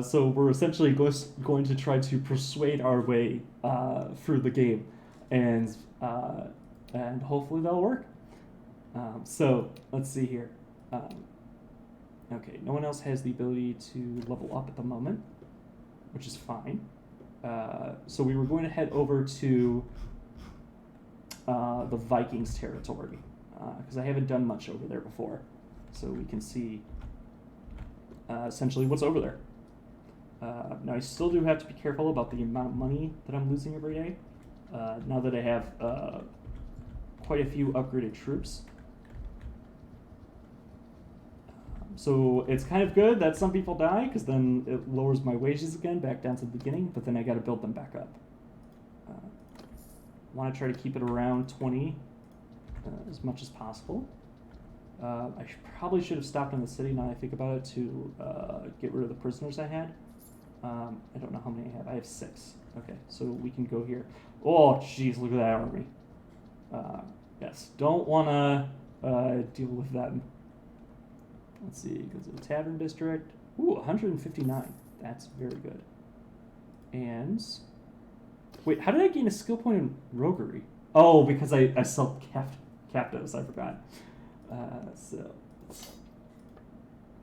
So we're essentially going to try to persuade our way through the game, and hopefully that'll work. So let's see here. Okay, no one else has the ability to level up at the moment, which is fine. So we were going to head over to the Vikings territory, because I haven't done much over there before, so we can see essentially what's over there. Now I still do have to be careful about the amount of money that I'm losing every day, now that I have quite a few upgraded troops. So it's kind of good that some people die, because then it lowers my wages again back down to the beginning, but then I got to build them back up. Want to try to keep it around 20 as much as possible. I probably should have stopped in the city, now that I think about it, to get rid of the prisoners I had. I don't know how many I have. I have 6. Okay, so we can go here. Oh, jeez, look at that army. Yes, don't want to deal with that. Let's see, go to the Tavern District. Ooh, 159. That's very good. And wait, how did I gain a skill point in roguery? Oh, because I sell captives. I forgot. So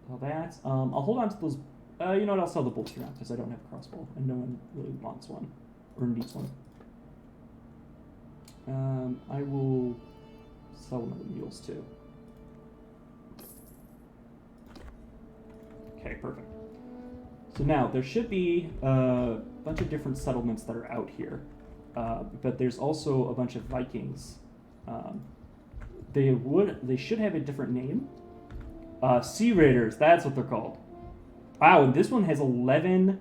all that. I'll hold on to those. You know what? I'll sell the bolts for now because I don't have a crossbow, and no one really wants one or needs one. I will sell one of the mules too. Okay, perfect. So now there should be a bunch of different settlements that are out here, but there's also a bunch of Vikings. They should have a different name. Sea Raiders, that's what they're called. Wow, and this one has 11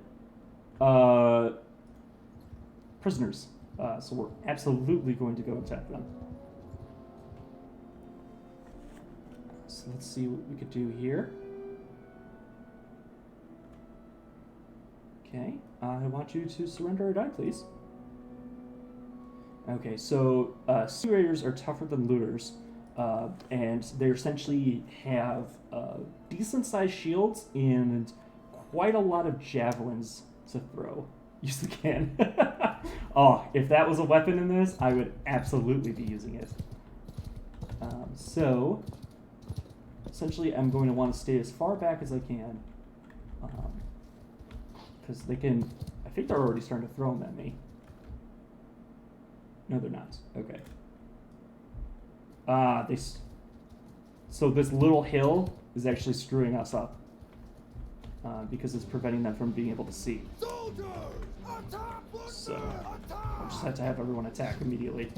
prisoners, so we're absolutely going to go attack them. So let's see what we could do here. Okay, I want you to surrender or die, please. Okay, so Sea Raiders are tougher than looters, and they essentially have decent-sized shields and quite a lot of javelins to throw. Use the cannon. Oh, if that was a weapon in this, I would absolutely be using it. So, essentially, I'm going to want to stay as far back as I can. Because they can... I think they're already starting to throw them at me. No, they're not. Okay. So this little hill is actually screwing us up. Because it's preventing them from being able to see. Soldiers, attack! So, I just have to have everyone attack immediately.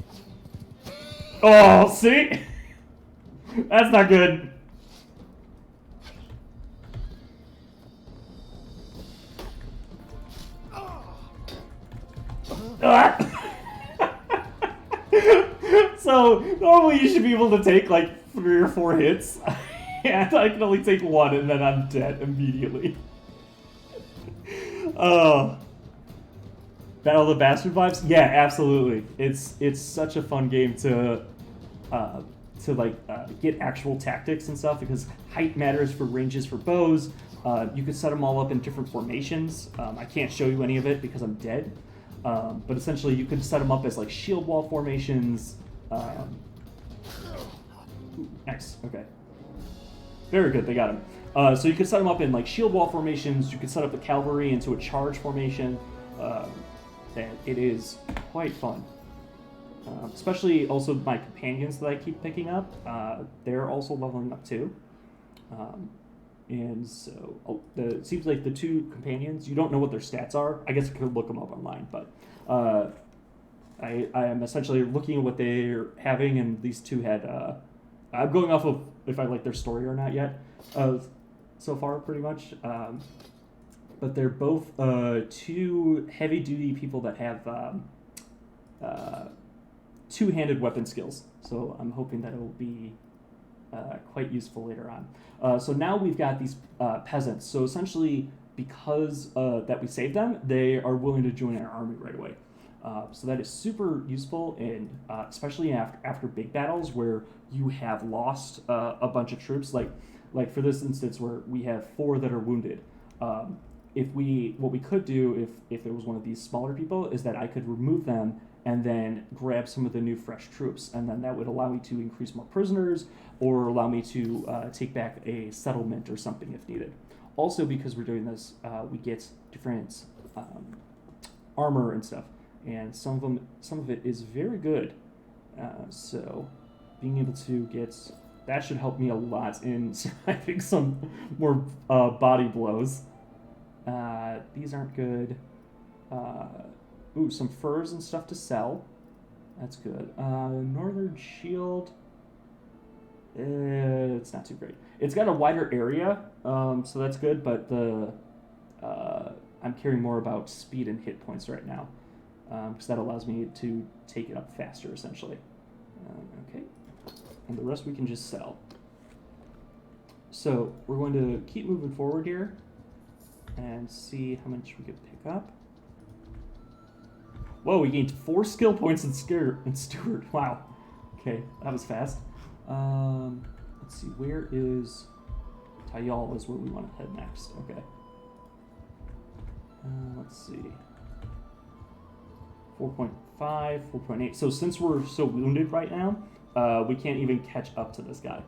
Oh, see? That's not good. So, normally you should be able to take like 3 or 4 hits. can't. I can only take one, and then I'm dead immediately. Oh. Battle of the Bastard vibes? Yeah, absolutely. It's such a fun game to get actual tactics and stuff because height matters for ranges for bows. You could set them all up in different formations. I can't show you any of it because I'm dead. But essentially, you could set them up as like shield wall formations. Nice. Okay. Very good. They got him. So you could set them up in like shield wall formations. You could set up the cavalry into a charge formation. And it is quite fun. Especially also my companions that I keep picking up. They're also leveling up too. And so it seems like the two companions, you don't know what their stats are. I guess you could look them up online, but I am essentially looking at what they're having, and these two had. I'm going off of if I like their story or not yet, so far pretty much. But they're both two heavy-duty people that have two-handed weapon skills. So I'm hoping that it will be quite useful later on. So now we've got these peasants. So essentially, because that we saved them, they are willing to join our army right away. So that is super useful, and especially after big battles where you have lost a bunch of troops. Like for this instance, where we have 4 that are wounded. What we could do if it was one of these smaller people is that I could remove them and then grab some of the new fresh troops, and then that would allow me to increase more prisoners or allow me to take back a settlement or something if needed. Also, because we're doing this, we get different armor and stuff, and some of it is very good. So being able to get that should help me a lot in surviving some more body blows. These aren't good. Some furs and stuff to sell. That's good. Northern Shield. It's not too great. It's got a wider area, so that's good. But I'm caring more about speed and hit points right now, because that allows me to take it up faster, essentially. Okay, and the rest we can just sell. So we're going to keep moving forward here and see how much we could pick up. Whoa, we gained 4 skill points in Steward. Wow. Okay, that was fast. Let's see, where is... Tayal is where we want to head next. Okay. Let's see. 4.5, 4.8. So since we're so wounded right now, we can't even catch up to this guy.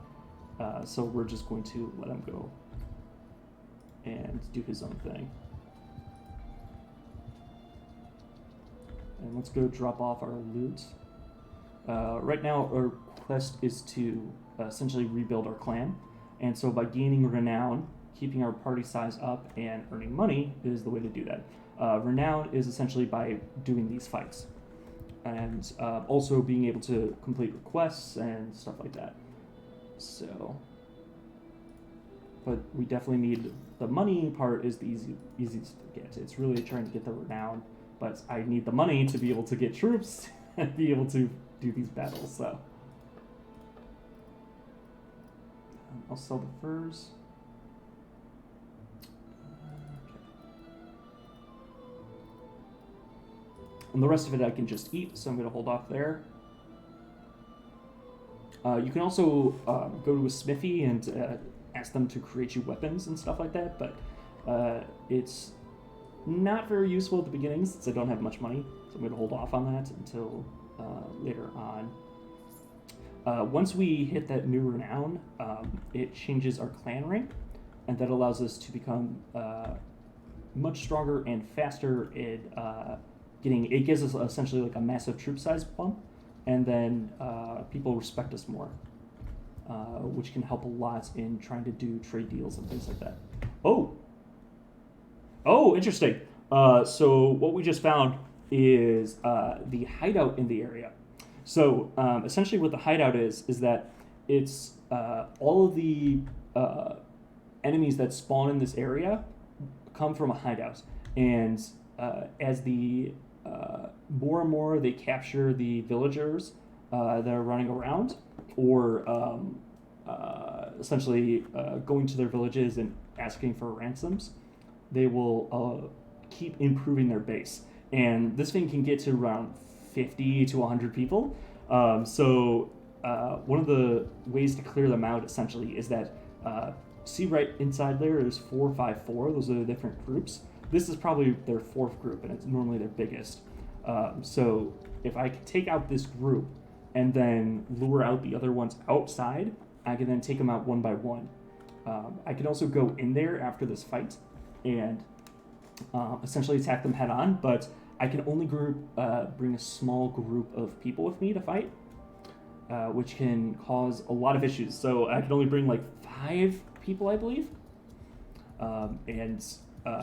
So we're just going to let him go and do his own thing. And let's go drop off our loot. Right now, our quest is to essentially rebuild our clan. And so by gaining renown, keeping our party size up, and earning money is the way to do that. Renown is essentially by doing these fights. And also being able to complete requests and stuff like that. So, but we definitely need, the money part is the easiest to get. It's really trying to get the renown. But I need the money to be able to get troops and be able to do these battles, so. I'll sell the furs. Okay. And the rest of it I can just eat, so I'm going to hold off there. You can also go to a smithy and ask them to create you weapons and stuff like that, but it's not very useful at the beginning since I don't have much money, so I'm going to hold off on that until later on. Once we hit that new renown, it changes our clan rank, and that allows us to become much stronger and faster at it gives us essentially like a massive troop size bump, and then people respect us more, which can help a lot in trying to do trade deals and things like that. Oh, interesting. So what we just found is the hideout in the area. So essentially what the hideout is that it's all of the enemies that spawn in this area come from a hideout. And as the more and more they capture the villagers that are running around, or essentially going to their villages and asking for ransoms, they will keep improving their base. And this thing can get to around 50 to 100 people. So one of the ways to clear them out, essentially, is that see right inside there is 454. Those are the different groups. This is probably their fourth group, and it's normally their biggest. So if I can take out this group and then lure out the other ones outside, I can then take them out one by one. I can also go in there after this fight and essentially attack them head on, but I can only bring a small group of people with me to fight, which can cause a lot of issues. So I can only bring like 5 people, I believe.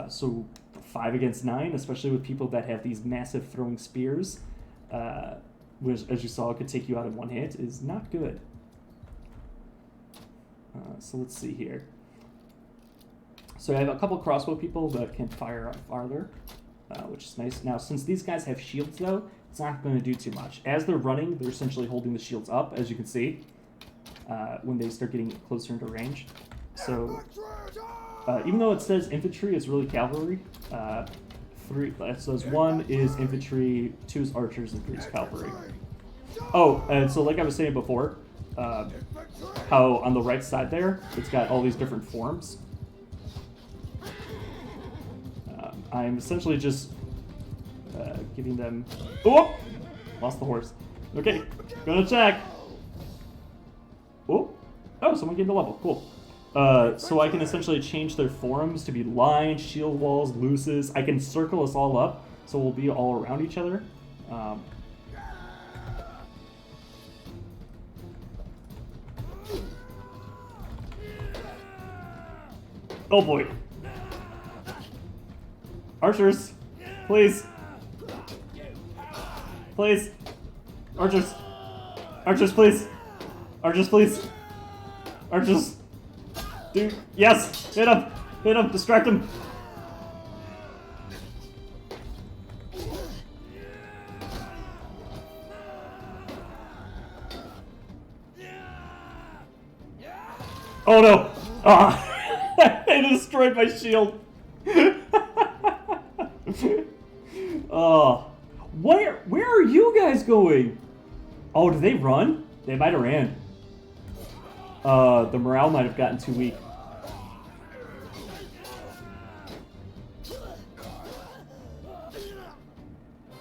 So 5 against 9, especially with people that have these massive throwing spears, which, as you saw, could take you out in one hit, is not good. So let's see here. So I have a couple crossbow people that can fire out farther, which is nice. Now, since these guys have shields, though, it's not going to do too much. As they're running, they're essentially holding the shields up, as you can see, when they start getting closer into range. So even though it says infantry, it's really cavalry. 3, it says 1 is infantry, 2 is archers, and 3 is cavalry. Oh, and so like I was saying before, how on the right side there, it's got all these different forms. I'm essentially just giving them... Oh! Lost the horse. Okay, gonna attack. Oh! Oh, someone gained a level. Cool. So I can essentially change their forms to be lines, shield walls, luces. I can circle us all up, so we'll be all around each other. Oh boy. Archers, please. Please. Archers. Archers, please. Archers, please. Archers. Dude, yes! Hit him! Hit him! Distract him! Oh no! Ah! I destroyed my shield! Oh. Where are you guys going? Oh, did they run? They might have ran. The morale might have gotten too weak.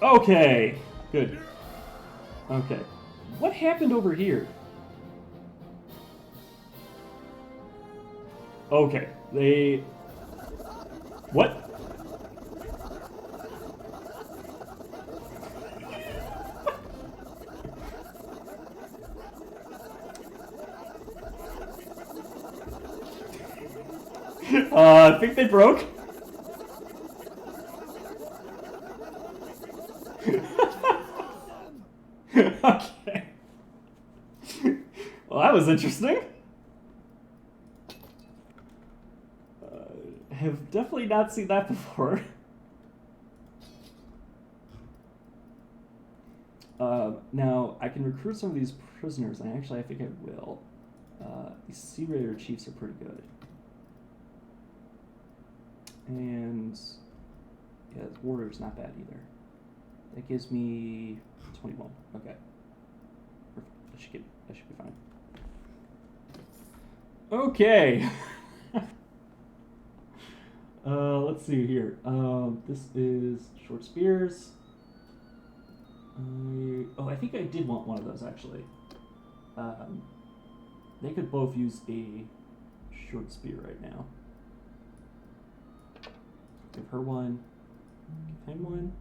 Okay, good. Okay. What happened over here? Okay, they... What? I think they broke. Okay. Well, that was interesting. Have definitely not seen that before. Now, I can recruit some of these prisoners, and actually I think I will. These Sea Raider chiefs are pretty good. And, yeah, this warrior's not bad either. That gives me 21. Okay. Perfect. That should be fine. Okay. Let's see here. This is short spears. I think I did want one of those, actually. They could both use a short spear right now. Give her one. Give him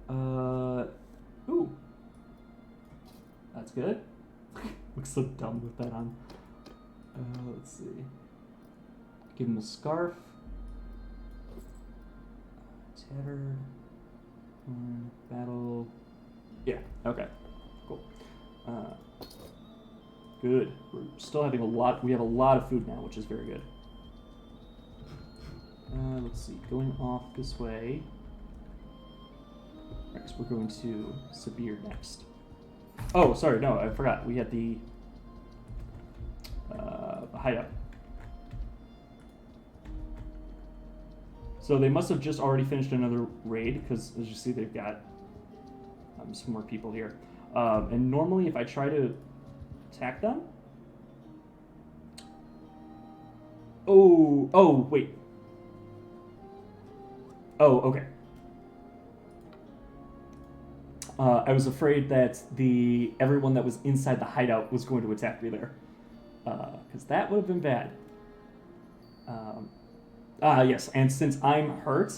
one. Ooh. That's good. Looks so dumb with that on. Let's see. Give him a scarf. Tattered. Battle. Yeah, okay. Cool. Good. We're still having we have a lot of food now, which is very good. Let's see. Going off this way. Next, we're going to Sabir next. Oh, sorry, no, I forgot. We had the hideout. So they must have just already finished another raid, because as you see, they've got some more people here. And normally, if I try to attack them... Oh, wait. Oh, okay. I was afraid that everyone that was inside the hideout was going to attack me there. Because that would have been bad. Yes, and since I'm hurt,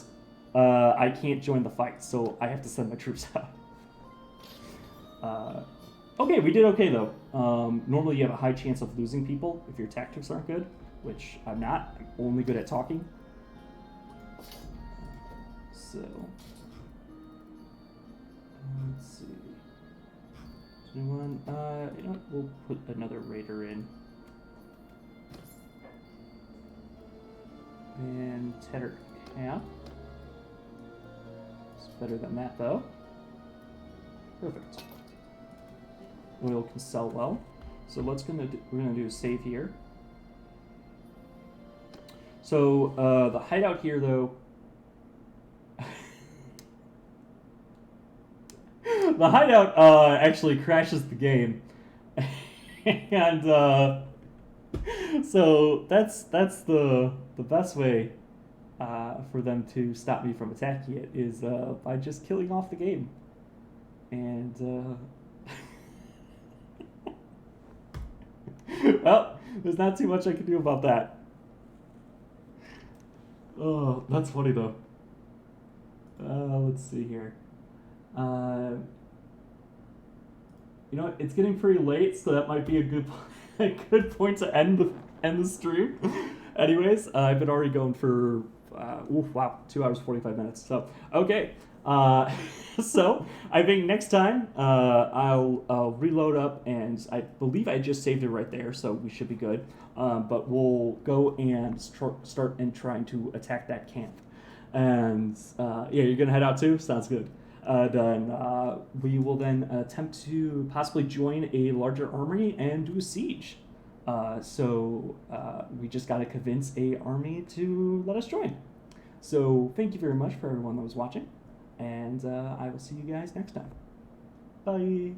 I can't join the fight, so I have to send my troops out. Okay, we did okay, though. Normally you have a high chance of losing people if your tactics aren't good, which I'm not. I'm only good at talking. So... let's see. Anyone? You know what? We'll put another raider in. And Tedder Camp. It's better than that, though. Perfect. Oil can sell well. So we're gonna do a save here. So the hideout here, though. The hideout actually crashes the game, and so that's the best way for them to stop me from attacking it is by just killing off the game, and well, there's not too much I can do about that. Oh, that's funny though. Let's see here. You know what? It's getting pretty late, so that might be a good point to end the stream. Anyways, I've been already going for 2 hours 45 minutes. So okay, so I think next time I'll reload up, and I believe I just saved it right there, so we should be good. But we'll go and start and trying to attack that camp. And yeah, you're gonna head out too. Sounds good. Then we will then attempt to possibly join a larger army and do a siege. So we just got to convince a army to let us join. So thank you very much for everyone that was watching, and I will see you guys next time. Bye.